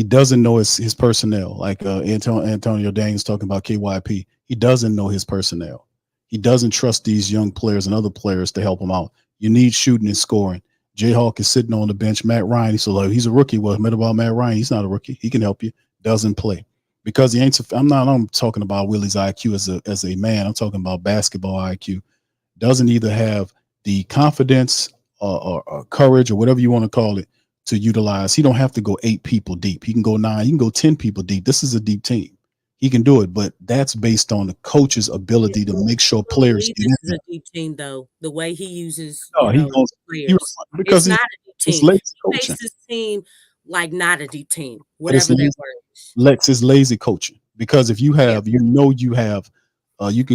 doesn't know his personnel. Like Antonio Dane's talking about KYP. He doesn't know his personnel. He doesn't trust these young players and other players to help him out. You need shooting and scoring. Jayhawk is sitting on the bench. Matt Ryan, he's a rookie. Well, what about Matt Ryan? He's not a rookie. He can help you. Doesn't play because he ain't. I'm talking about Willie's IQ as a man. I'm talking about basketball IQ. Doesn't either have the confidence or courage or whatever you want to call it to utilize. He don't have to go 8 people deep. He can go 9. He can go 10 people deep. This is a deep team. He can do it, but that's based on the coach's ability to make sure players get in. This is a deep team, though. The way he uses players. Because it's not a deep team. He makes this team like not a deep team. Whatever that word is. Lex is lazy coaching because if you have, you can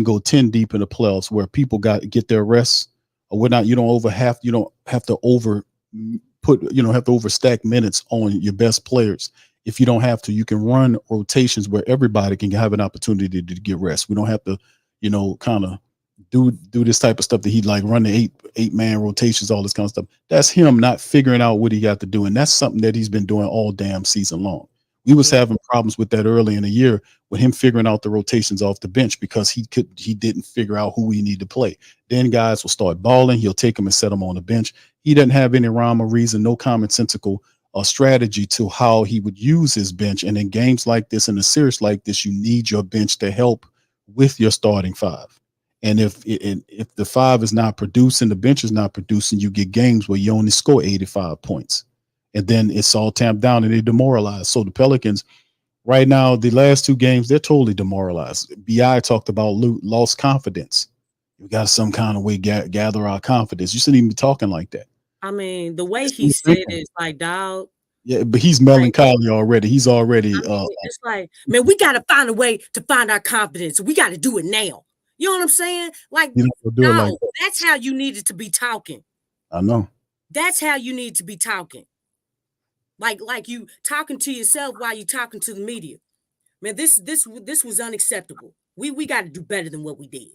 go 10 deep in the playoffs where people get their rest or whatnot. You don't have to overstack minutes on your best players. If you don't have to, you can run rotations where everybody can have an opportunity to get rest. We don't have to, kind of do this type of stuff that he like run the eight man rotations, all this kind of stuff. That's him not figuring out what he got to do. And that's something that he's been doing all damn season long. We was having problems with that early in the year with him figuring out the rotations off the bench because he didn't figure out who he needed to play. Then guys will start balling. He'll take them and set them on the bench. He doesn't have any rhyme or reason, no commonsensical strategy to how he would use his bench. And in games like this, in a series like this, you need your bench to help with your starting 5. And if the 5 is not producing, the bench is not producing, you get games where you only score 85 points. And then it's all tamped down and they demoralize. So the Pelicans right now, the last 2 games, they're totally demoralized. BI talked about lost confidence. We got some kind of way gather our confidence. You shouldn't even be talking like that. I mean, the way he said it is like, dog. Yeah, but he's melancholy already. He's already. It's like, man, we got to find a way to find our confidence. We got to do it now. You know what I'm saying? Like, no, that's how you needed to be talking. I know. That's how you need to be talking. Like you talking to yourself while you talking to the media. Man, this was unacceptable. We got to do better than what we did.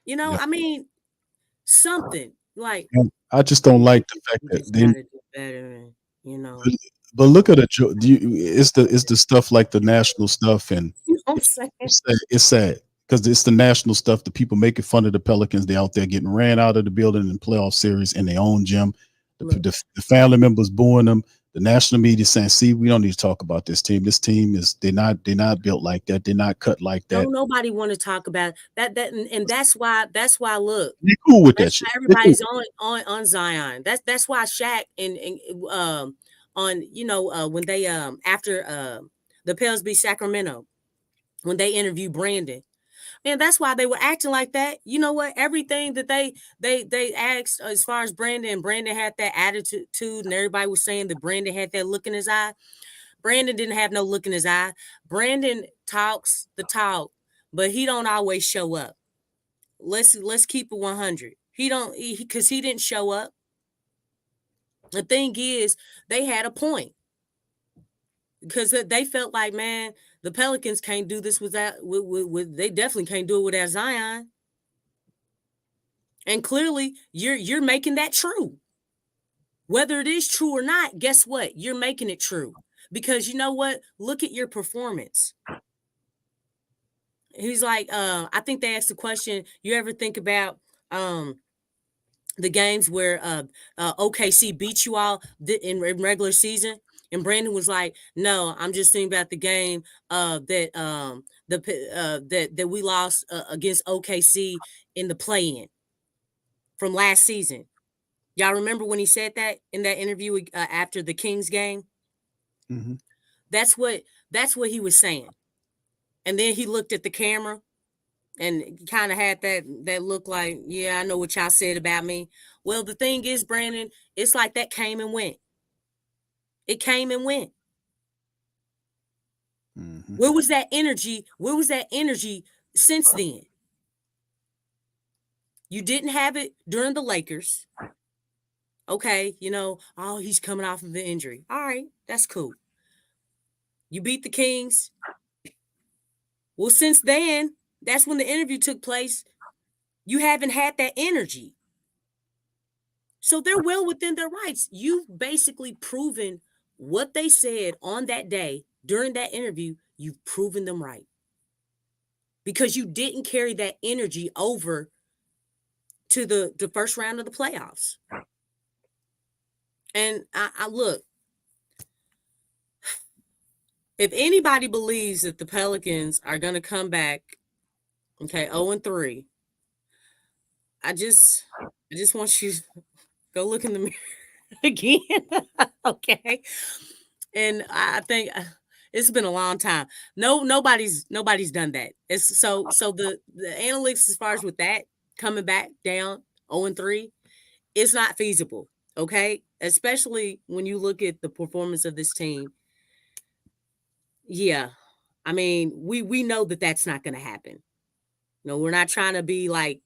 Yeah. I mean, something like. I just don't like the fact that they do better. But look at it. It's the stuff like the national stuff, and it's sad because it's the national stuff. The people making fun of the Pelicans. They out there getting ran out of the building in playoff series in their own gym. The family members booing them. The national media saying, "See, we don't need to talk about this team. This team they're not built like that. They're not cut like that." No, nobody want to talk about that. And that's why. Look, you're cool with that shit. Everybody's on Zion. That's why Shaq and on when they after the Pels beat Sacramento, when they interviewed Brandon. And that's why they were acting like that. You know what? Everything that they asked as far as Brandon had that attitude, and everybody was saying that Brandon had that look in his eye. Brandon didn't have no look in his eye. Brandon talks the talk, but he don't always show up. Let's keep it 100. Because he didn't show up. The thing is, they had a point. Because they felt like, man, the Pelicans can't do this without. They definitely can't do it without Zion. And clearly, you're making that true. Whether it is true or not, guess what? You're making it true. Because you know what? Look at your performance. He's like, I think they asked the question, you ever think about the games where OKC beat you all in regular season? And Brandon was like, no, I'm just thinking about the game that we lost against OKC in the play-in from last season. Y'all remember when he said that in that interview after the Kings game? Mm-hmm. That's what he was saying. And then he looked at the camera and kind of had that look like, yeah, I know what y'all said about me. Well, the thing is, Brandon, it's like that came and went. It came and went. Mm-hmm. Where was that energy? Where was that energy since then? You didn't have it during the Lakers. Okay, he's coming off of an injury. All right, that's cool. You beat the Kings. Well, since then, that's when the interview took place. You haven't had that energy. So they're well within their rights. You've basically proven what they said on that day during that interview. You've proven them right. Because you didn't carry that energy over to the first round of the playoffs. And I look, if anybody believes that the Pelicans are going to come back, 0-3, I just want you to go look in the mirror again. Okay. And I think it's been a long time. Nobody's done that. It's so the analytics as far as with that coming back down 0-3, it's not feasible. Okay. Especially when you look at the performance of this team. Yeah. I mean, we know that that's not going to happen. No, we're not trying to be like,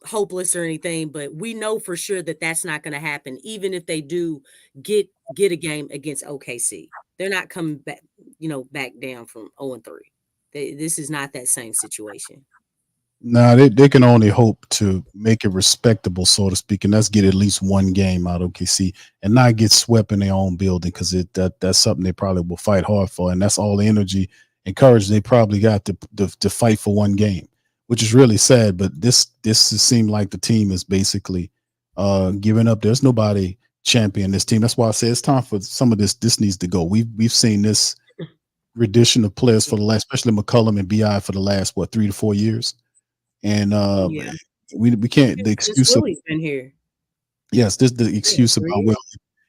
hopeless or anything, but we know for sure that that's not going to happen. Even if they do get a game against OKC, they're not coming back, back down from 0-3. This is not that same situation. Nah, they can only hope to make it respectable, so to speak, and that's get at least one game out of OKC and not get swept in their own building, because that's something they probably will fight hard for, and that's all the energy and courage they probably got to fight for one game, which is really sad. But this seemed like the team is basically giving up. There's nobody champion this team. That's why I say it's time for some of this. This needs to go. We've seen this rendition of players for the last, especially McCollum and BI, for the last 3 to 4 years. And we can't. The excuse Willie's been here. Yes, this the excuse about, well,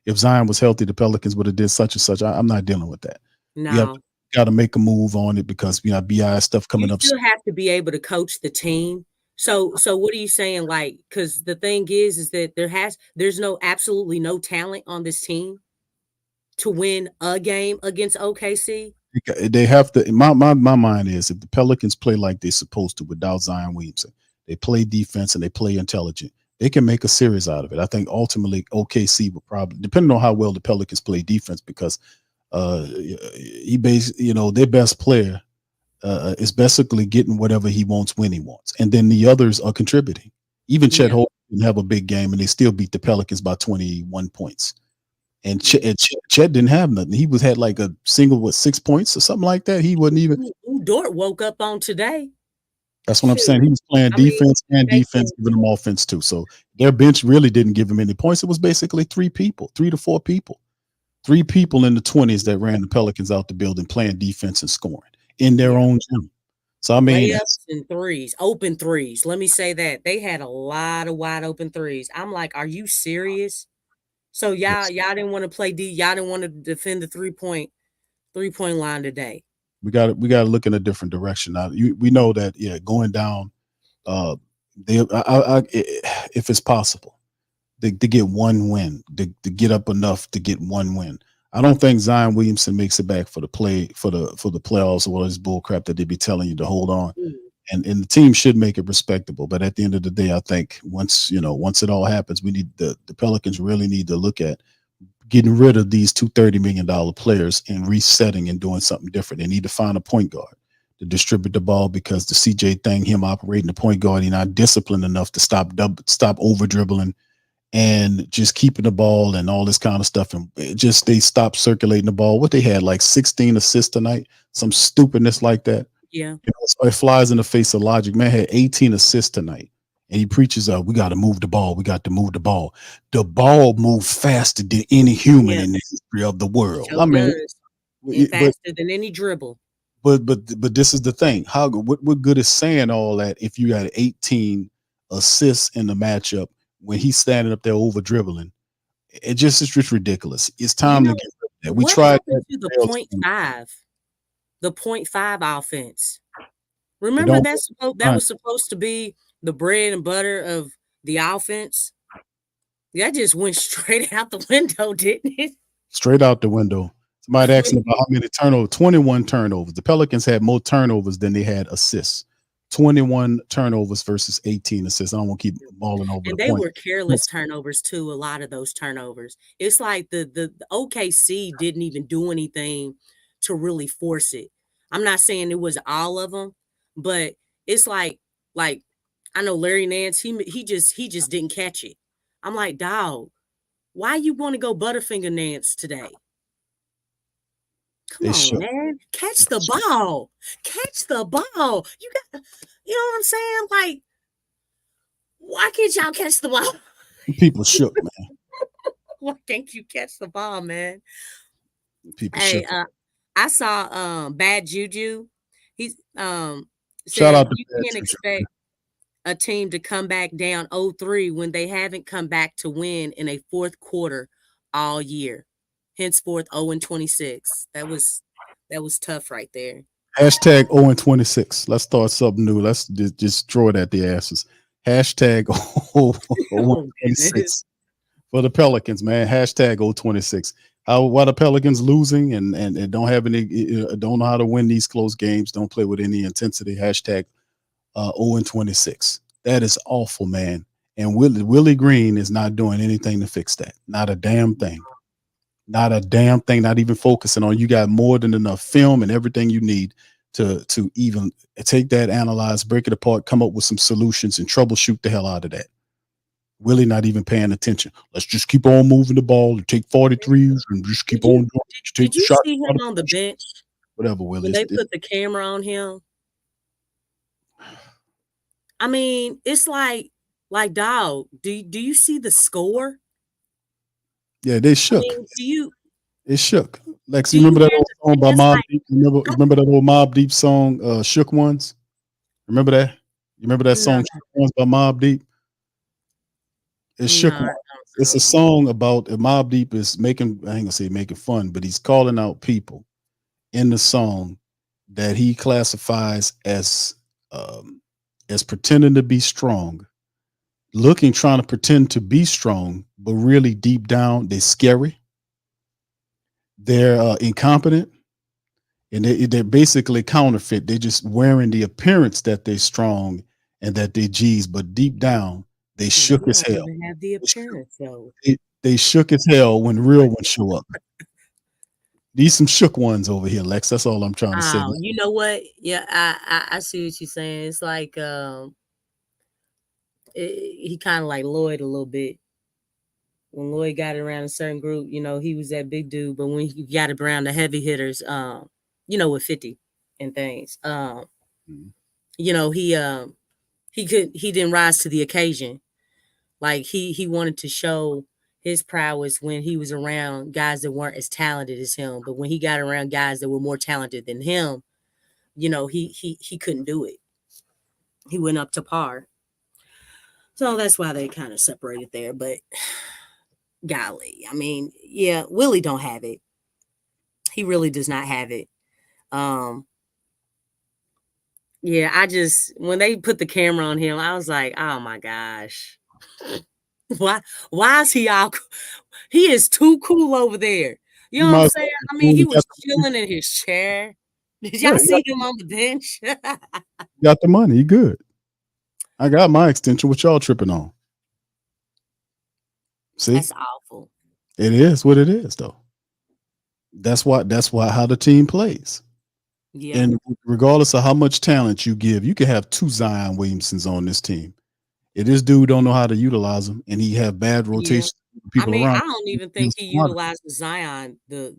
if Zion was healthy, the Pelicans would have did such and such. I'm not dealing with that. No, got to make a move on it, because we have BI stuff coming up. You still have to be able to coach the team. So what are you saying? Like, because the thing is that there's absolutely no talent on this team to win a game against OKC. They have to. My mind is, if the Pelicans play like they're supposed to without Zion Williamson, they play defense and they play intelligent, they can make a series out of it. I think ultimately OKC will probably, depending on how well the Pelicans play defense, because their best player is basically getting whatever he wants when he wants, and then the others are contributing. Even Chet Holmgren didn't have a big game, and they still beat the Pelicans by 21 points. And Chet didn't have nothing. He had like a single with 6 points or something like that. He wasn't even. Dort woke up on today. That's what I'm saying. He was playing defense giving them offense too. So their bench really didn't give him any points. It was basically 3 to 4 people. 3 people in the 20s that ran the Pelicans out the building playing defense and scoring in their own gym. So I mean, layups and threes, open threes. Let me say that they had a lot of wide open threes. I'm like, are you serious? So Yes. y'all didn't want to play D. Y'all didn't want to defend the 3-point line today. We got to look in a different direction. Now, we know that going down. If it's possible, to get one win, to get up enough to get one win. I don't think Zion Williamson makes it back for the playoffs or all this bull crap that they be telling you to hold on. And the team should make it respectable. But at the end of the day, I think once it all happens, we need the Pelicans really need to look at getting rid of these two $30 million players and resetting and doing something different. They need to find a point guard to distribute the ball, because the CJ thing, him operating the point guard, he's not disciplined enough to stop over dribbling and just keeping the ball and all this kind of stuff. And they stopped circulating the ball. What they had, like 16 assists tonight, some stupidness like that. Yeah. So it flies in the face of logic. Man had 18 assists tonight. And he preaches, we got to move the ball. We got to move the ball. The ball moves faster than any human in the history of the world. Sure faster than any dribble. But this is the thing. What good is saying all that if you got 18 assists in the matchup when he's standing up there over dribbling? It's just ridiculous. It's time to get rid of that. We tried to the 0.5, the 0.5 offense. Remember that was supposed to be the bread and butter of the offense. That just went straight out the window, didn't it? Straight out the window. Somebody asking about how many turnovers. 21 turnovers. The Pelicans had more turnovers than they had assists. 21 turnovers versus 18 assists. I don't want to keep balling over and the they point. were careless turnovers too. A lot of those turnovers. It's like the OKC didn't even do anything to really force it. I'm not saying it was all of them, but it's like I know Larry Nance. He just didn't catch it. I'm like, dog, why you want to go Butterfinger Nance today? Come on, man. Catch the ball. Catch the ball. You know what I'm saying? Like, why can't y'all catch the ball? People shook, man. Why can't you catch the ball, man? People shook. I saw Bad Juju. He's Shout out to you can't expect a team to come back down 0-3 when they haven't come back to win in a fourth quarter all year. Henceforth 0-26. That was tough right there. Hashtag 0-26. Let's start something new. Let's just throw it at the asses. Hashtag 0-26 for the Pelicans, man. Hashtag 0-26. Why the Pelicans losing and don't have any, don't know how to win these close games, don't play with any intensity. Hashtag 0-26. That is awful, man. And Willie Green is not doing anything to fix that. Not a damn thing. Not a damn thing. Not even focusing on. You got more than enough film and everything you need to even take that, analyze, break it apart, come up with some solutions, and troubleshoot the hell out of that. Willie not even paying attention. Let's just keep on moving the ball and take 43s and just keep on doing it. Did you see him on the bench? Whatever, Willie. When they put the camera on him. I mean, it's like, dog, do you see the score? Yeah, they shook. I mean, it shook. Lex, you remember that old song by Mobb Deep? Remember that old Mobb Deep song, Shook Ones? Remember that? You remember that song, Shook Ones by Mobb Deep? It's Shook Ones. It's a song about Mobb Deep is making, I ain't gonna say making fun, but he's calling out people in the song that he classifies as pretending to be strong, trying to pretend to be strong, but really deep down, they're scary. They're incompetent, and they're basically counterfeit. They're just wearing the appearance that they're strong and that they're G's, but deep down, they shook as hell. Have the appearance, though. They shook as hell when real ones show up. These some shook ones over here, Lex. That's all I'm trying to say. You know what? Yeah, I see what you're saying. It's like he kind of like Lloyd a little bit. When Lloyd got around a certain group, he was that big dude. But when he got around the heavy hitters, with 50 and things, he didn't rise to the occasion. Like he wanted to show his prowess when he was around guys that weren't as talented as him. But when he got around guys that were more talented than him, he couldn't do it. He went up to par. So that's why they kind of separated there. But golly, I mean, yeah, Willie don't have it. He really does not have it. Yeah, I just when they put the camera on him, I was like, oh my gosh. Why is he all he is too cool over there. You You know what might I'm as saying? well I mean, cool. he He got was chilling in his chair. Did yeah, y'all see him on the bench? got the money. He good. I got my extension. What y'all tripping on? See, That's awful. it is what it is, though. That's why how the team plays. Yeah. And regardless of how much talent you give, you can have two Zion Williamsons on this team. If this dude don't know how to utilize them, and he have bad Yeah. rotation, I people mean, I around, don't even think he utilizes Zion the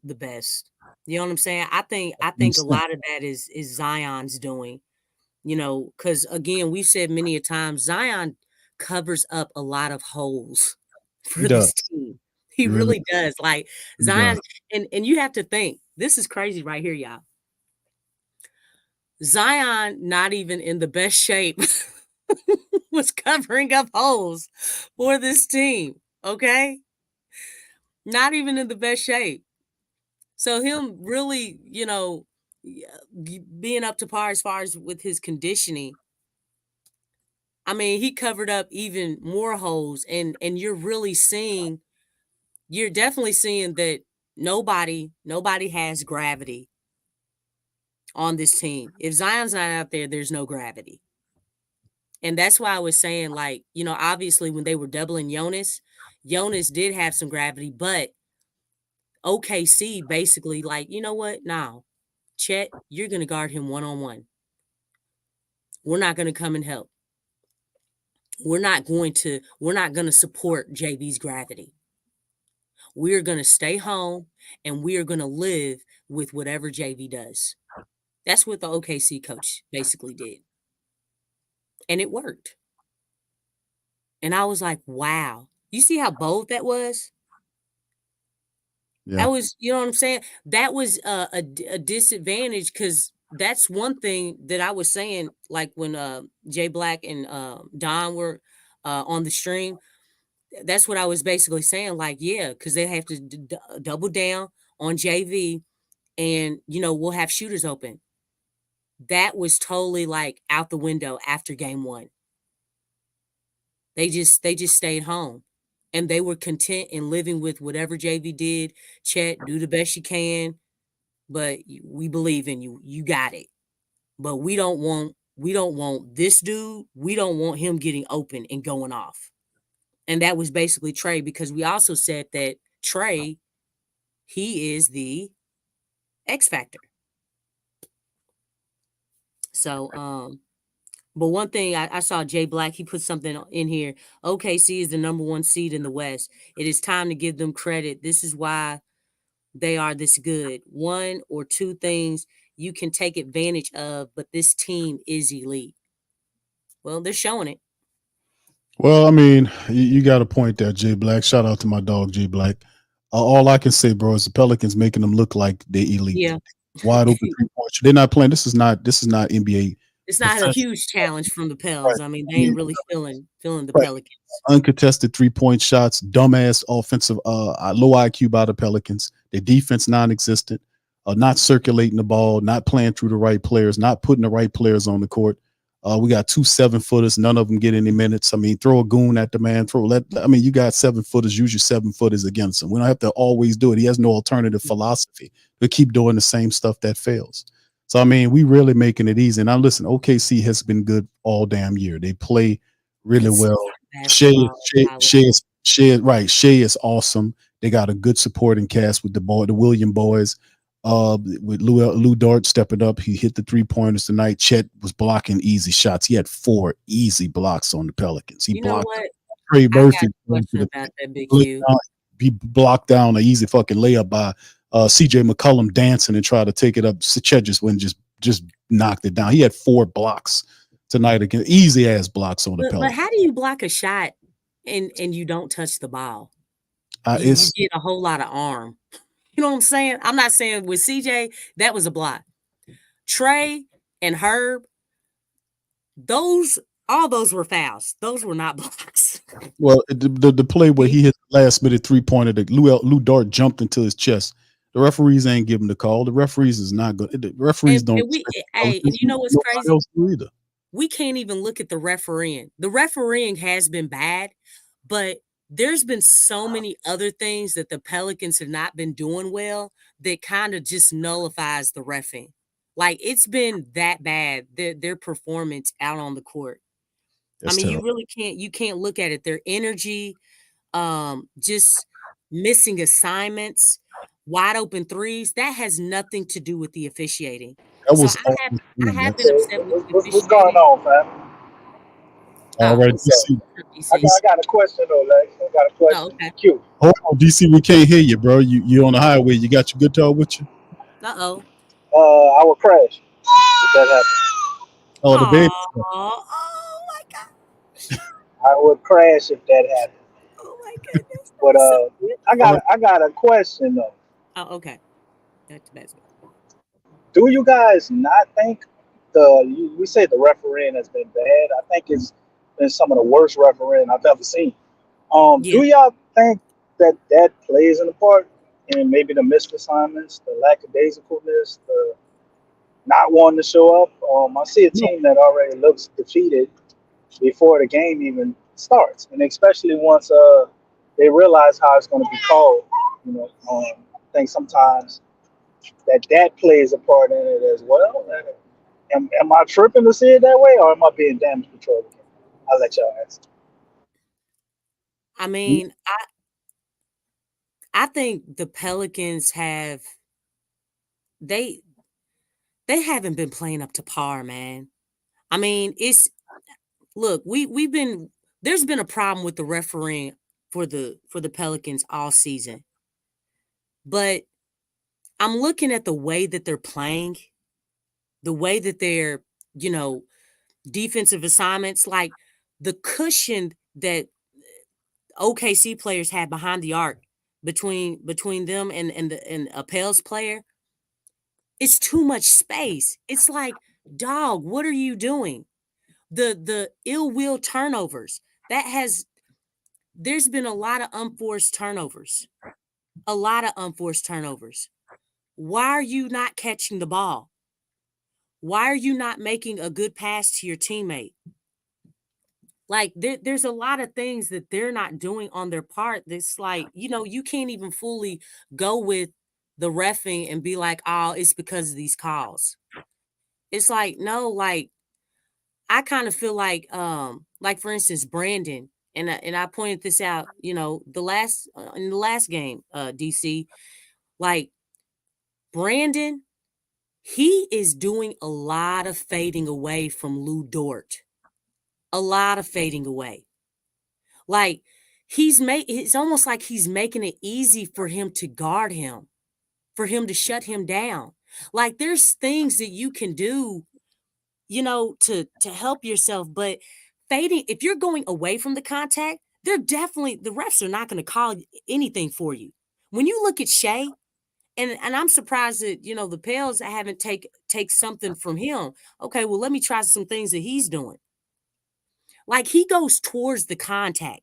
best. You know what I'm saying? I think a lot of that is Zion's doing. You know, because again, we've said many a time, Zion covers up a lot of holes He for this does. team. He He really really does. Like he Zion, does. and you have to think, this is crazy right here, y'all. Zion, not even in the best shape, was covering up holes for this team. Okay. Not even in the best shape. So him really, being up to par as far as with his conditioning, I mean, he covered up even more holes, and you're definitely seeing that nobody has gravity on this team. If Zion's not out there, there's no gravity. And that's why I was saying, like, obviously when they were doubling Jonas did have some gravity, but OKC basically like, you know what? Now, Chet, you're going to guard him one-on-one. We're not going to come and help. We're not going to support JV's gravity. We're going to stay home and we are going to live with whatever JV does. That's what the OKC coach basically did. And it worked. And I was like, wow. You see how bold that was? Yeah. That was, you know what I'm saying? That was a disadvantage because that's one thing that I was saying, like when Jay Black and Don were on the stream. That's what I was basically saying. Like, yeah, because they have to double down on JV and, we'll have shooters open. That was totally like out the window after game one. They just stayed home. And they were content in living with whatever JV did. Chet, do the best you can. But we believe in you. You got it. But we don't want this dude. We don't want him getting open and going off. And that was basically Trey, because we also said that Trey, he is the X factor. So, but one thing I saw Jay Black, he put something in here. OKC is the number 1 seed in the West. It is time to give them credit. This is why they are this good. One or two things you can take advantage of, but this team is elite. Well, they're showing it. Well, I mean, you got a point there, Jay Black. Shout out to my dog, Jay Black. All I can say, bro, is the Pelicans making them look like they elite. Yeah. Wide open 3-point. They're not playing. This is not NBA. It's not a huge challenge from the Pels. Right. I mean, they ain't really feeling the Pelicans. Uncontested 3-point shots, dumbass offensive, low IQ by the Pelicans. Their defense non-existent, not circulating the ball, not playing through the right players, not putting the right players on the court. We got 2 7-footers. None of them get any minutes. I mean, throw a goon at the man. You got 7-footers. Use your 7-footers against him. We don't have to always do it. He has no alternative philosophy. We keep doing the same stuff that fails. So, I mean, we really making it easy. Now, listen, OKC has been good all damn year. They play really well. Shea is awesome. They got a good supporting cast with the William boys. With Lou Dort stepping up, he hit the 3-pointers tonight. Chet was blocking easy shots. He had 4 easy blocks on the Pelicans. He blocked Trey Murphy. About that, Big Q. He blocked down an easy fucking layup by CJ McCollum dancing and tried to take it up. Chet just went just knocked it down. He had 4 blocks tonight again, easy ass blocks on the Pelicans. But how do you block a shot and you don't touch the ball? You get a whole lot of arm. You know what I'm saying? I'm not saying with CJ, that was a block. Trey and Herb, those all those were fouls. Those were not blocks. Well, the play where he hit the last minute 3-pointer that Lou Dart jumped into his chest. The referees ain't giving the call. The referees is not good. The referees don't. And you know what's nobody crazy? else do either. We can't even look at the refereeing. The refereeing has been bad, but there's been so many other things that the Pelicans have not been doing well that kind of just nullifies the reffing. Like, it's been that bad, their performance out on the court. That's I mean, terrible. you can't look at it. Their energy, just missing assignments, wide open threes, that has nothing to do with the officiating. That So was all I have that's been upset with the What's going officiating. on, fam? all right. What's up, I DC? got a question though, Lex. I got a Oh, question. okay. Q. Hold on, DC. We can't hear you, bro. You on the highway. You got your guitar with you? Uh-oh. I will crash if that happens. Oh, the baby. Oh my God. I would crash if that happened. Oh my goodness. But So All right. I got a question though. oh, okay. Back to basketball. Do you guys not think we say the refereeing has been bad? I think it's been some of the worst refereeing I've ever seen. Yeah. Do y'all think that plays in the part in maybe the missed assignments, the lackadaisicalness, the not wanting to show up? I see a No, team that already looks defeated before the game even starts, and especially once they realize how it's going to be called. You know, I think sometimes that plays a part in it as well. Am I tripping to see it that way, or am I being damage control? I'll let y'all answer. I mean, I think the Pelicans they haven't been playing up to par, man. I mean, look, there's been a problem with the refereeing for the Pelicans all season. But I'm looking at the way that they're playing, the way that they're, defensive assignments, like the cushion that OKC players had behind the arc between them and a Pels player. It's too much space. It's like, dog, what are you doing? The ill will turnovers. There's been a lot of unforced turnovers. A lot of unforced turnovers. Why are you not catching the ball? Why are you not making a good pass to your teammate? Like, there's a lot of things that they're not doing on their part. That's like, you can't even fully go with the reffing and be like, oh, it's because of these calls. It's like, no, like, I kind of feel like for instance, Brandon, and I pointed this out, in the last game, DC, like Brandon, he is doing a lot of fading away from Lou Dort. A lot of fading away. Like, it's almost like he's making it easy for him to guard him, for him to shut him down. Like, there's things that you can do, to help yourself, but fading, if you're going away from the contact, the refs are not going to call anything for you. When you look at Shea, and I'm surprised that, the Pels haven't take something from him. Okay, well, let me try some things that he's doing. Like, he goes towards the contact.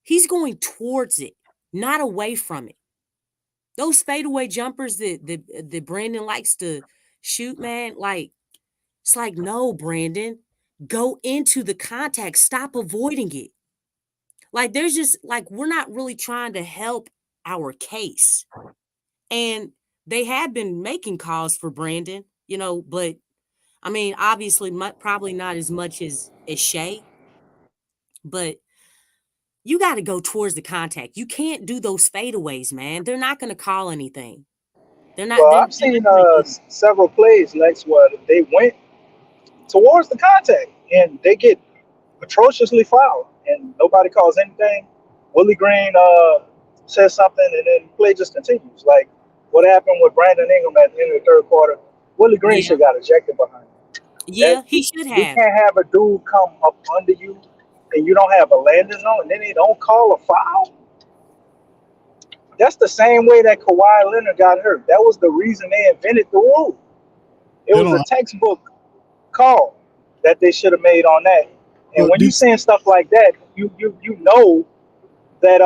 He's towards it, not away from it. Those fadeaway jumpers that Brandon likes to shoot, man, like, it's like, no, Brandon, go into the contact. Stop avoiding it. Like, there's just, like, we're not really trying to help our case. And they have been making calls for Brandon, but, I mean, obviously, probably not as much as Shea. But you got to go towards the contact. You can't do those fadeaways, man. They're not going to call anything. They're not. Well, They're I've seen not gonna do it. several plays, Lex, where they went towards the contact and they get atrociously fouled, and nobody calls anything. Willie Green says something, and then the play just continues. Like what happened with Brandon Ingram at the end of the third quarter. Willie Green Yeah, should got ejected behind him. That yeah, he should you have. can't have a dude come up under you and you don't have a landing zone, and then they don't call a foul. That's the same way that Kawhi Leonard got hurt. That was the reason they invented the rule. It they was a don't. textbook call. that they should have made on that. And Well, when you're saying stuff like that, you know that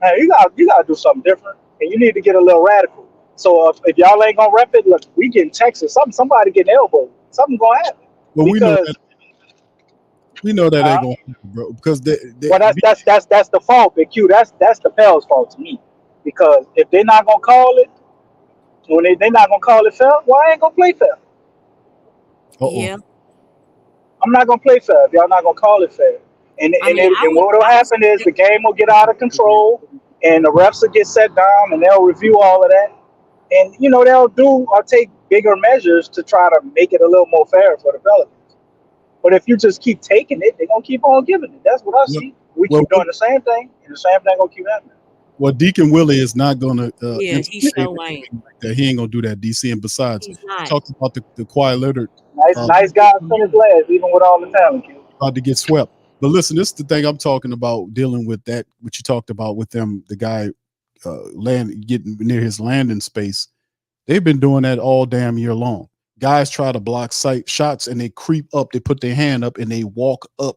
man, you gotta do something different, and you need to get a little radical. So if y'all ain't gonna rep it, look, we getting Texas. Somebody getting elbowed. Something gonna happen well, because we know that ain't gonna happen, bro. Because well, that's the fault, Big Q. That's the Pels' fault to me, because if they're not gonna call it when they're not gonna call it fair, well, I ain't gonna play fair. Yeah. I'm not gonna play fair if y'all not gonna call it fair. And I mean, and what will happen is the game will get out of control, and the refs will get set down, and they'll review all of that, and they'll do or take bigger measures to try to make it a little more fair for the Pelicans. But if you just keep taking it, they're gonna keep on giving it. That's what I see. We keep doing the same thing, and the same thing gonna keep happening. well, Deacon Willie is not gonna Yeah, he sure ain't. like that. He ain't gonna do that, DC. And besides, He's not. talked about the Kawhi Leonard Nice guy finish last, even with all the talent. about to get swept. But listen, this is the thing I'm talking about, dealing with that, what you talked about with them, the guy getting near his landing space. They've been doing that all damn year long. Guys try to block sight shots and they creep up, they put their hand up and they walk up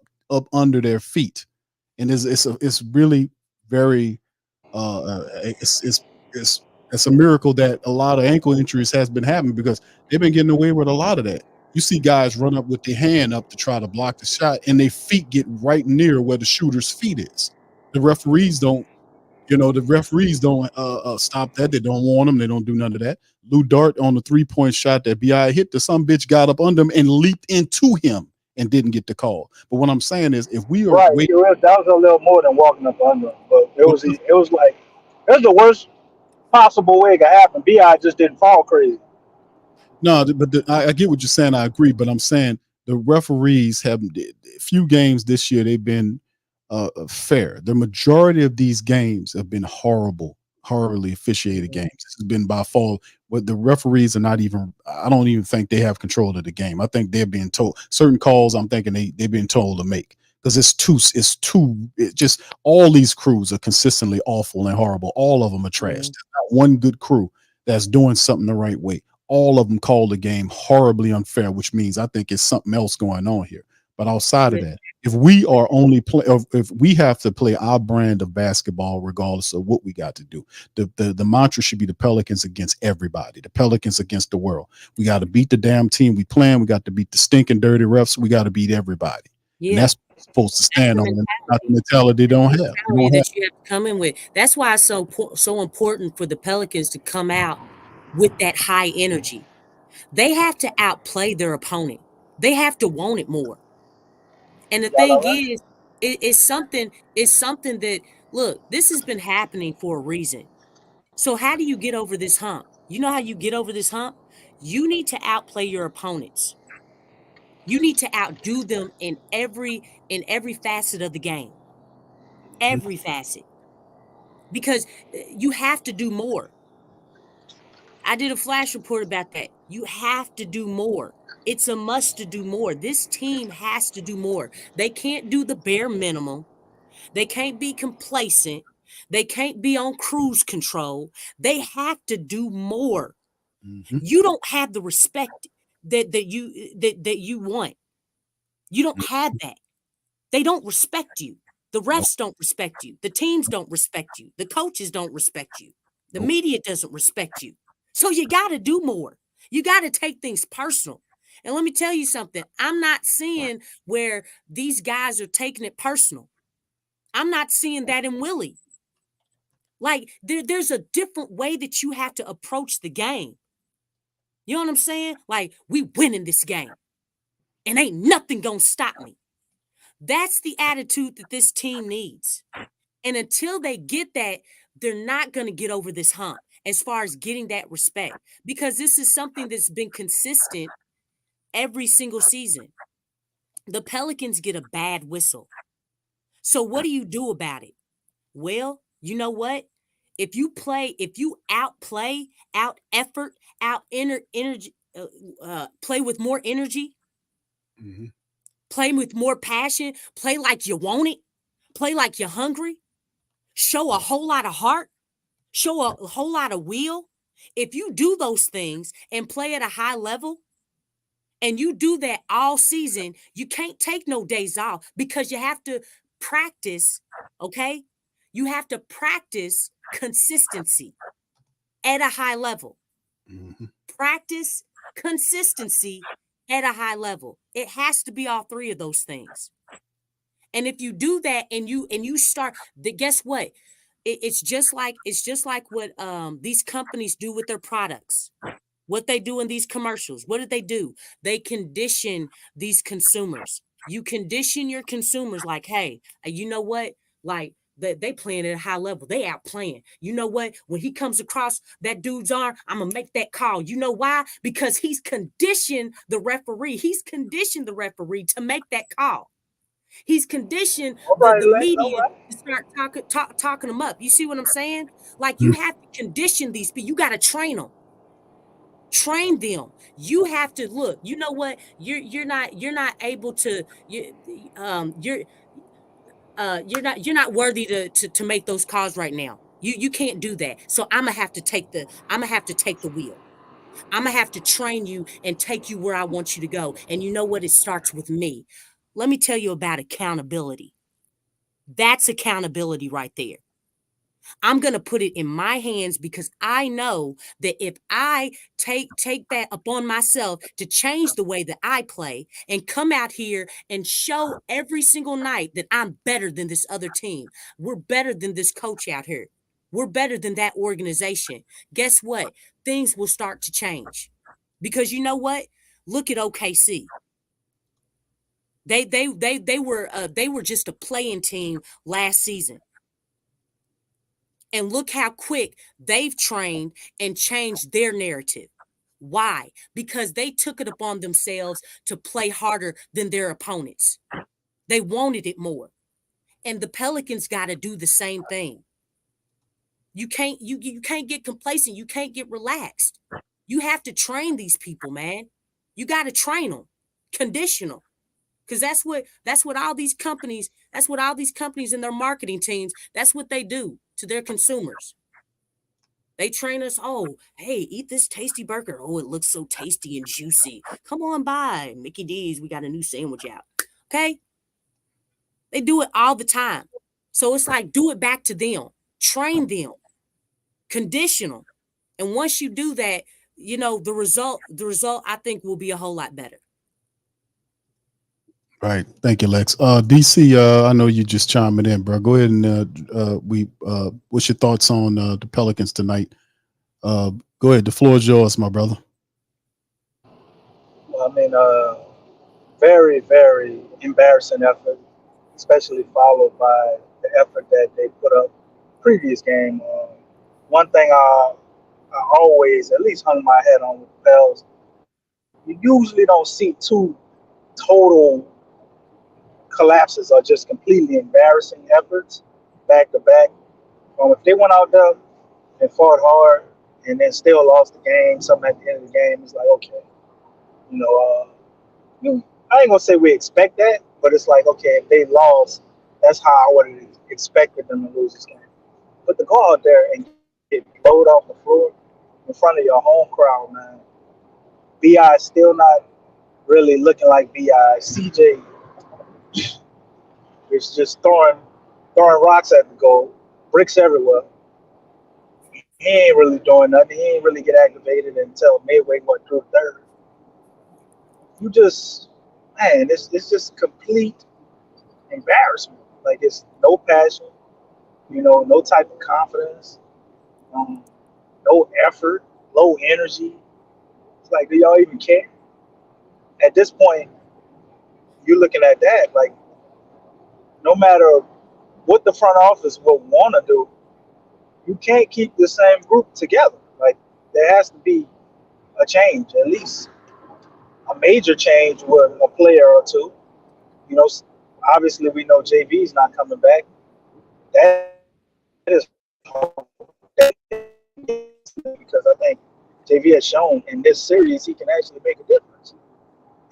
under their feet. And it's really very it's a miracle that a lot of ankle injuries has been happening, because they've been getting away with a lot of that. You see guys run up with their hand up to try to block the shot, and their feet get right near where the shooter's feet is. The referees don't stop that. They don't warn them. They don't do none of that. Lou Dart on the 3-point shot that BI hit, the some bitch got up under him and leaped into him and didn't get the call. But what I'm saying is, if we are right, that was a little more than walking up under him, but it was the worst possible way it could happen. Bi just didn't fall crazy. No, but I get what you're saying. I agree, but I'm saying the referees have a few games this year. They've been fair. The majority of these games have been horribly officiated games. This has been by far what the referees are not even. I don't even think they have control of the game. I think they're being told certain calls. I'm thinking they've been told to make, because it's just all these crews are consistently awful and horrible. All of them are trash. There's not one good crew that's doing something the right way. All of them call the game horribly unfair, which means I think it's something else going on here. But outside of that, if we are if we have to play our brand of basketball, regardless of what we got to do, the mantra should be the Pelicans against everybody, the Pelicans against the world. We got to beat the damn team we playing. We got to beat the stinking dirty refs. We got to beat everybody. Yeah. And that's what we're supposed to stand on. Not the mentality they don't have. That you have to come in with. That's why it's so important for the Pelicans to come out with that high energy. They have to outplay their opponent. They have to want it more. And the thing is, it's something that, look, this has been happening for a reason. So how do you get over this hump? You know how you get over this hump? You need to outplay your opponents. You need to outdo them in every facet of the game. Every facet. Because you have to do more. I did a flash report about that. You have to do more. It's a must to do more. This team has to do more. They can't do the bare minimum. They can't be complacent. They can't be on cruise control. They have to do more. Mm-hmm. You don't have the respect that you want. You don't have that. They don't respect you. The refs don't respect you. The teams don't respect you. The coaches don't respect you. The media doesn't respect you. So you got to do more. You got to take things personal. And let me tell you something. I'm not seeing where these guys are taking it personal. I'm not seeing that in Willie. Like, there's a different way that you have to approach the game. You know what I'm saying? Like, we winning this game. And ain't nothing going to stop me. That's the attitude that this team needs. And until they get that, they're not going to get over this hump as far as getting that respect, because this is something that's been consistent every single season. The Pelicans get a bad whistle. So what do you do about it? Well, you know what? If you outplay, out effort, energy, play with more energy, play with more passion, play like you want it, play like you're hungry, show a whole lot of heart, show a whole lot of will. If you do those things and play at a high level and you do that all season, you can't take no days off because you have to practice, okay? You have to practice consistency at a high level. Mhm. Practice consistency at a high level. It has to be all three of those things. And if you do that and you start, guess what? It's just like what these companies do with their products. What they do in these commercials. What did they do? They condition these consumers. You condition your consumers like, hey, you know what? Like they playing at a high level. They out playing. You know what? When he comes across that dude's arm, I'm gonna make that call. You know why? Because he's conditioned the referee. He's conditioned the referee to make that call. He's conditioned All right, the Lex. All media right. to start talking them up. You see what I'm saying? Like you have to condition these people. You got to train them. Train them. You have to look. You know what? You're not able to. You're not worthy to make those calls right now. You can't do that. So I'm gonna have to take the wheel. I'm gonna have to train you and take you where I want you to go. And you know what? It starts with me. Let me tell you about accountability. That's accountability right there. I'm going to put it in my hands because I know that if I take that upon myself to change the way that I play and come out here and show every single night that I'm better than this other team. We're better than this coach out here. We're better than that organization. Guess what? Things will start to change. Because you know what? Look at OKC. They were just a playing team last season. And look how quick they've trained and changed their narrative. Why? Because they took it upon themselves to play harder than their opponents. They wanted it more. And the Pelicans got to do the same thing. You can't get complacent. You can't get relaxed. You have to train these people, man. You got to train them, condition them. Because that's what all these companies and their marketing teams, that's what they do to their consumers. They train us, oh, hey, eat this tasty burger. Oh, it looks so tasty and juicy. Come on by, Mickey D's. We got a new sandwich out. Okay? They do it all the time. So it's like, do it back to them. Train them. Condition them. And once you do that, you know, the result, I think, will be a whole lot better. Right. Thank you, Lex. DC, I know you just chiming in, bro. Go ahead and what's your thoughts on the Pelicans tonight? Go ahead. The floor is yours, my brother. I mean, very, very embarrassing effort, especially followed by the effort that they put up previous game. One thing I always at least hung my head on with the Pels, you usually don't see two total collapses or just completely embarrassing efforts back to back. If they went out there and fought hard and then still lost the game, something at the end of the game, it's like, okay, you know, I ain't gonna say we expect that, but it's like, okay, if they lost, that's how I would have expected them to lose this game. But to go out there and get blowed off the floor in front of your home crowd, man. BI is still not really looking like BI. CJ is just throwing rocks at the goal, bricks everywhere. He ain't really doing nothing. He ain't really get activated until midway through third. You just, man, it's just complete embarrassment. Like, it's no passion, you know, no type of confidence, no effort, low energy. It's like, do y'all even care? At this point, you're looking at that, like, no matter what the front office will want to do, you can't keep the same group together. Like, there has to be a change, at least a major change with a player or two. You know, obviously we know JV's not coming back. That is because I think JV has shown in this series he can actually make a difference.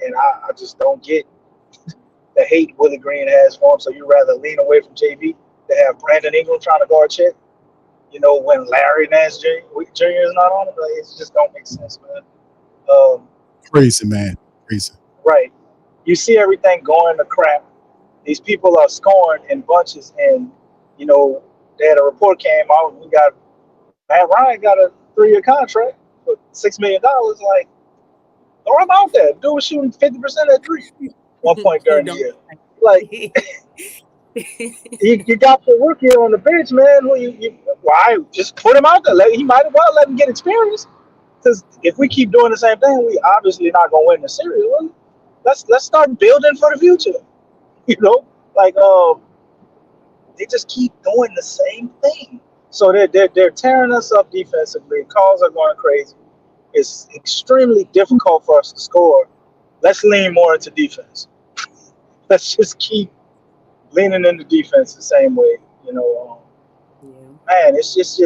And I just don't get the hate Willie Green has for him. So you rather lean away from JV to have Brandon Ingram trying to guard Chet, you know, when Larry Nance Jr. is not on it. Like, it just don't make sense, man. Crazy, man. Crazy. Right. You see everything going to crap. These people are scoring in bunches, and they had a report came out. We got Matt Ryan got a 3-year contract for $6 million. Like, throw him out there. Dude was shooting 50% at three. 1 point Who during the don't year. Like, you got the rookie on the bench, man. Why just put him out there? He might as well let him get experience. Because if we keep doing the same thing, we obviously not gonna win the series. Well, let's start building for the future. Like they just keep doing the same thing. So they're tearing us up defensively. Calls are going crazy. It's extremely difficult for us to score. Let's lean more into defense. Let's just keep leaning into defense the same way. Man, it's just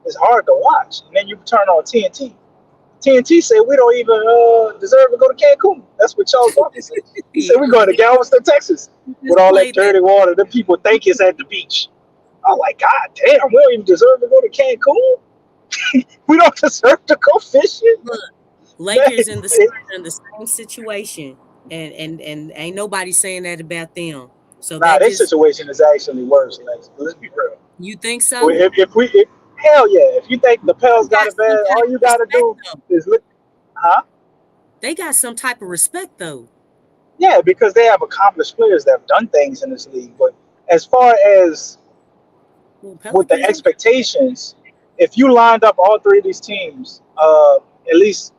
it's hard to watch. And then you turn on TNT. TNT said we don't even deserve to go to Cancun. That's what Charles Barkley said. He said we're going to Galveston, Texas, with all that dirty water. The people think it's at the beach. I'm like, God damn, we don't even deserve to go to Cancun. We don't deserve to go fishing. Look, Lakers in the same situation, and ain't nobody saying that about them. So Nah, that their just situation is actually worse. Let's be real. you think so? If hell yeah, if you think the Pels got it bad, all you got to do is look. Huh? They got some type of respect though. Yeah, because they have accomplished players that have done things in this league. But as far as with the expectations, if you lined up all three of these teams, at least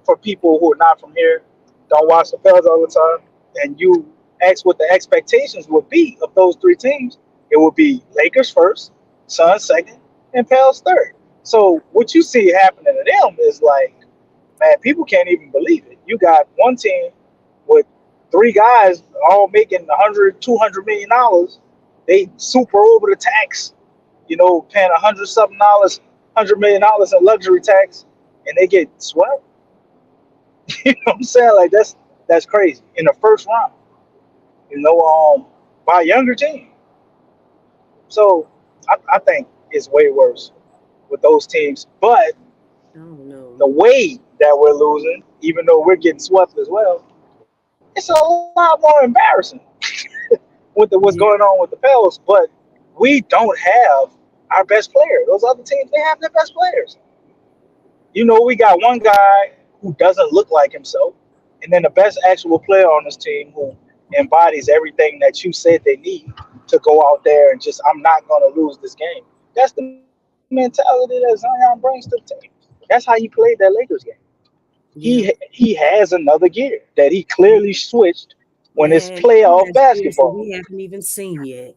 for people who are not from here, don't watch the Pels all the time, and you ask what the expectations would be of those three teams, it would be Lakers first, Suns second, and Pels third. So what you see happening to them is like, man, people can't even believe it. You got one team with three guys all making $100-200 million. They super over the tax, paying $100-something, $100 million in luxury tax, and they get swept. You know what I'm saying? Like that's crazy in the first round. By a younger team. So I think it's way worse with those teams. But the way that we're losing, even though we're getting swept as well, it's a lot more embarrassing with what's going on with the Pels. But we don't have our best player. Those other teams, they have their best players. We got one guy who doesn't look like himself, and then the best actual player on this team who embodies everything that you said they need to go out there and just, I'm not going to lose this game. That's the mentality that Zion brings to the team. That's how he played that Lakers game. He has another gear that he clearly switched when it's playoff basketball. We haven't even seen yet.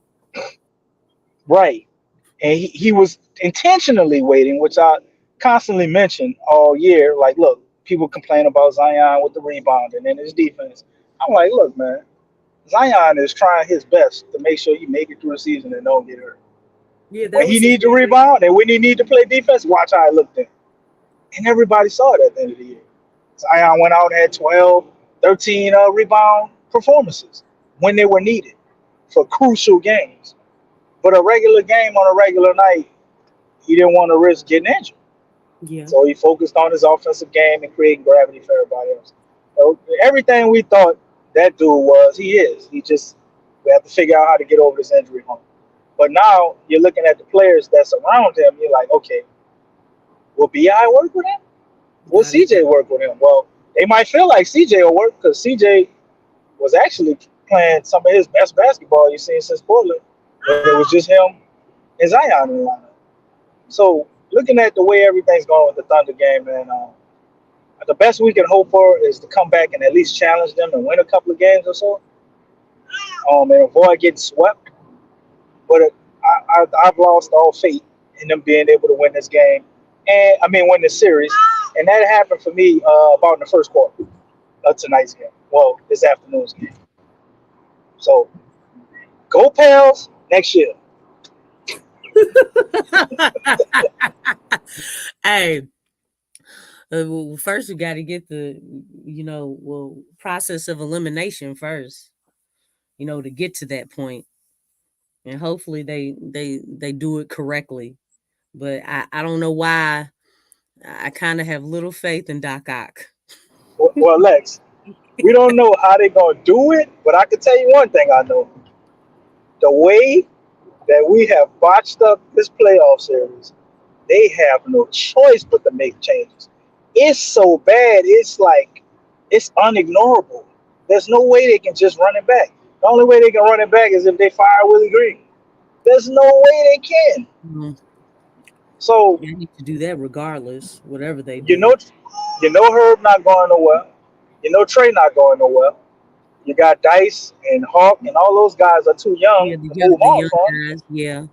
Right. And he was intentionally waiting, which I constantly mention all year. Like, look, people complain about Zion with the rebounding and his defense. I'm like, look, man, Zion is trying his best to make sure he make it through the season and don't get hurt. When he needs to rebound and when he need to play defense, watch how it looked in. And everybody saw it at the end of the year. Zion went out and had 12, 13 rebound performances when they were needed for crucial games. But a regular game on a regular night, he didn't want to risk getting injured. Yeah. So he focused on his offensive game and creating gravity for everybody else. So everything we thought that dude was, he is. We have to figure out how to get over this injury hump. But now you're looking at the players that's around him. You're like, okay, will BI work with him? Will CJ work with him? Well, they might feel like CJ will work because CJ was actually playing some of his best basketball you've seen since Portland. But it was just him and Zion in the lineup. So looking at the way everything's going with the Thunder game, man, the best we can hope for is to come back and at least challenge them and win a couple of games or so, and avoid getting swept. But I've lost all faith in them being able to win this game, win this series, and that happened for me about in the first quarter of tonight's game. Well, this afternoon's game. So go Pels next year. Hey, first we got to get the process of elimination first, to get to that point, and hopefully they do it correctly. But I don't know why I kind of have little faith in Doc Ock. Well, Lex, we don't know how they're gonna do it, but I can tell you one thing I know: the way that we have botched up this playoff series, they have no choice but to make changes. It's so bad. It's like it's unignorable. There's no way they can just run it back. The only way they can run it back is if they fire Willie Green. There's no way they can. Mhm. So They need to do that regardless, whatever they you do. know, Herb not going nowhere. You know Trey not going nowhere. You got Dice and Hawk and all those guys are too young Yeah, to move the on young from. guys. Yeah,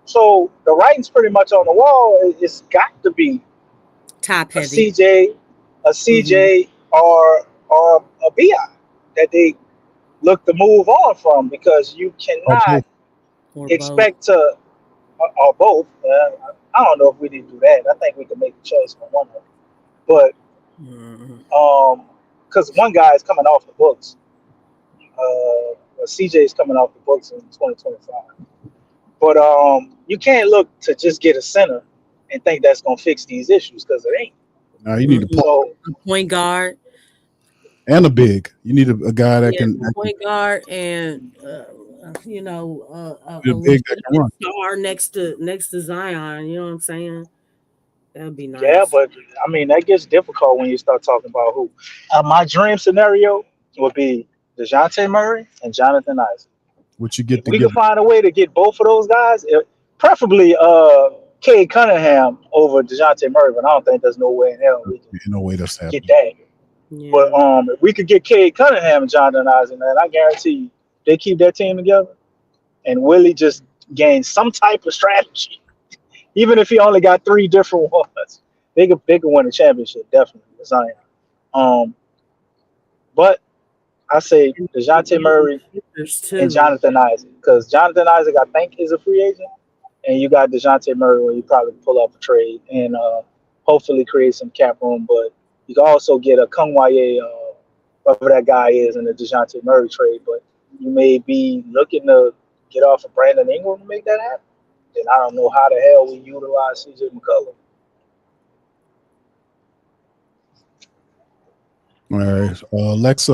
So the writing's pretty much on the wall. It's got to be top a heavy. CJ, Hmm. or a BI that they look to move on from because you Or cannot both. Or both. expect to or both. I don't know if we need to do that. I think we can make a choice for one of them. But Mhm. because one guy is coming off the books, CJ is coming off the books in 2025. But you can't look to just get a center and think that's gonna fix these issues because it ain't. Now you need a Mhm. point So A point guard. and a big. You need a guy Yeah, a that can point guard and be a a big that can legitimate run. star next to Zion. You know what I'm saying? That'd be yeah, nice. but I mean that gets difficult when you start talking about who. My dream scenario would be DeJounte Murray and Jonathan Isaac. What you If get to we get could find a way to get both of those guys, preferably Cade Cunningham over DeJounte Murray, but I don't think there's no way in hell we can in a way that's get happening. that. But Yeah. if we could get Cade Cunningham and Jonathan Isaac, man, I guarantee you they keep that team together and Willie just gains some type of strategy. Even if he only got three different ones, they could win a championship, definitely with Zion. Um, but I say And DeJounte Murray shooters and too. Jonathan Isaac. Because Jonathan Isaac, I think, is a free agent. And you got DeJounte Murray where you probably pull off a trade and hopefully create some cap room. But you can also get a Kungwaye, whatever that guy is, in the DeJounte Murray trade. But you may be looking to get off of Brandon Ingram to make that happen. Then I don't know how the hell we utilize CJ McCullough. All right, Alexa.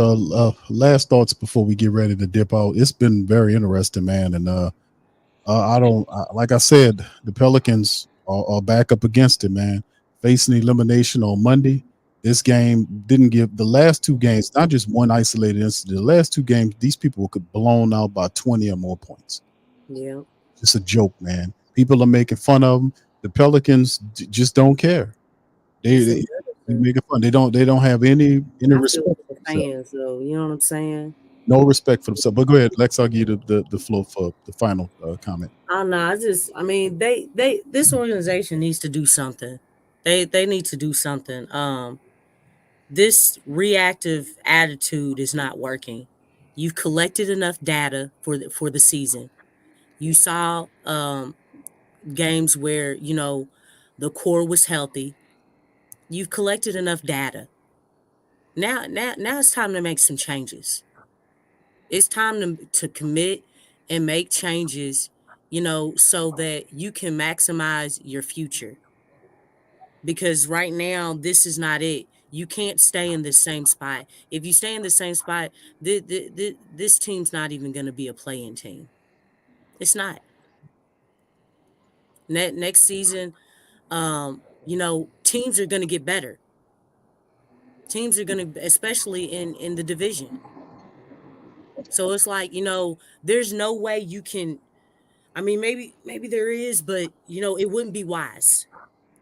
Last thoughts before we get ready to dip out. It's been very interesting, man, and I don't like I said, the Pelicans are back up against it, man. Facing elimination on Monday. This game didn't give the last two games, not just one isolated incident. The last two games, these people were blown out by 20 or more points. Yeah. It's a joke, man. People are making fun of them. The Pelicans just don't care. It's They embarrassing. making fun. They don't have any I feel respect for for the themselves. fans though. You know what I'm saying? No respect for themselves. But go ahead, Lex. I'll give you the floor for the final comment. I don't know. I mean, this organization needs to do something. They need to do something. This reactive attitude is not working. You've collected enough data for the season. You saw games where the core was healthy. You've collected enough data. Now it's time to make some changes. It's time to commit and make changes, so that you can maximize your future. Because right now, this is not it. You can't stay in the same spot. If you stay in the same spot, this team's not even going to be a playing team. It's not. Next season, teams are going to get better. Teams are going to, especially in the division. So it's like, there's no way you can. I mean, maybe there is, but it wouldn't be wise.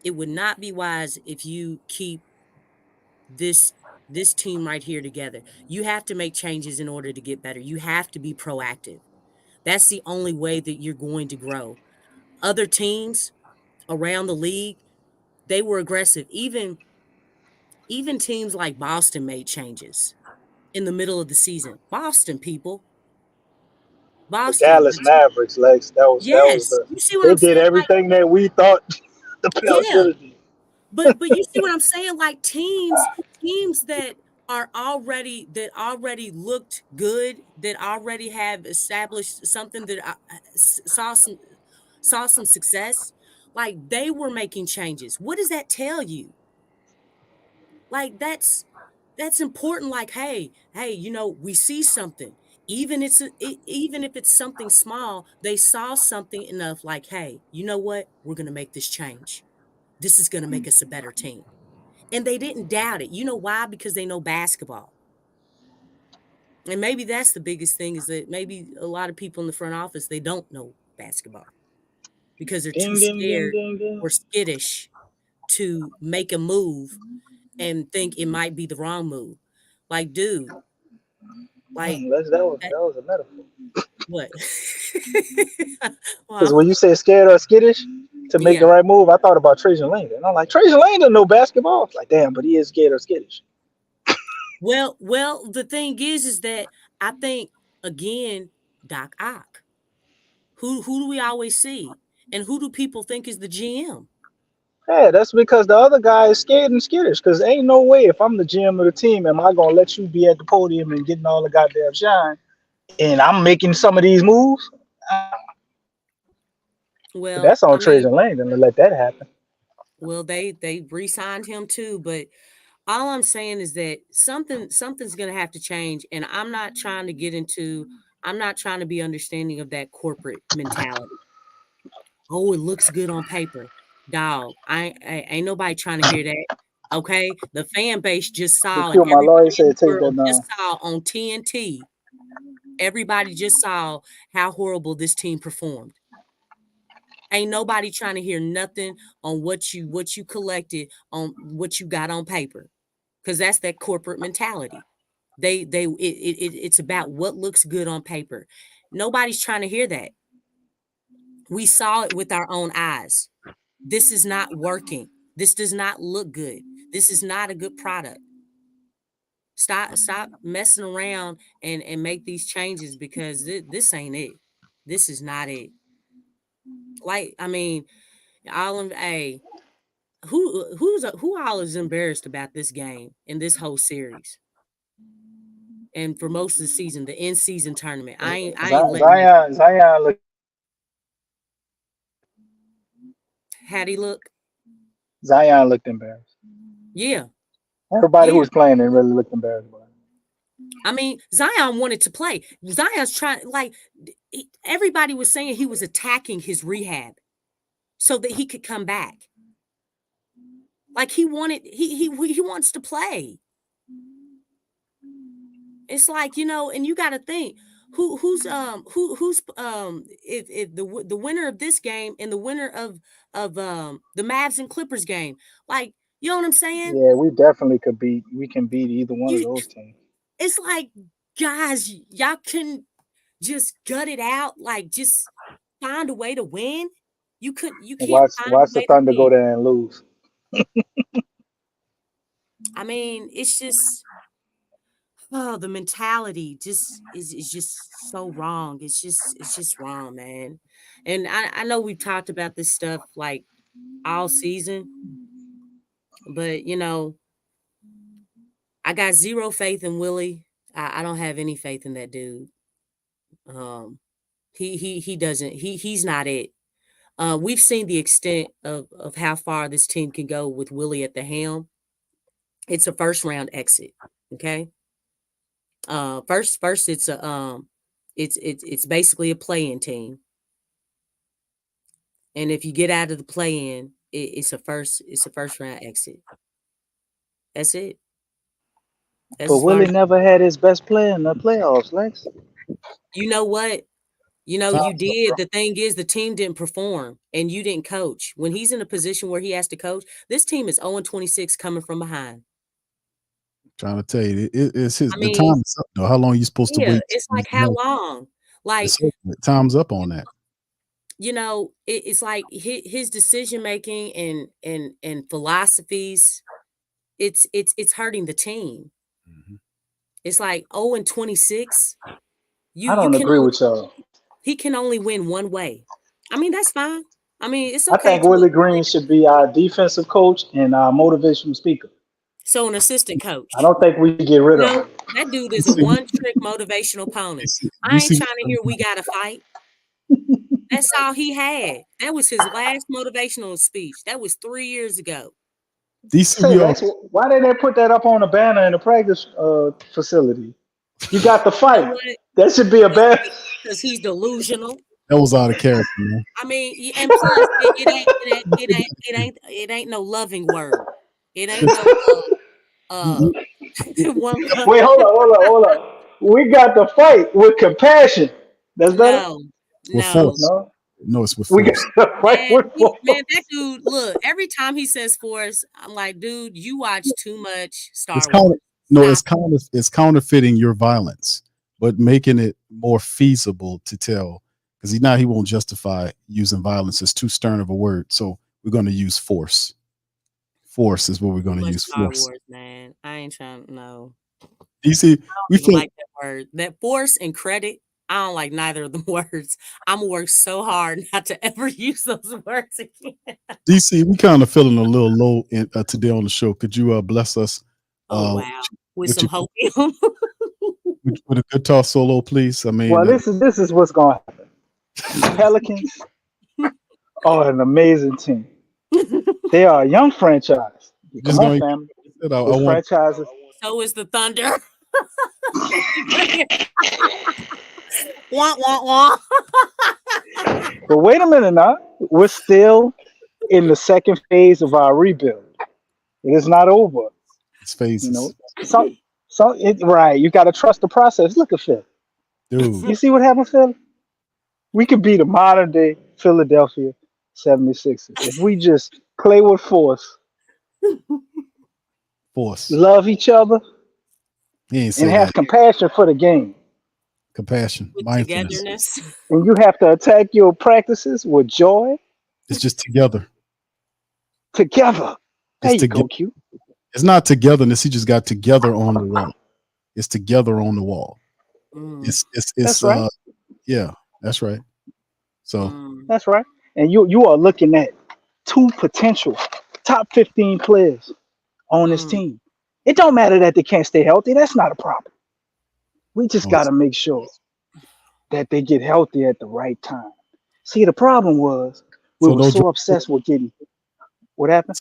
It would not be wise if you keep this this team right here together. You have to make changes in order to get better. You have to be proactive. That's the only way that you're going to grow. Other teams around the league, they were aggressive. Even teams like Boston made changes in the middle of the season. Boston people, The Boston. Dallas Mavericks, Lex, that was Yes, the you see what they I'm did saying? Like, everything that we thought the Pels yeah, should have did. but you see what I'm saying? Like teams that already looked good, that already have established something, that saw some success, like they were making changes. What does that tell you? Like That's important. Like, hey, we see something. Even if it's something small, they saw something enough. Like, hey, you know what? We're gonna make this change. This is gonna make us a better team. And they didn't doubt it. You know why? Because they know basketball. And maybe that's the biggest thing, is that maybe a lot of people in the front office, they don't know basketball because they're too Ding, ding, ding, scared ding, ding. or skittish to make a move and think it might be the wrong move. Like, dude, like that- That was a metaphor. what? Because Well, when you say scared or skittish to make the yeah. right move, I thought about Trajan Langdon. I'm like, Trajan Langdon know basketball. It's like, damn, but he is scared or skittish. Well, the thing is that I think, again, Doc Ock. Who do we always see? And who do people think is the GM? Yeah, that's because the other guy is scared and skittish. Because ain't no way, if I'm the GM of the team, am I gonna let you be at the podium and getting all the goddamn shine, and I'm making some of these moves? Well, That's on I mean, Trajan Langdon to let that happen. well, they re-signed him too, but all I'm saying is that something's gonna have to change. And I'm not trying to be understanding of that corporate mentality. Oh, it looks good on paper. Dog, I ain't nobody trying to hear that. Okay. The fan base just The saw, and Q, my lawyer everybody in said the take that world just down. saw on TNT. Everybody just saw how horrible this team performed. Ain't nobody trying to hear nothing on what you collected, on what you got on paper, because that's that corporate mentality. It's about what looks good on paper. Nobody's trying to hear that. We saw it with our own eyes. This is not working. This does not look good. This is not a good product. Stop messing around and make these changes, because this ain't it. This is not it. Like, I mean, hey, who all is embarrassed about this game and this whole series, and for most of the season, the in season tournament? I ain't letting that. Zion look. How'd he look? Zion looked embarrassed. Yeah, Everybody who yeah. was playing it really looked embarrassed. I mean, Zion wanted to play. Zion's trying, like, everybody was saying he was attacking his rehab so that he could come back. Like, he wants to play. It's like, and you got to think, who's if the winner of this game and the winner of the Mavs and Clippers game, like, you know what I'm saying? Yeah, we definitely could beat. We can beat either one of You, those teams. it's like, guys, y'all can just gut it out, like, just find a way to win. You can't find a Watch the way to Thunder go win. there and lose. I mean, it's just, oh, the mentality just is just so wrong. It's just wrong, man. And I know we've talked about this stuff like all season, but I got zero faith in Willie. I don't have any faith in that dude. He doesn't. He's not it. We've seen the extent of how far this team can go with Willie at the helm. It's a first round exit. Okay. First it's basically a play-in team. And if you get out of the play-in, it's a first round exit. That's it. That's But as far Willie as, never had his best player in the playoffs, Lex. you know what? You Time's up, bro. did. The thing is, the team didn't perform and you didn't coach. When he's in a position where he has to coach, this team is 0-26 coming from behind. Trying to tell you, it's his. I The mean, time is up, though. How long are you supposed to yeah, wait? it's like, how long? Like, It's over. Time's up on that. it's like his decision making and philosophies, it's hurting the team. Mhm. It's like 0-26. I You don't can agree only with y'all. He can only win one way. I mean, that's fine. I mean, it's I okay think to Willie win. Green should be our defensive coach and our motivational speaker. So an assistant I coach. don't think we should get rid of him. That dude You is a see, one-trick motivational opponent. you I ain't see, trying to hear we got to fight. That's all he had. That was his last motivational speech. That was 3 years ago. DC, Say, we all Lex, why didn't they put that up on a banner in the practice facility? You got the You know fight. what? That should be a banner. Because he's delusional. that was out of character, man. I mean, and plus, it ain't no loving word. It ain't no one. Wait, hold on. We got the fight with compassion. That's better. No, With no. force. No, No, it's with we got force. the fight with force. Man, that dude. Look, every time he says force, I'm like, dude, you watch too much Star It's Wars. counter, no, Stop. it's counterfeiting your violence, but making it more feasible to tell. Because he won't justify using violence. It's too stern of a word. So we're going to use force. Force is what we're going to Much use. Star Force. Wars, man. I ain't trying. No, DC, we I don't feel like that word. That force and credit. I don't like neither of the words. I'm gonna work so hard not to ever use those words again. DC. We kind of feeling a little low today on the show. Could you bless us? Oh wow, with with some your- hopium. with a guitar solo, please. I mean, Well, this is what's going to happen. Pelicans are an amazing team. They are a young franchise. just Come on, going. family. I With want. franchises. So is the Thunder. Wah, wah, wah. But wait a minute now. We're still in the second phase of our rebuild. It is not over. It's phases. You know, right. You got to trust the process. Look at Phil. Dude. You see what happened, Phil? We could be the modern day Philadelphia 76ers if we just play with force, love each other, He ain't and say have that. compassion for the game. Compassion, With mindfulness. togetherness. And you have to attack your practices with joy It's just together. together. There It's you go, together. Q. It's not togetherness. He just got together on the wall. It's together on the wall. It's That's right. Yeah, that's right. So That's right. And you are looking at two potential top 15 players on this team. It don't matter that they can't stay healthy. That's not a problem. We just got to make sure that they get healthy at the right time. See, the problem was we were so obsessed with getting what happened.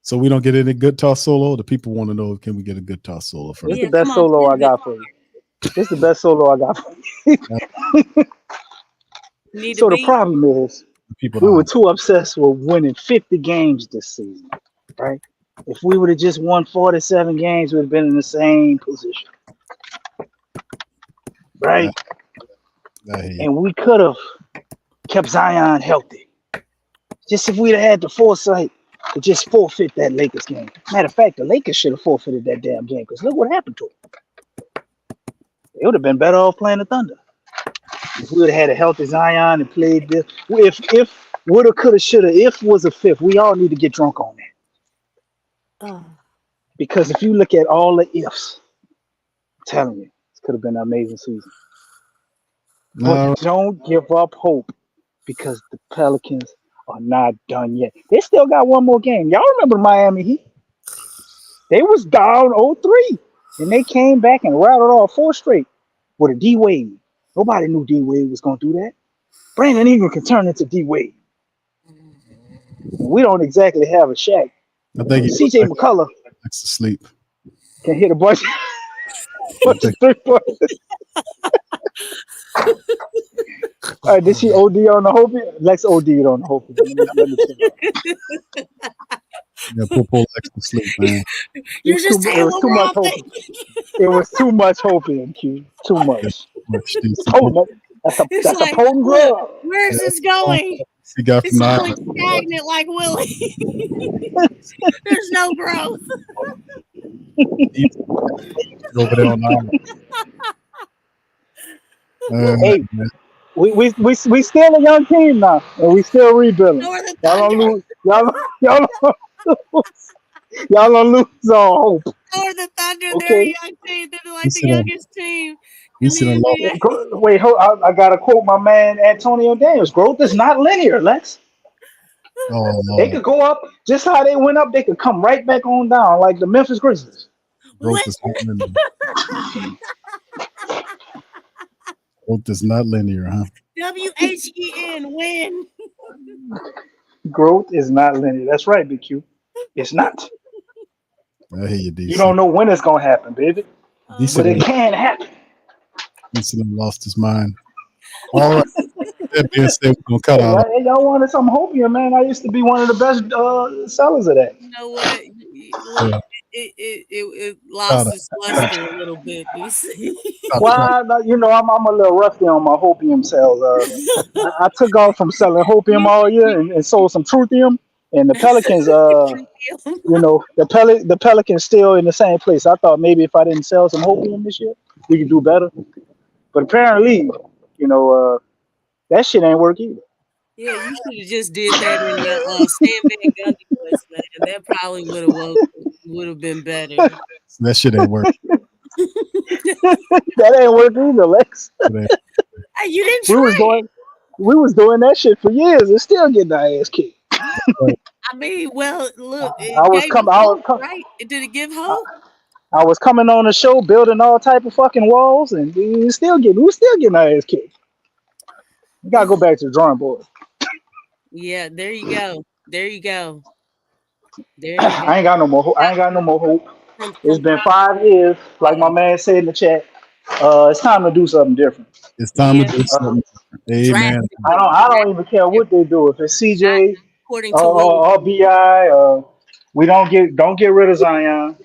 So we don't get any guitar solo. The people want to know, can we get a guitar solo first? This is the best solo I got for you. This is the best solo I got for you. So the problem is we were too obsessed with winning 50 games this season, right? If we would have just won 47 games, we'd have been in the same position, right? And we could have kept Zion healthy. Just if we'd have had the foresight to just forfeit that Lakers game. Matter of fact, the Lakers should have forfeited that damn game because look what happened to them. They would have been better off playing the Thunder. If we would have had a healthy Zion and played this. If woulda, coulda, shoulda, if was a fifth, we all need to get drunk on that. Because if you look at all the ifs, I'm telling you, this could have been an amazing season. But don't give up hope because the Pelicans are not done yet. They still got one more game. Y'all remember Miami Heat? They was down 0-3, and they came back and rattled off 4 straight with a D-Wade. Nobody knew D-Wade was going to do that. Brandon Ingram can turn into D-Wade. We don't exactly have a Shaq. I think CJ McCullough likes to sleep. can hit a bunch of 3-pointers. All right, did she OD on the Hopi? Lex OD'd on the Hopi. Let me tell Yeah, Popo likes to sleep, man. You're just it was too much Hopi. It was too much Hopi in Q. Too much. Potent. That's a potent drug. Where's this going? He got It's from going stagnant like Willie. There's no growth. over there on the island. Hey, we still a young team now, and we still rebuilding. Y'all don't lose. Y'all don't lose all hope. Or the Thunder, Okay. they're a young team. They're like the youngest team. Wait, I gotta quote my man Antonio Daniels. Growth is not linear, Lex. Oh, They could go up just how they went up. They could come right back on down, like the Memphis Grizzlies. Growth is not linear. Growth is not linear, huh? WHEN, win. Growth is not linear. That's right, BQ. It's not. I hear you, DC. You don't know when it's gonna happen, baby, DC but it done- can happen. DC done lost his mind. All right. That being said, we're gonna cut Hey, out. y'all wanted some hopium, man. I used to be one of the best sellers of that. You know what? Look, Yeah. it Cut lost its luster a little bit, DC. Why? You know, I'm a little rusty on my hopium sales. I took off from selling hopium all year and sold some truthium. And the Pelicans, you know, the Pelicans still in the same place. I thought maybe if I didn't sell some hopium this year, we could do better. But apparently, you know, that shit ain't work either. Yeah, you should have just did that in the Stan Van Gundy voice, man. That probably would have been better. That shit ain't working. That ain't work either, Lex. Hey, you didn't We was doing that shit for years and still getting our ass kicked. I mean, well, look, I was right? Did it give hope? I was coming on the show building all type of fucking walls and we were still getting our ass kicked. We gotta go back to the drawing board. Yeah, there you go. There you go. I ain't got no more hope. It's been 5 years, like my man said in the chat. It's time to do something different. It's time to do something different. Amen. I don't even care what they do. If it's CJ or BI, we don't get rid of Zion,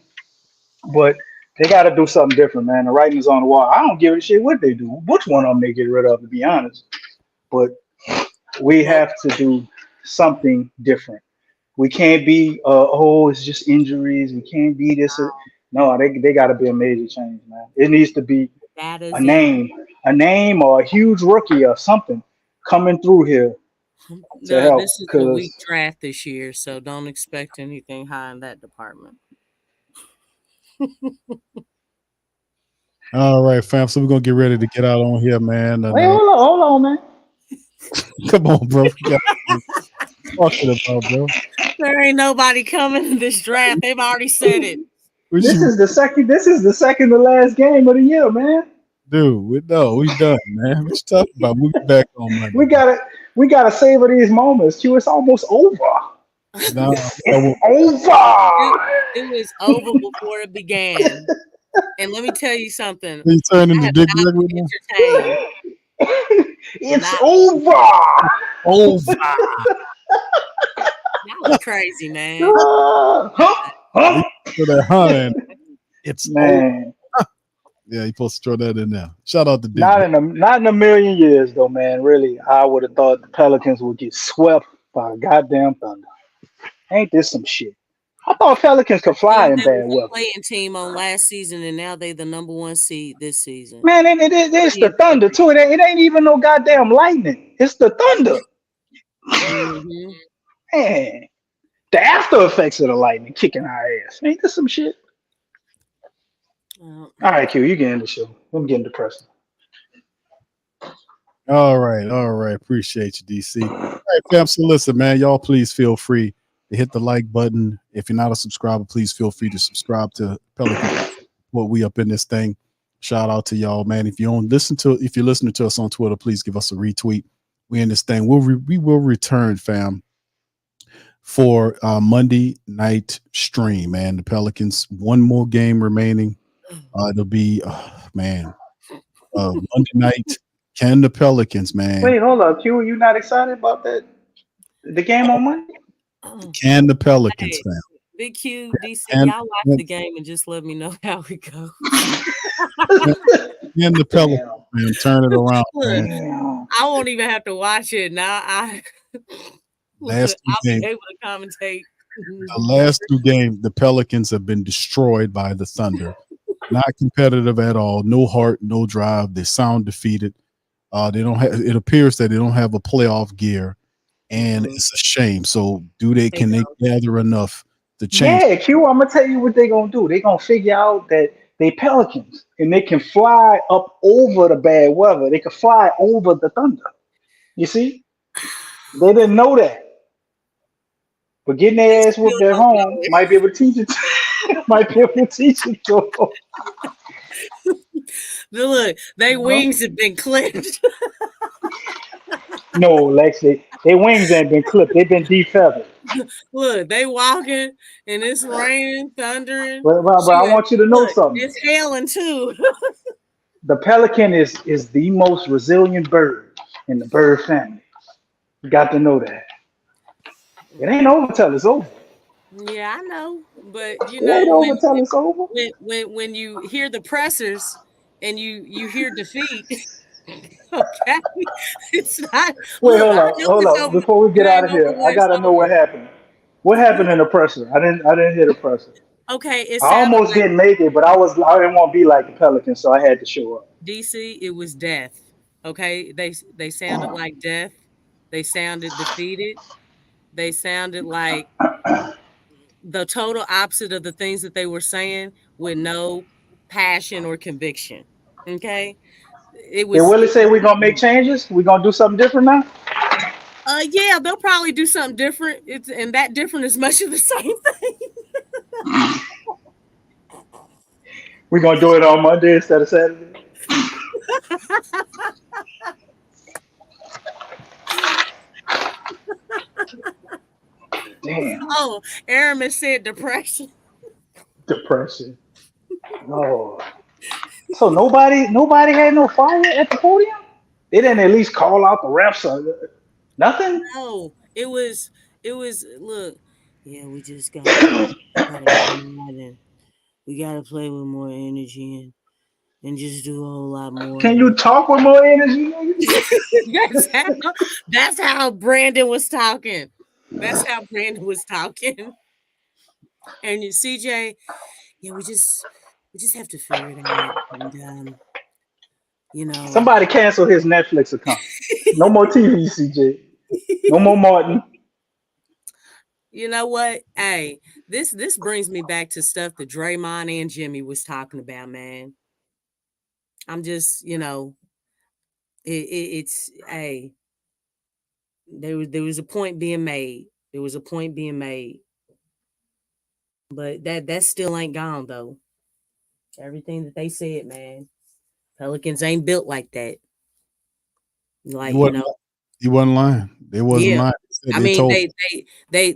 but they got to do something different, man. The writing is on the wall. I don't give a shit what they do, which one of them they get rid of, to be honest. But we have to do something different. We can't be, it's just injuries. We can't be this. No, they got to be a major change, man. It needs to be a name or a huge rookie or something coming through here to No, help. this is a weak draft this year, so don't expect anything high in that department. All right, fam. So we're gonna get ready to get out on here, man. And, Wait, hold on, man. Come on, bro. Talking about, bro. There ain't nobody coming in this draft. They've already said it. This is the second to last game of the year, man. Dude, we done, man. What you talking about? We'll be back on Monday. We gotta savor these moments. Q, it's almost over. No, it's over. It was over before it began. And let me tell you something. You turn into Dick Gregory now? It's over. Over. That was crazy, man. It's man. Yeah, you supposed to throw that in there. Shout out to Dick. Not in a million years, though, man. Really, I would have thought the Pelicans would get swept by a goddamn Thunder. Ain't this some shit? I thought Pelicans could fly in bad weather. Playing team on last season, and now they the number 1 seed this season. Man, it's the Thunder too. It ain't even no goddamn lightning. It's the Thunder. Mm-hmm. Man, the after effects of the lightning kicking our ass. Ain't this some shit? All right, Q, you get in the show. I'm getting depressed. All right. Appreciate you, DC. All right, fam. So listen, man, y'all please feel free to hit the like button. If you're not a subscriber, please feel free to subscribe to Pelican. What we up in this thing. Shout out to y'all, man. If you're listening to us on Twitter, please give us a retweet. We in this thing. We will return, fam, for Monday night stream, man. The Pelicans, one more game remaining. It'll be Monday night. Can the Pelicans, man? Wait, hold up, Q. You not excited about that? The game on Monday? Can the Pelicans, fam? Big Q, DC, y'all watch the game and just let me know how it goes. Can the Pelicans, man, turn it around, man. I won't even have to watch it now. I'll be able to commentate. The last 2 games, the Pelicans have been destroyed by the Thunder. Not competitive at all. No heart, no drive. They sound defeated. They don't have. It appears that they don't have a playoff gear, and it's a shame. So, can they gather enough to change? Yeah, Q. I'm gonna tell you what they're gonna do. They're gonna figure out that they Pelicans and they can fly up over the bad weather. They can fly over the Thunder. You see, they didn't know that. But getting their ass whooped at home might be able to teach it. To them. Look, their wings have been clipped. No, Lexi, their wings ain't been clipped. They've been defeathered. Look, they walking and it's raining, thundering. But I want you to know Look, something. it's hailing too. The pelican is the most resilient bird in the bird family. You got to know that. It ain't over till it's over. Yeah, I know, but It ain't over till it's over. when you hear the pressers and you hear defeat, okay, it's not. Wait, Look, I know hold it's up. over. Before we It get out ain't of over here, I when it's gotta know what over. happened. What happened in the presser? I didn't hear the presser. Okay, it I sounded almost like didn't make it, but I didn't want to be like the Pelican, so I had to show up. DC. It was death. Okay, they sounded like death. They sounded defeated. They sounded like the total opposite of the things that they were saying with no passion or conviction. Okay, it Did was. Willie say we're gonna make changes? We're gonna do something different now? Yeah, they'll probably do something different. It's and that different is much of the same thing. We're gonna do it on Monday instead of Saturday. Damn, Oh, Aramis said depression. depression. Oh, so nobody had no fire at the podium. They didn't at least call out the refs or nothing. No, it was look, yeah, we just gotta come out and we gotta play with more energy and just do a whole lot more. Can you talk with more energy? Nigga? That's how Brandon was talking. That's how Brandon was talking. And CJ, yeah, we just have to figure it out. And you know, Somebody cancel his Netflix account. No more TV, CJ. No more Martin. you know what? Hey, this brings me back to stuff that Draymond and Jimmy was talking about, man. I'm just, it's hey, there was a point being made. There was a point being made, but that still ain't gone though. Everything that they said, man, Pelicans ain't built like that. He Like wasn't. He wasn't lying. They wasn't yeah. lying. I They mean, told. they,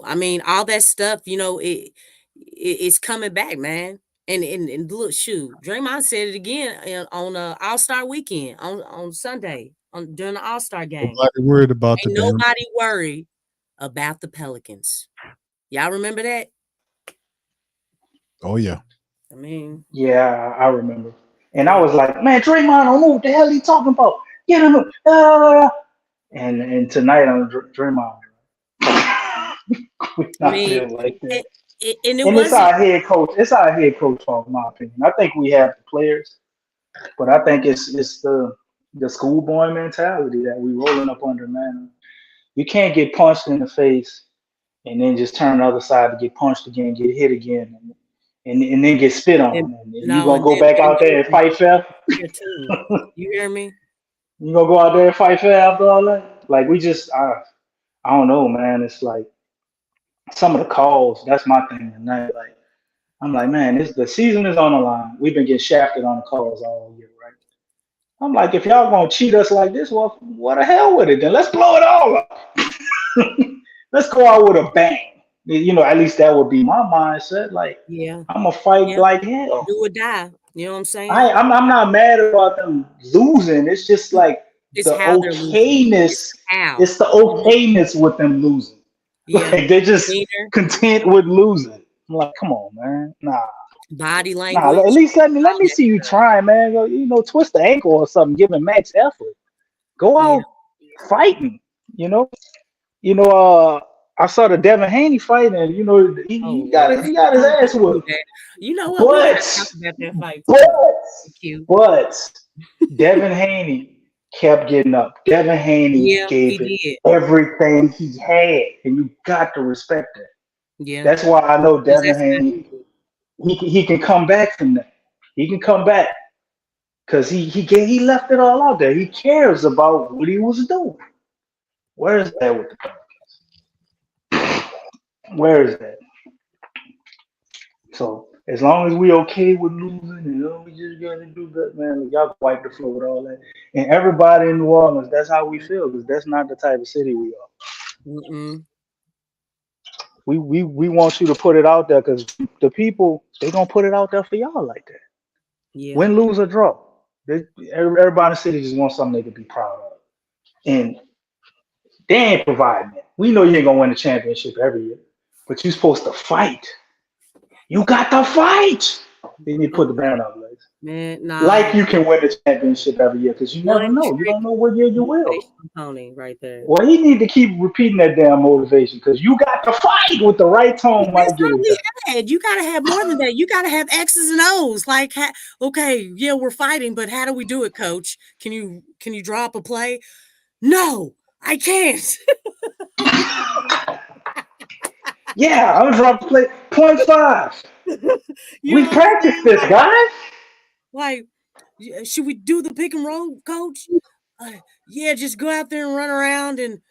I mean, all that stuff, it's coming back, man. And look, shoot, Draymond said it again on All Star Weekend on Sunday during the All Star game. Nobody worried about the Ain't damn. nobody worried about the Pelicans. Y'all remember that? Oh yeah. I mean, Yeah, I remember. And I yeah. was like, man, Draymond, I don't know what the hell he talking about. Get him. And tonight I'm Draymond. We're I not mean, built like that. and it And it's wasn't. our head coach. It's our head coach fault, in my opinion. I think we have the players, but I think it's the schoolboy mentality that we rolling up under, man. You can't get punched in the face and then just turn the other side to get punched again, get hit again, and then get spit And, on. And you no, gonna and go then back bend out there and over fight fair? here too. You hear me? You gonna go out there and fight fair after all that? Like we just, I don't know, man. It's like some of the calls. That's my thing tonight. Like I'm like, man, the season is on the line. We've been getting shafted on the calls all year, right? I'm like, if y'all gonna cheat us like this, well, what the hell with it? Then let's blow it all up. Let's go out with a bang. At least that would be my mindset. Like Yeah, I'm gonna fight yeah. like hell. Do or die. You know what I'm saying? I'm not mad about them losing. It's just like It's the how they're losing. It's okayness. how. It's the okayness with them losing. Yeah. Like they're just Demeanor, content with losing. I'm like, come on, man. body Nah. At language, least let all me that see you stuff. trying, man. Twist the ankle or something. Give him max effort. Go Yeah. out fighting. You know. I saw the Devin Haney fight, and Oh he got Lord. he got his ass whipped. You know what? We gotta talk But about that fight too. but Cute. but Devin Haney kept getting up. Devin Haney Yeah, he gave it did. everything he had, and you got to respect that. Yeah. That's why I know Because Devin that's how Haney. He can come back from that. He can come back because he left it all out there. He cares about what he was doing. Where is that with the Pelicans? Where is that? So as long as we okay with losing, we just gotta do that, man. Y'all can wipe the floor with all that. And everybody in New Orleans, that's how we feel, because that's not the type of city we are. Mm-mm. we want you to put it out there because the people they gonna put it out there for y'all like that. Yeah. Win, lose, or draw. Everybody in the city just wants something they can be proud of. And they ain't providing it. We know you ain't gonna win the championship every year, but you're supposed to fight. You got to fight. They need to put the banner up, Lex. Man, nah. Like you can win the championship every year because you never One know. You don't know what year you will. motivation pony right there. Well, he need to keep repeating that damn motivation because you got to fight with the right tone. Might get it done. You got to have more than that. You got to have X's and O's. Like, okay, yeah, we're fighting, but how do we do it, coach? Can you draw up a play? No, I can't. Yeah, I'm drop the play 0.5. We practiced this, guys. Like, should we do the pick and roll, coach? Yeah, just go out there and run around and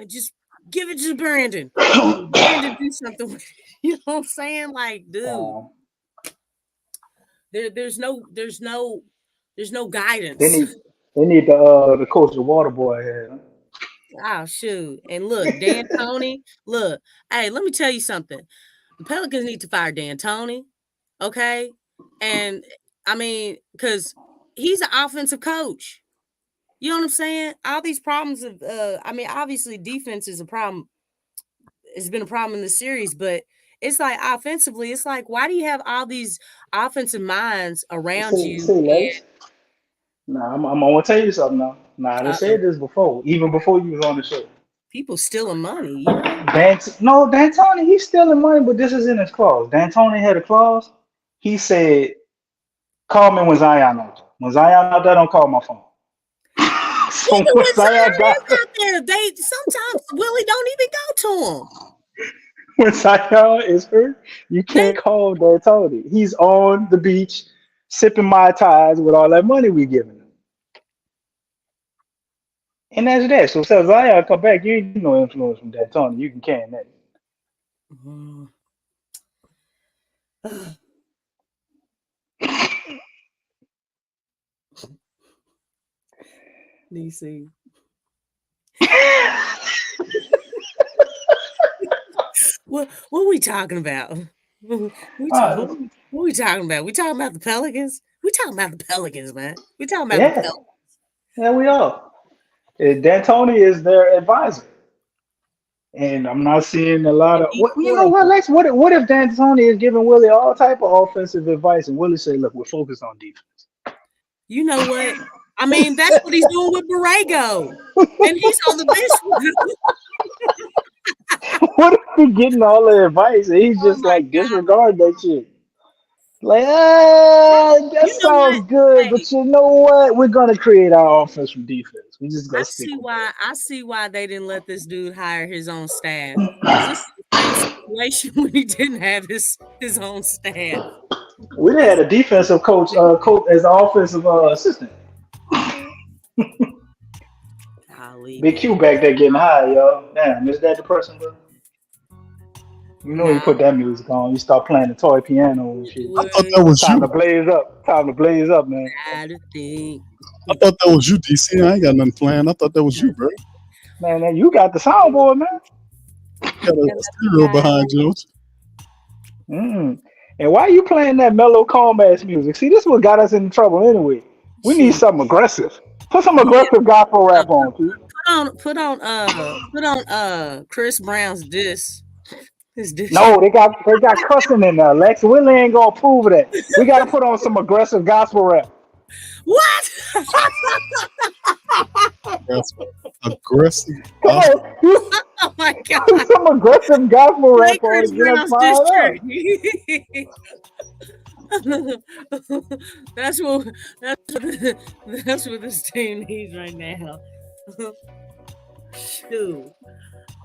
just give it to Brandon. Brandon, do something with it. You know what I'm saying? Like, dude, there's no guidance. They need the coach the water boy here. Oh, shoot. And look, Dan Tony, look, hey, let me tell you something. The Pelicans need to fire Dan Tony, okay? And, I mean, because he's an offensive coach. You know what I'm saying? All these problems of, obviously defense is a problem. It's been a problem in the series, but it's like offensively, it's like, why do you have all these offensive minds around you? Nah, I'm gonna tell you something now. Nah, I done said this before, even before you was on the show. People stealing money, you know? D'Antoni, he's stealing money, but this is in his clause. D'Antoni had a clause. He said, call me when Zion out there. When Zion out there, don't call my phone. So even when Zion is out there, sometimes Willie don't even go to him. When Zion is hurt, you can't call D'Antoni. He's on the beach sipping Mai Tais with all that money we giving him. And that's that. So if Zion come back, you ain't no influence from D'Antoni. You can can that. DC. What are we talking about? What are we talking about? We talking about the Pelicans? We talking about the Pelicans, man. We talking about the Pelicans. Yeah, we are. D'Antoni is their advisor. And I'm not seeing a lot of you know what, Lex? What if D'Antoni is giving Willie all type of offensive advice and Willie say, look, we're focused on defense. You know what? I mean, that's what he's doing with Borrego. And he's on the bench. What if he getting all the advice and he's just like disregard that shit? Like, that sounds good, but you know what? We're gonna create our offense from defense. We just gotta stick with it. I see why they didn't let this dude hire his own staff. This is the same situation when he didn't have his own staff. We done had a defensive coach as an offensive assistant. Big Q back there getting high, yo. Damn, is that the person, bro? You know, you put that music on, you start playing the toy piano and shit. I thought that was Time you. to blaze up. Time to blaze up, man. I thought that was you, DC. I ain't got nothing planned. I thought that was you, bro. Man, you got the soundboard, man. You got a stereo behind you. And why are you playing that mellow, calm ass music? See, this is what got us in trouble anyway. We need something aggressive. Put some aggressive gospel rap on, dude. Put on Chris Brown's diss. No, they got cussing in there. Lex Willie ain't gonna approve of that. We gotta put on some aggressive gospel rap. What? Aggressive. Come on. Oh my God. Some aggressive gospel rap on Chris to get us Brown's fired up. That's what this team needs right now. Shoot.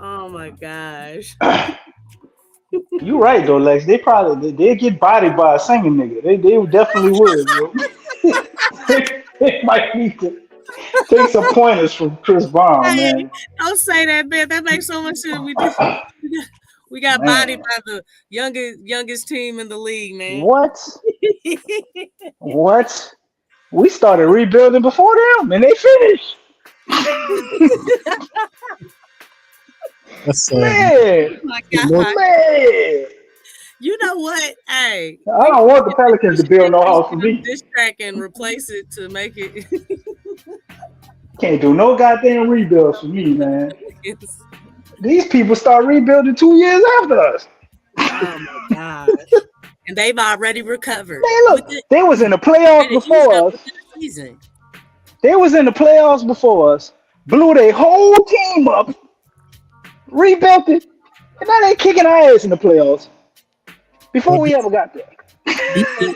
Oh my gosh. You right though, Lex. They get bodied by a singing nigga. They definitely would, bro. they might need to take some pointers from Chris Brown, man. Don't say that, man. That makes so much sense. We got bodied by the youngest team in the league, man. What? What? We started rebuilding before them, and they finished. That's Oh my God. Man. You know what? Hey, I don't want the Pelicans to build no house for me. this track and replace it to make it. Can't do no goddamn rebuilds for me, man. These people start rebuilding 2 years after us. Oh my gosh. And they've already recovered. Man, look, they was in the playoffs before us. Season. They was in the playoffs before us, blew their whole team up, rebuilt it, and now they kicking our ass in the playoffs before we ever got there. Because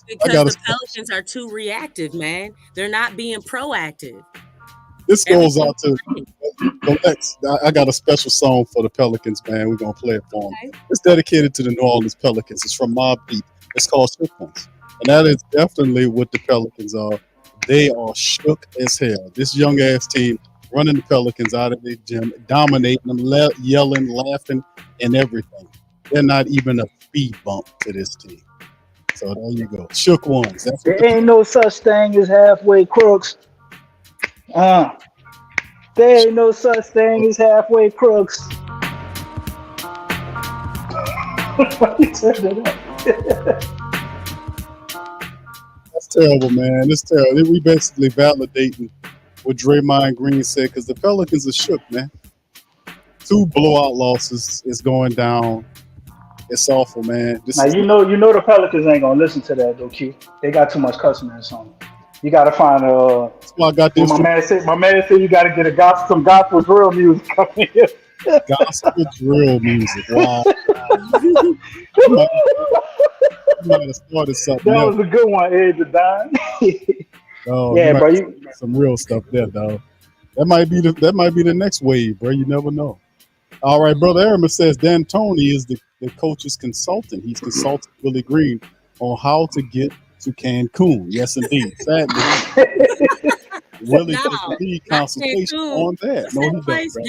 the Pelicans are too reactive, man. They're not being proactive. This goes out to the next. I got a special song for the Pelicans, man. We're gonna play it for them. Okay. It's dedicated to the New Orleans Pelicans. It's from Mobb Deep. It's called Shook Ones, and that is definitely what the Pelicans are. They are shook as hell. This young ass team running the Pelicans out of the gym, dominating them, yelling, laughing, and everything. They're not even a speed bump to this team. So there you go. Shook Ones. That's there ain't no such thing as halfway crooks. There ain't no such thing as halfway crooks. That's terrible, man. It's terrible. We basically validating what Draymond Green said because the Pelicans are shook, man. 2 blowout losses is going down. It's awful, man. Now you know the Pelicans ain't gonna listen to that though, Q. They got too much cussing in the song. You gotta find That's why I got this. My man said you gotta get some gospel drill music coming here. Gospel drill music. Wow. You might have started something. That was a good one, Ed the Don. Oh, yeah, bro. Some real stuff there, dog. That might be the next wave, bro. You never know. All right, brother Aramis says D'Antoni is the coach's consultant. He's consulted Willie Green on how to get to Cancun. Yes, indeed. Sadly, Willie took the lead consultation on that. No, he doesn't.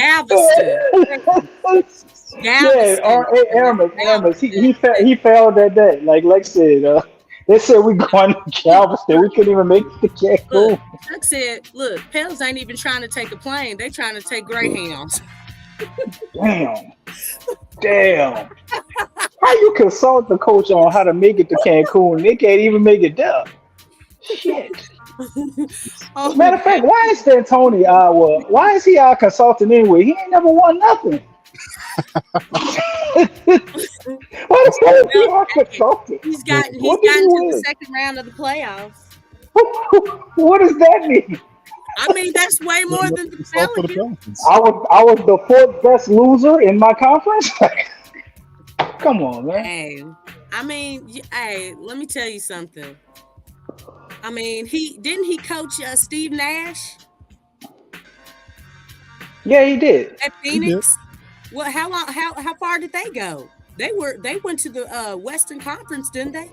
Aramis, he failed that day. Like Lex said, they said we going to Galveston. We couldn't even make it to Cancun. Chuck said, "Look, Pels ain't even trying to take a plane. They trying to take Greyhounds." Damn. How you consult the coach on how to make it to Cancun? They can't even make it there. Shit. Matter of fact, why is D'Antoni why is he our consultant anyway? He ain't never won nothing. Why the hell is he our consultant? He's gotten to the second round of the playoffs. What does that mean? I mean, that's way more than the Pelicans. I was the 4th best loser in my conference. Come on, man. Hey, I mean, let me tell you something. I mean, he coach Steve Nash? Yeah, he did. At Phoenix? Well, how far did they go? They went to the Western Conference, didn't they?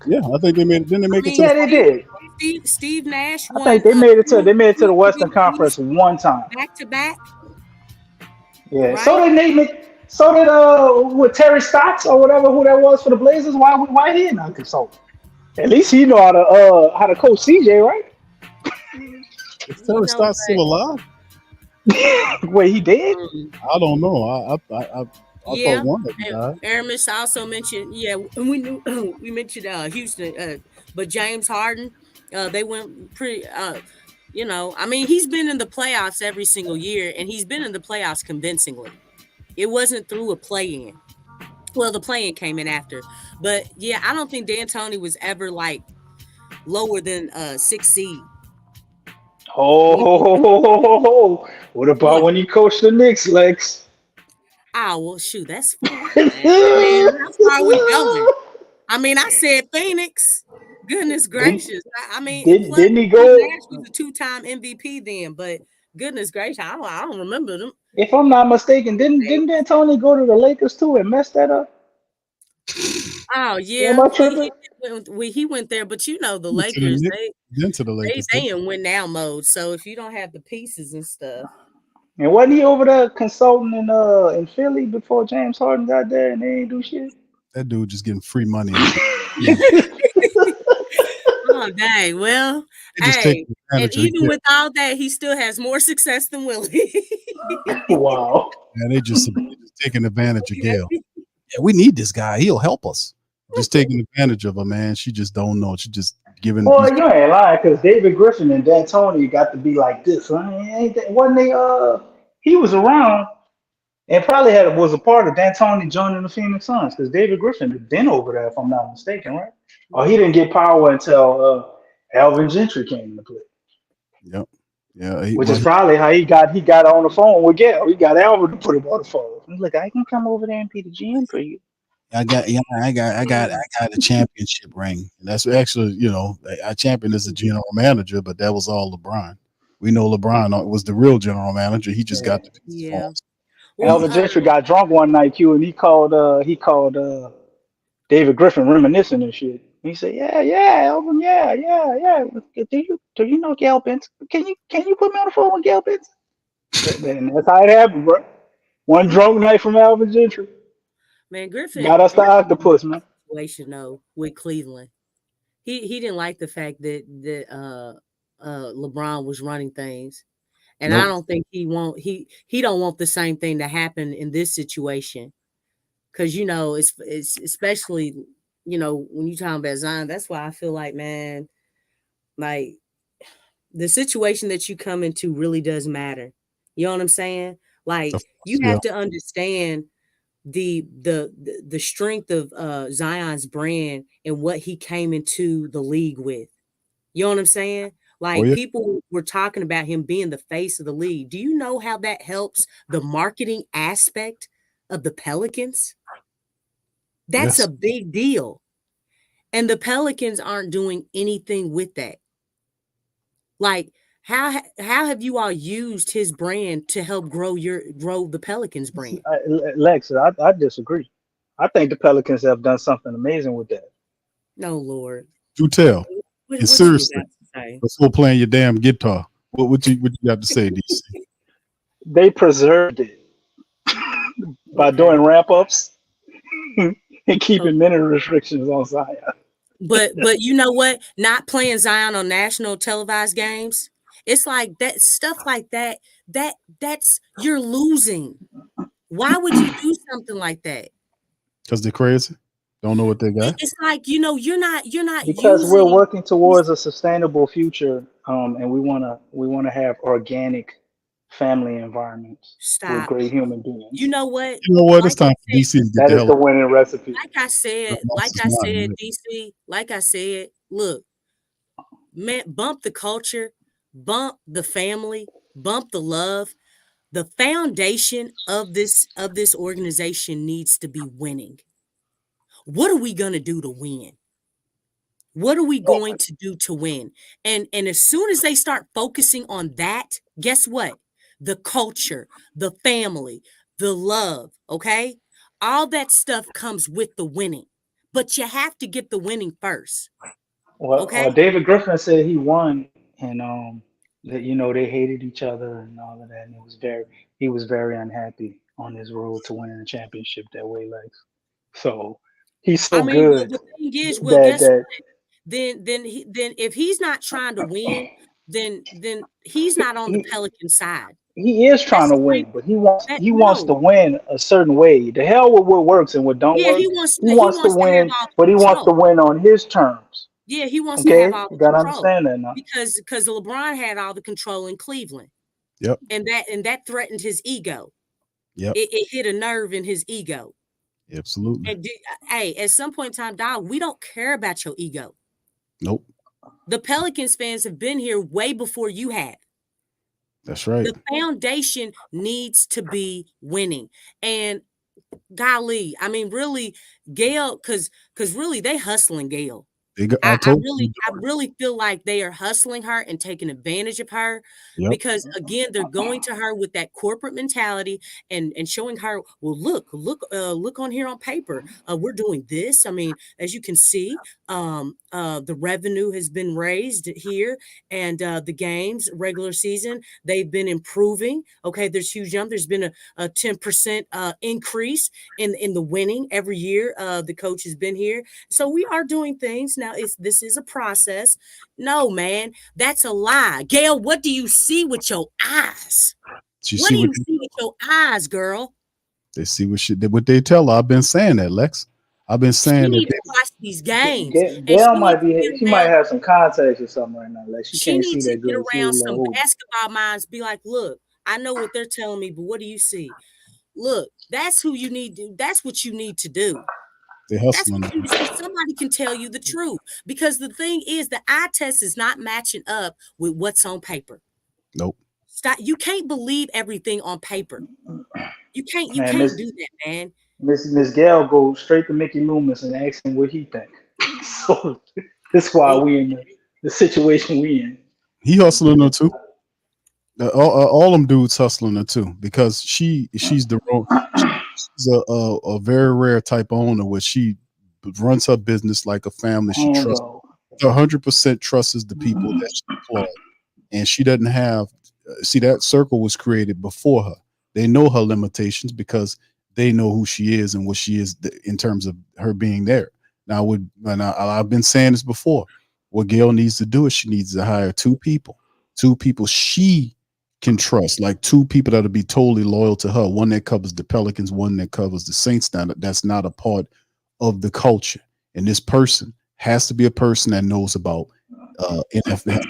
Yeah, I think they made. Didn't they make it? Yeah, they did. Steve Nash. I think they made it to the Western Conference one time. Back to back. Yeah. Right? So did with Terry Stotts or whatever who that was for the Blazers. Why he not consult? At least he know how to coach CJ, right? Is Terry Stotts still alive? Wait, he did? I don't know. I thought one of them died. Aramis also mentioned, we mentioned Houston, but James Harden, they went pretty, I mean, he's been in the playoffs every single year, and he's been in the playoffs convincingly. It wasn't through a play-in. Well, the play-in came in after. But, yeah, I don't think D'Antoni was ever, lower than 6 seed. Oh, what about when you coached the Knicks, Lex? Oh, well, shoot, that's far. How far are we going? I mean, I said Phoenix. Goodness gracious. Didn't he go? Nash was a 2-time MVP then, but goodness gracious, I don't remember them. If I'm not mistaken, didn't D'Antoni go to the Lakers too and mess that up? Oh, yeah. He went there, but the Lakers, they in win now mode. So if you don't have the pieces and stuff. And wasn't he over there consulting in Philly before James Harden got there and they ain't do shit? That dude just getting free money. Oh Oh, dang. Well, They just hey, taking and advantage of the even gift. with all that, he still has more success than Willie. Wow. Man, they just taking advantage of Gail. Yeah, we need this guy. He'll help us. Just taking advantage of her, man. She just don't know. She just giving Boy, these. you ain't lying, because David Griffin and D'Antoni got to be like this. Huh? Wasn't they? He was around and probably was a part of D'Antoni joining the Phoenix Suns, because David Griffin had been over there, if I'm not mistaken, right? Or he didn't get power until Alvin Gentry came into play, Yep. Yeah. which is probably how he got on the phone with Gail. He got Alvin to put him on the phone. He's like, I can come over there and be the GM for you. I got a championship ring. And that's actually, our champion is the general manager, but that was all LeBron. We know LeBron was the real general manager. He just got the pieces for Yeah. us. Alvin Gentry got drunk one night, Q, and he called David Griffin reminiscing and shit. He said, "Yeah, Alvin, yeah. Do you know Gail Benson? Can you put me on the phone with Gail Benson?" And that's how it happened, bro. One drunk night from Alvin Gentry Man, Griffin got us the octopus, man. situation though with Cleveland. He didn't like the fact that LeBron was running things. And I Nope. don't think he don't want the same thing to happen in this situation. Cause it's especially, when you talking about Zion, that's why I feel like, man, like the situation that you come into really does matter. You know what I'm saying? Like you Yeah. have to understand the strength of Zion's brand and what he came into the league with. You know what I'm saying? Like yeah. people were talking about him being the face of the league. Do you know how that helps the marketing aspect of the Pelicans? That's Yes. a big deal. And the Pelicans aren't doing anything with that. Like how have you all used his brand to help grow the Pelicans brand? Lex, I disagree. I think the Pelicans have done something amazing with that. No, Lord. Do tell. What And you seriously, about to say? before playing your damn guitar, what you got to say, DC? They preserved it by doing ramp ups and keeping minute restrictions on Zion. But you know what? Not playing Zion on national televised games. It's like that stuff like that. That's you're losing. Why would you do something like that? Because they're crazy. Don't know what they got. It's like you're not Because we're using. working towards a sustainable future, and we wanna have organic family environments with Stop. great human beings. You know what? You know what? Like It's time for DC to get That the is hell the out. winning recipe. Like I said, DC, like I said, look, man, bump the culture, bump the family, bump the love. The foundation of this organization needs to be winning. What are we going to do to win? What are we going to do to win? And as soon as they start focusing on that, guess what? The culture, the family, the love, okay? All that stuff comes with the winning. But you have to get the winning first. Well, Okay? David Griffin said he won, and that they hated each other and all of that, and he was very unhappy on his road to winning a championship that way, Lex. So he's so I mean, well, good the thing is, well, that guess what? Then if he's not trying to win, then he's not on the Pelican side. he is trying That's to the same win, but he wants to no. win a certain way. The hell with what works and what don't Yeah, work. he wants He to wants to have win, all the but he wants to control. win on his terms. Yeah, he wants to have Okay, all you the gotta control understand that now. because LeBron had all the control in Cleveland, Yep. and that threatened his ego. Yep. It hit a nerve in his ego. Absolutely. And hey, at some point in time, dog, we don't care about your ego. Nope. The Pelicans fans have been here way before you have. That's right. The foundation needs to be winning. And golly, I mean, really, Gail, because really they hustling Gail. I really feel like they are hustling her and taking advantage of her because again, they're going to her with that corporate mentality and showing her, well, look on here on paper. We're doing this. I mean, as you can see, the revenue has been raised here and the games regular season, they've been improving. Okay. There's huge jump. There's been a 10% increase in the winning every year. The coach has been here. So we are doing things now. this is a process. No, man, that's a lie. Gail, what do you see with your eyes? What do you see with your eyes, girl? They see what they tell her. I've been saying that, Lex. I've been She saying that. needs to watch these games. And Gail she might needs to be. get She might around, have some context or something right now. Like she she can't see needs to that get good. She around was like, some oh. basketball minds. Be like, look, I know what they're telling me, but what do you see? Look, that's who you need. That's what you need to do. They That's hustling. what you see. Somebody can tell you the truth, because the thing is, the eye test is not matching up with what's on paper. Nope. Stop. You can't believe everything on paper. You can't Man, do that, man. Miss Gail go straight to Mickey Loomis and ask him what he think. So that's why It, we in the situation we in. He hustling her too. All them dudes hustling her too, because she's a very rare type of owner where she runs her business like a family. She And trusts 100% trusts the people that she employs, and she doesn't have. See, that circle was created before her. They know her limitations because they know who she is and what she is in terms of her being there. Now, I've been saying this before. What Gail needs to do is she needs to hire two people she can trust, like two people that'll be totally loyal to her. One that covers the Pelicans, one that covers the Saints. That's not a part of the culture. And this person has to be a person that knows about NFL,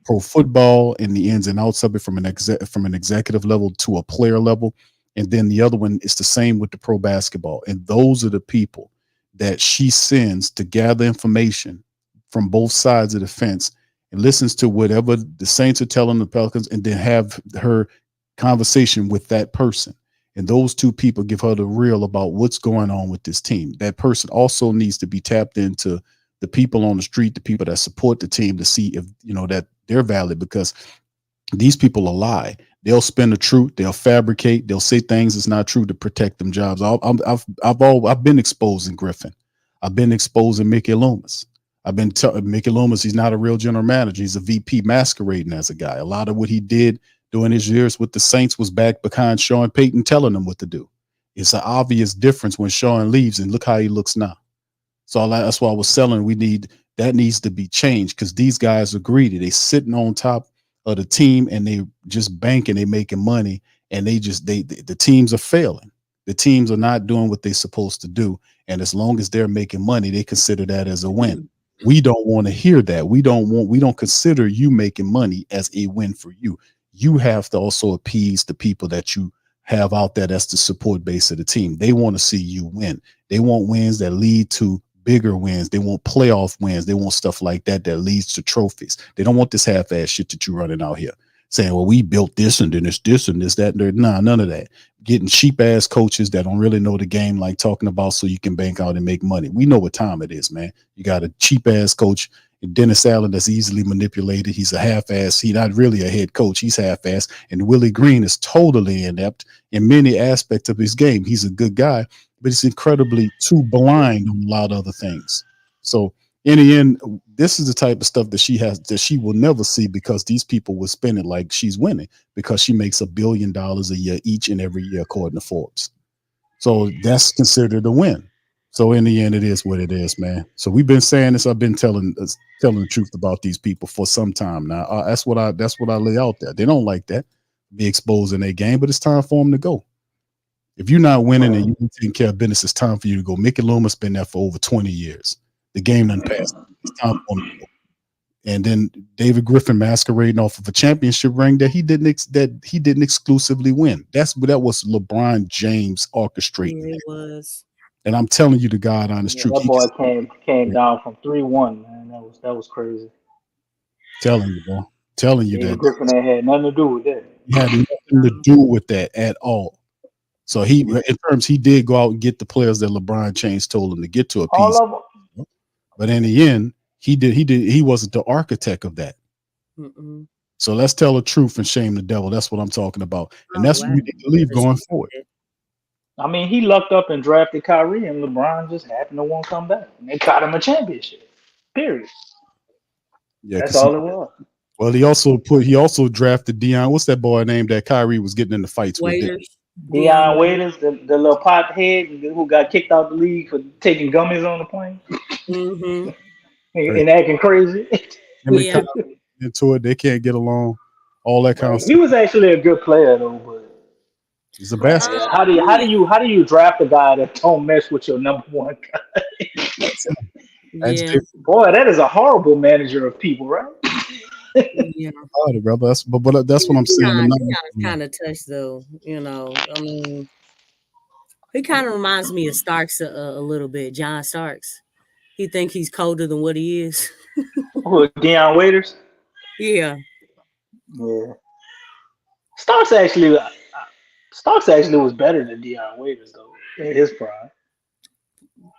pro football, and the ins and outs of it from an executive level to a player level. And then the other one is the same with the pro basketball. And those are the people that she sends to gather information from both sides of the fence and listens to whatever the Saints are telling the Pelicans, and then have her conversation with that person. And those two people give her the real about what's going on with this team. That person also needs to be tapped into the people on the street, the people that support the team, to see if that they're valid, because these people will lie. They'll spin the truth. They'll fabricate. They'll say things that's not true to protect them jobs. I've been exposing Griffin. I've been exposing Mickey Loomis. I've been telling Mickey Loomis he's not a real general manager. He's a VP masquerading as a guy. A lot of what he did during his years with the Saints was back behind Sean Payton telling him what to do. It's an obvious difference when Sean leaves, and look how he looks now. So that's why I was selling. That needs to be changed, because these guys are greedy. They sitting on top of the team and they just banking, they making money, and the teams are failing. The teams are not doing what they're supposed to do. And as long as they're making money, they consider that as a win. We don't want to hear that. We don't consider you making money as a win for you. You have to also appease the people that you have out there. That's the support base of the team. They want to see you win. They want wins that lead to bigger wins. They want playoff wins. They want stuff like that leads to trophies. They don't want this half-ass shit that you're running out here saying, well, we built this and then it's this and this, that, and nah, none of that. Getting cheap-ass coaches that don't really know the game, like talking about so you can bank out and make money. We know what time it is, man. You got a cheap-ass coach, Dennis Allen, that's easily manipulated. He's a half-ass. He's not really a head coach. He's half-ass. And Willie Green is totally inept in many aspects of his game. He's a good guy, but he's incredibly too blind on a lot of other things. So in the end, this is the type of stuff that she will never see, because these people will spend it like she's winning, because she makes $1 billion a year each and every year, according to Forbes. So that's considered a win. So in the end, it is what it is, man. So we've been saying this. I've been telling the truth about these people for some time now. That's what I lay out there. They don't like that, be exposed in their game, but it's time for them to go. If you're not winning and you're taking care of business, it's time for you to go. Mickey Loomis been there for over 20 years. The game done passed. It's time for him to go. And then David Griffin masquerading off of a championship ring that he didn't exclusively win. That was LeBron James orchestrating. Yeah, it was. And I'm telling you the God honest truth. That boy came down from 3-1, man. That was crazy. Telling you, bro. Telling you David that Griffin had nothing to do with that. he had nothing to do with that at all. So he did go out and get the players that LeBron James told him to get to a piece. All of them. But in the end, he wasn't the architect of that. Mm-mm. So let's tell the truth and shame the devil. That's what I'm talking about. And that's what we need to leave going forward. I mean, he lucked up and drafted Kyrie, and LeBron just happened to want to come back. And they got him a championship. Period. Yeah, that's all it was. Well, he also drafted Deion. What's that boy name that Kyrie was getting in the fights with? Deion Waiters, the little pot head who got kicked out the league for taking gummies on the plane. Mm-hmm. and acting crazy. And they Yeah. kind of into it. They can't get along. All that kind of He stuff. was actually a good player though, but It's a basket. yeah, how do you draft a guy that don't mess with your number one guy? That's Yeah. different, Boy, that is a horrible manager of people, right? Yeah. brother. But that's what I'm saying. I'm not, Dion's kind of touched though, you know. I mean, he kind of reminds me of Starks a little bit. John Starks. He think he's colder than what he is. Who, Deion Waiters? Yeah. Yeah. Starks actually was better than Deion Waiters though in his prime.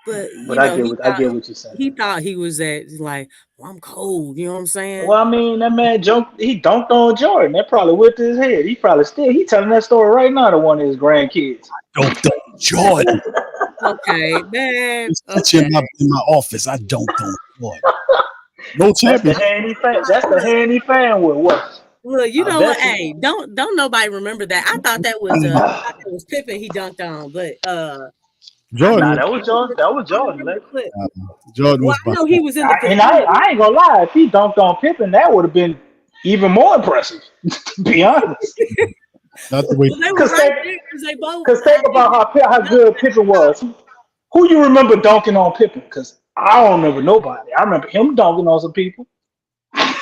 But you But I know, get what you're saying. he thought he was that like, well, I'm cold. You know what I'm saying? Well, I mean, that man he dunked on Jordan. That probably whipped his head. He telling that story right now to one of his grandkids. don't Jordan. Okay, man. It's Okay. in my office. I don't Jordan. No That's the champion. hand he fan. That's the hand he fan with. What? Look, you I know bet what? you. Hey, don't nobody remember that. I thought that was Pippen he dunked on, but Jordan. Nah, that was Jordan. That was I Jordan. remember the clip. Jordan Well, was I know he was in the And I ain't gonna lie. If he dunked on Pippen, that would have been even more impressive. To be honest. not the way. Well, they were Because right there because they both. think about how good Pippen was. Who you remember dunking on Pippen? Because I don't remember nobody. I remember him dunking on some people. I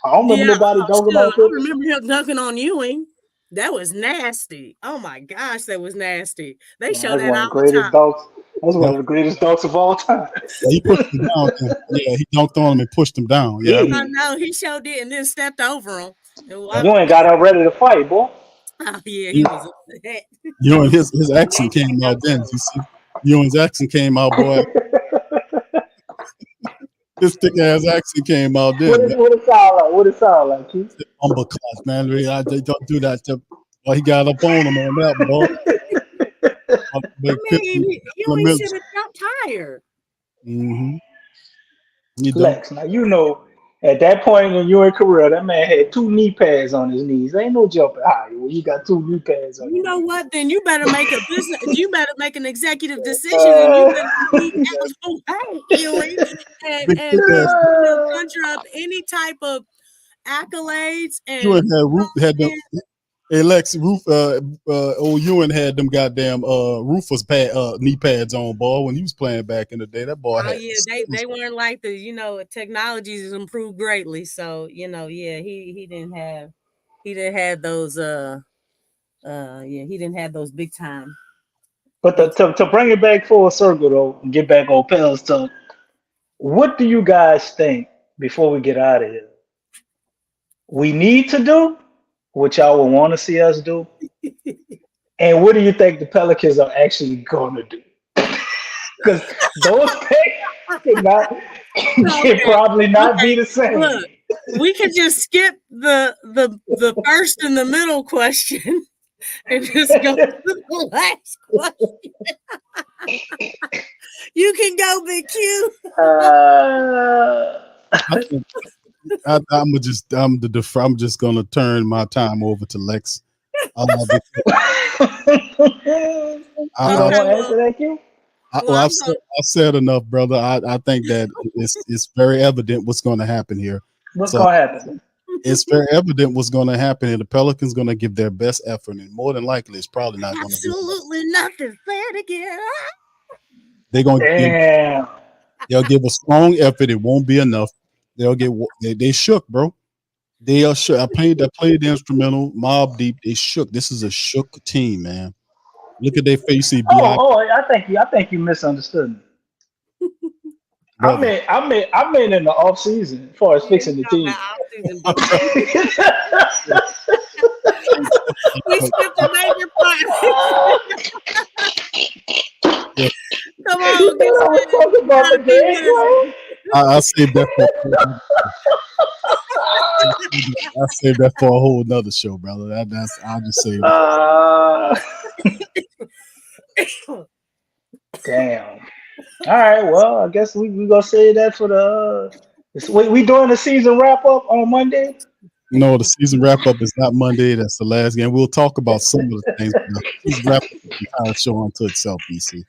don't remember nobody dunking on I Pippen. remember him dunking on Ewing. That was nasty. Oh my gosh, that was nasty. They That's show one that of the all the greatest time. dunks. That's one of the greatest dunks of all time. He pushed him down. Yeah, he dunked on him and pushed him down. Yeah, I know he showed it and then stepped over him. And walked. You ain't got up ready to fight, boy. Oh yeah, he was upset. you know, his accent came out then. You see, Ewing's accent came out, boy. His thick ass accent came out then. What it sound like? What it sound like, Keith? Humble class, man. They don't do that. Well, he got up on him on that, boy. I mean, Ewing should have jumped higher. Mm-hmm. Lex, now you know at that point in your career, that man had 2 knee pads on his knees. Ain't no jumping higher when you got 2 knee pads on. You know what? Then you better make a business. You better make an executive decision, and you better be eligible back, Ewing, and conjure up any type of accolades. And Ewing had them. Hey Lex, old Ewing had them goddamn Rufus knee pads on, boy, when he was playing back in the day. That boy had. Yeah, they weren't like the technology has improved greatly. So he didn't have those he didn't have those big time. But to bring it back full circle though, and get back on Pels talk, what do you guys think before we get out of here? We need to do what y'all would want to see us do, and what do you think the Pelicans are actually going to do? Because those things can probably not be the same. Look, we could just skip the first and the middle question and just go to the last question. You can go, Big Q. I'm just gonna turn my time over to Lex. You don't want to answer that, Q? I've said enough, brother. I think that it's very evident what's going to happen here. What's going to happen? It's very evident what's going to happen, and the Pelicans going to give their best effort, and more than likely, it's probably not going to be. Absolutely nothing. Say it again. They're going to. They'll give a strong effort. It won't be enough. They shook, bro. They are shook. I played the instrumental, Mob Deep. They shook. This is a shook team, man. Look at their face. I think you misunderstood me. I meant in the off season, as far as fixing the team. We skipped the major part. Come on, we're talking about the game. I saved that for a whole nother show, brother. I'll just say. Damn. All right. Well, I guess we gonna say that for the. We doing the season wrap up on Monday. No, the season wrap up is not Monday. That's the last game. We'll talk about some of the things. But the season wrap up is the entire show unto itself, BC.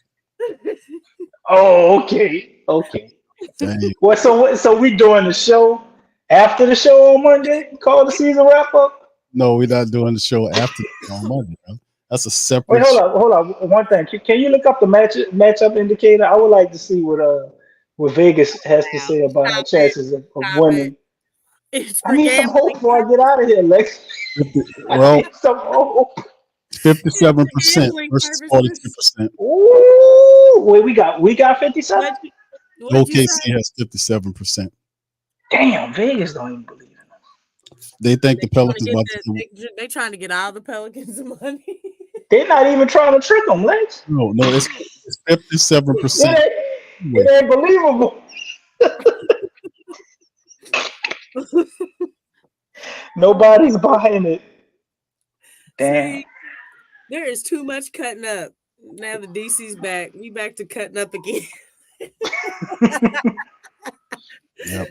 Oh, okay. Hey, Well, so we doing the show after the show on Monday? Call the season wrap up. no, we're not doing the show after on Monday, bro. That's a Wait, separate. hold on. One thing, can you look up the matchup indicator? I would like to see what Vegas has to Now, say about our stop it. chances of Stop it. winning. It's I for need some hope gambling before I get purposes. out of here, Lex. I Well, need some hope. 57% Gambling versus purposes. 42%. Ooh, wait, we got 57. What'd you OKC say? has 57%. Damn, Vegas don't even believe it. They think the They trying to Pelicans get about to come. they trying to get all the Pelicans money. They're not even trying to trick them, Lex. No, it's 57%. It ain't believable. Nobody's buying it. Damn. See, there is too much cutting up. Now the DC's back. We back to cutting up again. Yep.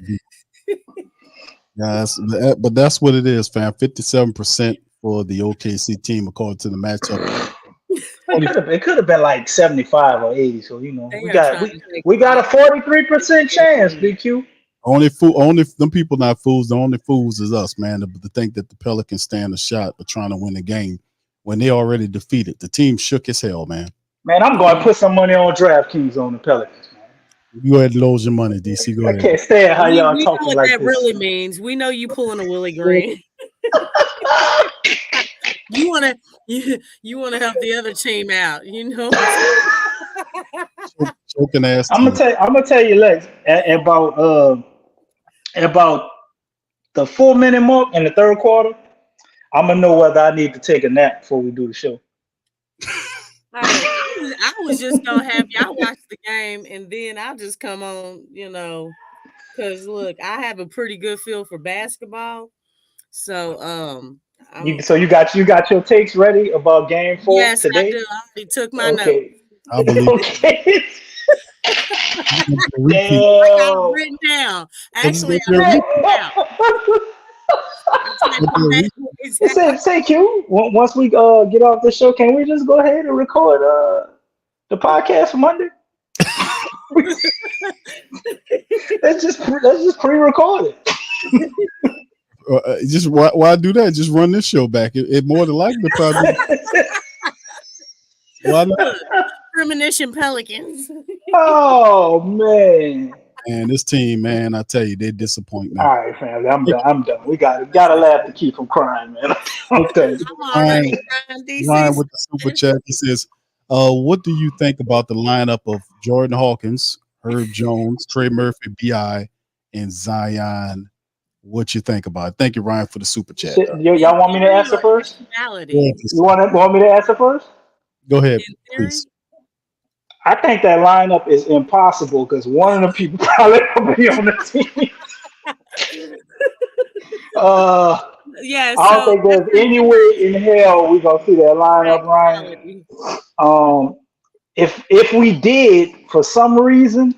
Yeah, but that's what it is, fam. 57% for the OKC team according to the matchup. It could have been like 75 or 80. So They we are got trying to take we got a 43% chance, BQ. Only them people not fools. The only fools is us, man. To think that the Pelicans stand a shot of trying to win the game when they already defeated. The team shook as hell, man. Man, I'm going to put some money on DraftKings on the Pelicans. You go ahead and lose your money, DC. Go I ahead. can't stand how y'all We know talking what like that this. really means. We know you pulling a Willie Green. You wanna help the other team out, you know. Choking ass. I'm gonna tell you, Lex, about the 4-minute mark in the third quarter. I'm gonna know whether I need to take a nap before we do the show. I was just gonna have y'all watch the game and then I'll just come on, you know, because look, I have a pretty good feel for basketball. So You got your takes ready about game 4 yes, today? I do. I already took my notes. Okay. I believe. Okay. I got it written down. Actually, I wrote it down. Say Q. Once we get off the show, can we just go ahead and record the podcast for Monday? let's just pre-record it. Just why do that? Just run this show back. It more than likely probably. Why not? Premonition Pelicans. Oh man. And this team, man, I tell you, they disappoint me. All right, family, I'm done. We gotta laugh to keep from crying, man. I'm done. Ryan with the super chat. He says, what do you think about the lineup of Jordan Hawkins, Herb Jones, Trey Murphy, BI, and Zion? What you think about it? Thank you, Ryan, for the super chat. Y'all want me to answer first? You want me to answer first? Go ahead, please. I think that lineup is impossible because one of the people probably will be on the team. Yeah, I don't think there's any way in hell we're gonna see that lineup, Ryan. If we did, for some reason,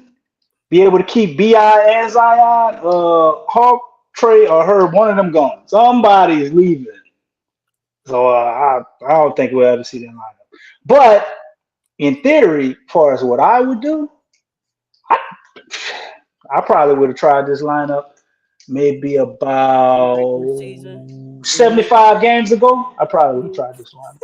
be able to keep BI and Zion, Hawk, Trey, or Herb, one of them gone. Somebody is leaving. So I don't think we'll ever see that lineup. But in theory, as far as what I would do, I probably would have tried this lineup maybe about 75 games ago. I probably would have tried this lineup.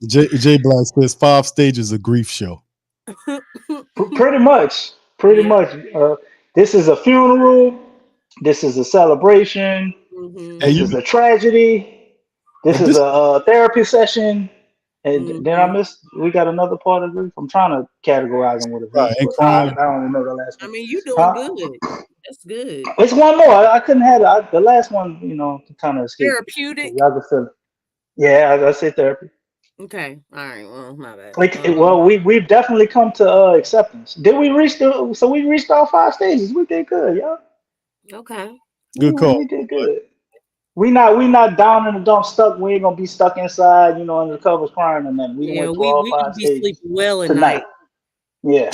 Jay Black says 5 stages of grief show. Pretty much. This is a funeral. This is a celebration. This is a tragedy. This is a therapy session. And then we got another part of grief. I'm trying to categorize them with a V. I don't even know the last one. I mean, you doing good. That's good. It's one more. I couldn't have it. The last one, kind of escaped. Therapeutic. Y'all can feel it. Yeah, I say therapy. Okay. All right. Well, my bad. Well, we've definitely come to acceptance. Did we reach we reached all 5 stages. We did good, y'all. Okay. Good call. We did good. We not down in the dump stuck. We ain't gonna be stuck inside, under the covers crying and then we went through all 5 stages. Be sleeping well at tonight. night. Yeah.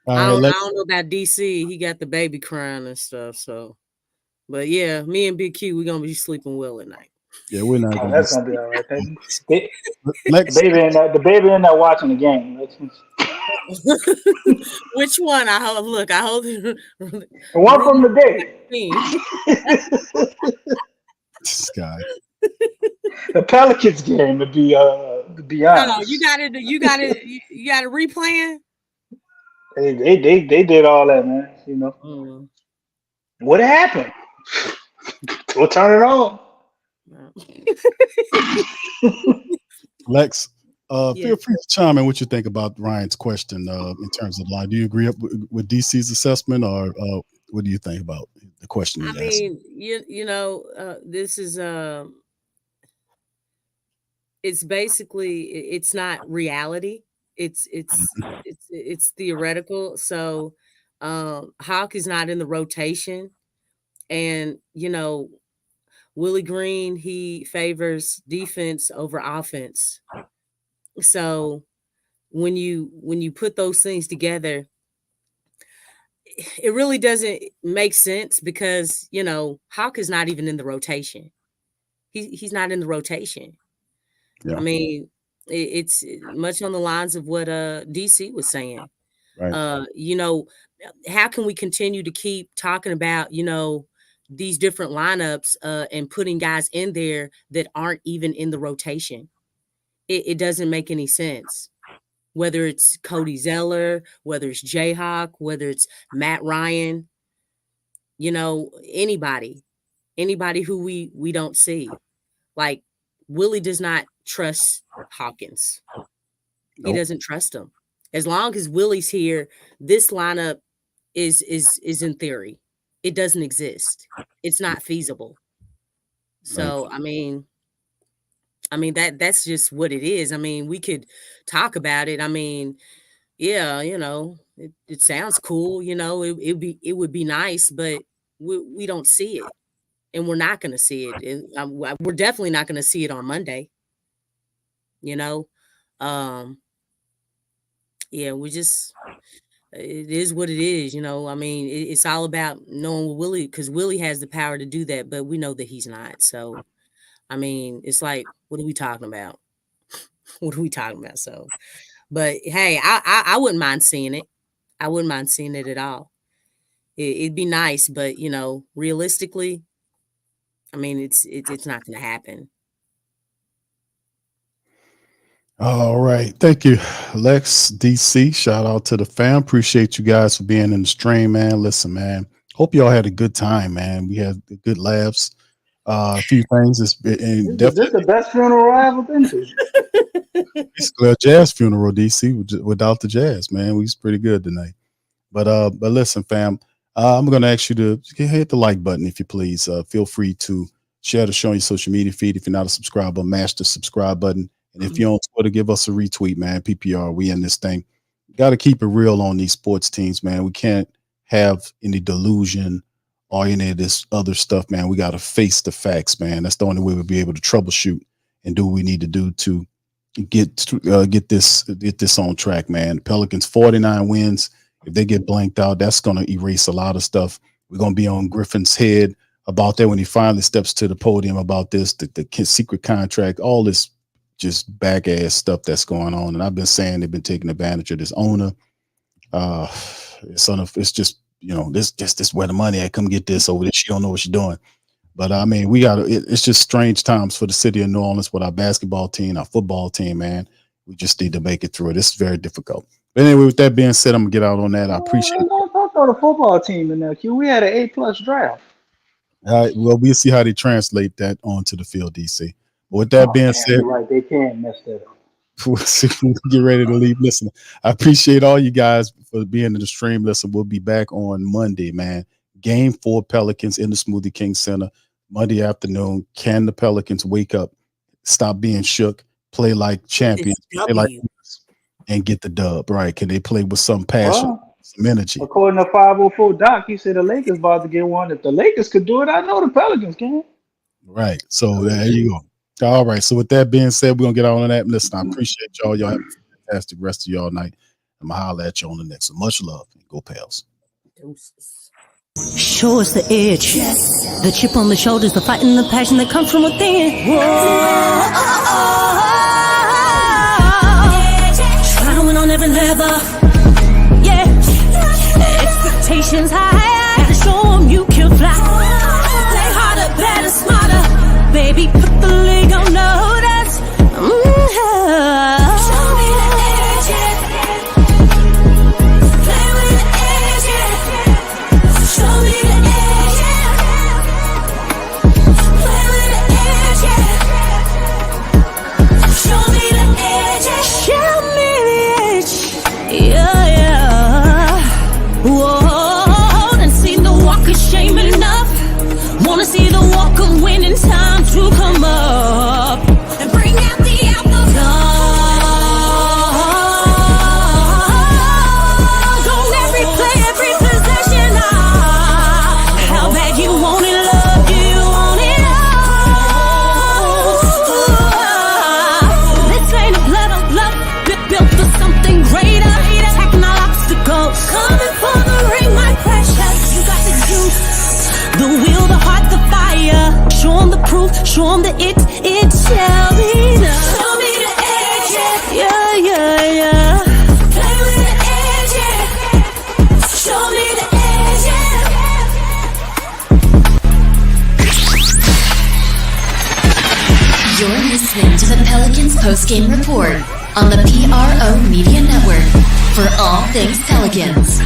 I don't know about DC. He got the baby crying and stuff. So, but yeah, me and Big Q, we're gonna be sleeping well at night. Yeah, we're not Oh, going that's to gonna be all right. The Lex. the baby in there watching the game. Which one? I hope The one from the day. This guy. The Pelicans game to be Oh, honest. you got it replaying. They did all that, man. You know Mm. what happened? We'll turn it on. Lex, Yeah. feel free to chime in what you think about Ryan's question in terms of the line. Do you agree with DC's assessment, or what do you think about the question I he asked? mean, this is it's basically it's not reality. It's theoretical. So Hawk is not in the rotation, and Willie Green, he favors defense over offense. So when you put those things together, it really doesn't make sense because Hawk is not even in the rotation. He's not in the rotation. Yeah. I mean, it's much on the lines of what DC was saying. Right. How can we continue to keep talking about these different lineups and putting guys in there that aren't even in the rotation? It doesn't make any sense. Whether it's Cody Zeller, whether it's Jayhawk, whether it's Matt Ryan, anybody who we don't see. Like Willie does not trust Hawkins. He doesn't trust him. As long as Willie's here, this lineup is in theory. It doesn't exist. It's not feasible. So Right. I mean that's just what it is. I mean, we could talk about it. I mean, yeah, it sounds cool, it would be nice, but we don't see it. And we're not going to see it. We're definitely not going to see it on Monday. Yeah, it is what it is. I mean, it's all about knowing Willie, because Willie has the power to do that, but we know that he's not. So, I mean, it's like, what are we talking about? What are we talking about? So, but hey, I wouldn't mind seeing it. I wouldn't mind seeing it at all. It'd be nice, but realistically, I mean, it's not going to happen. All right. Thank you, Lex, DC. Shout out to the fam. Appreciate you guys for being in the stream, man. Listen, man. Hope y'all had a good time, man. We had good laughs. A few things. This is the best funeral I've ever been to. Basically a jazz funeral, DC, without the jazz, man. We was pretty good tonight. But listen, fam. I'm going to ask you to hit the like button, if you please. Feel free to share the show on your social media feed. If you're not a subscriber, mash the subscribe button. And if you're on Twitter, give us a retweet, man. PPR, we in this thing. Got to keep it real on these sports teams, man. We can't have any delusion or any of this other stuff, man. We got to face the facts, man. That's the only way we'll be able to troubleshoot and do what we need to do to get this on track, man. Pelicans 49 wins. If they get blanked out, that's going to erase a lot of stuff. We're going to be on Griffin's head about that when he finally steps to the podium about this, the secret contract, all this just back ass stuff that's going on. And I've been saying they've been taking advantage of this owner. It's just, this where the money at. Come get this over there. She don't know what she's doing. But I mean, it's just strange times for the city of New Orleans with our basketball team, our football team, man. We just need to make it through it. It's very difficult. But anyway, with that being said, I'm gonna get out on that. I appreciate it. Don't throw the football team in there, Q. We had an A+ draft. All right. Well, we'll see how they translate that onto the field, DC. But with that being said, you're right, they can't mess that up. We'll see if we can get ready to leave. Listen, I appreciate all you guys for being in the stream. Listen, we'll be back on Monday, man. Game 4 Pelicans in the Smoothie King Center Monday afternoon. Can the Pelicans wake up, stop being shook, play like champions, play like and get the dub? Right? Can they play with some passion, some energy? According to 504 Doc, he said the Lakers about to get one. If the Lakers could do it, I know the Pelicans can. Right. So there you go. All right. So with that being said, we're gonna get on that. Listen, I appreciate y'all. Y'all have a fantastic rest of y'all night. I'm gonna holler at you on the next one. Much love. Go Pels. Show us the edge. Yes. The chip on the shoulders, the fight and the passion that comes from within. Whoa. Try to win on every level. Yeah. Expectations high. Gotta show them you can fly. Play harder, better, smarter. Baby, put the league on notice. Show me the edge, yeah. Play with the edge, yeah. Show me the edge, yeah. Play with the edge, yeah. Show me the edge, yeah. Show me the edge, yeah, yeah. Whoa, done seen the walk of shame enough. Wanna see the walk of winning, time to come up and bring out the apple. Don't every play, every possession. How bad you want it, love, do you want it all? This ain't a blood of love, built for something greater. Attacking all obstacles, coming for the ring, my precious. You got the juice, the will, the heart, the fire. Show 'em the proof, show 'em that it shall be done. Show me the edge, yeah, yeah, yeah. Play with the edge, yeah. Show me the edge, yeah. You're listening to the Pelicans Postgame Report on the PRO Media Network for all things Pelicans.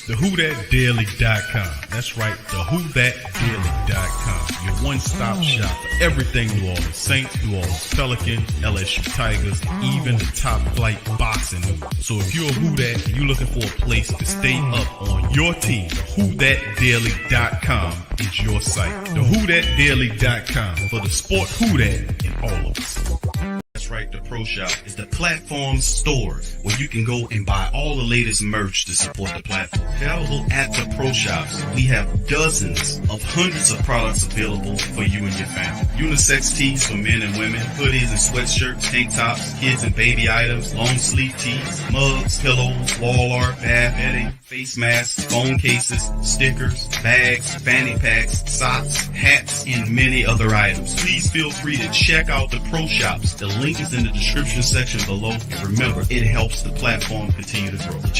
TheWhoThatDaily.com. That's right, TheWhoThatDaily.com. Your one-stop shop for everything New Orleans Saints, New Orleans Pelicans, LSU Tigers, even the top flight boxing news. So if you're a Who That and you're looking for a place to stay up on your team, TheWhoThatDaily.com is your site. TheWhoThatDaily.com for the sport Who That in all of us. That's right, the Pro Shop is the platform store where you can go and buy all the latest merch to support the platform. Available at the Pro Shops, we have dozens of hundreds of products available for you and your family. Unisex tees for men and women, hoodies and sweatshirts, tank tops, kids and baby items, long sleeve tees, mugs, pillows, wall art, bath bedding, face masks, phone cases, stickers, bags, fanny packs, socks, hats, and many other items. Please feel free to check out the Pro Shops. The link is in the description section below. And remember, it helps the platform continue to grow. Check out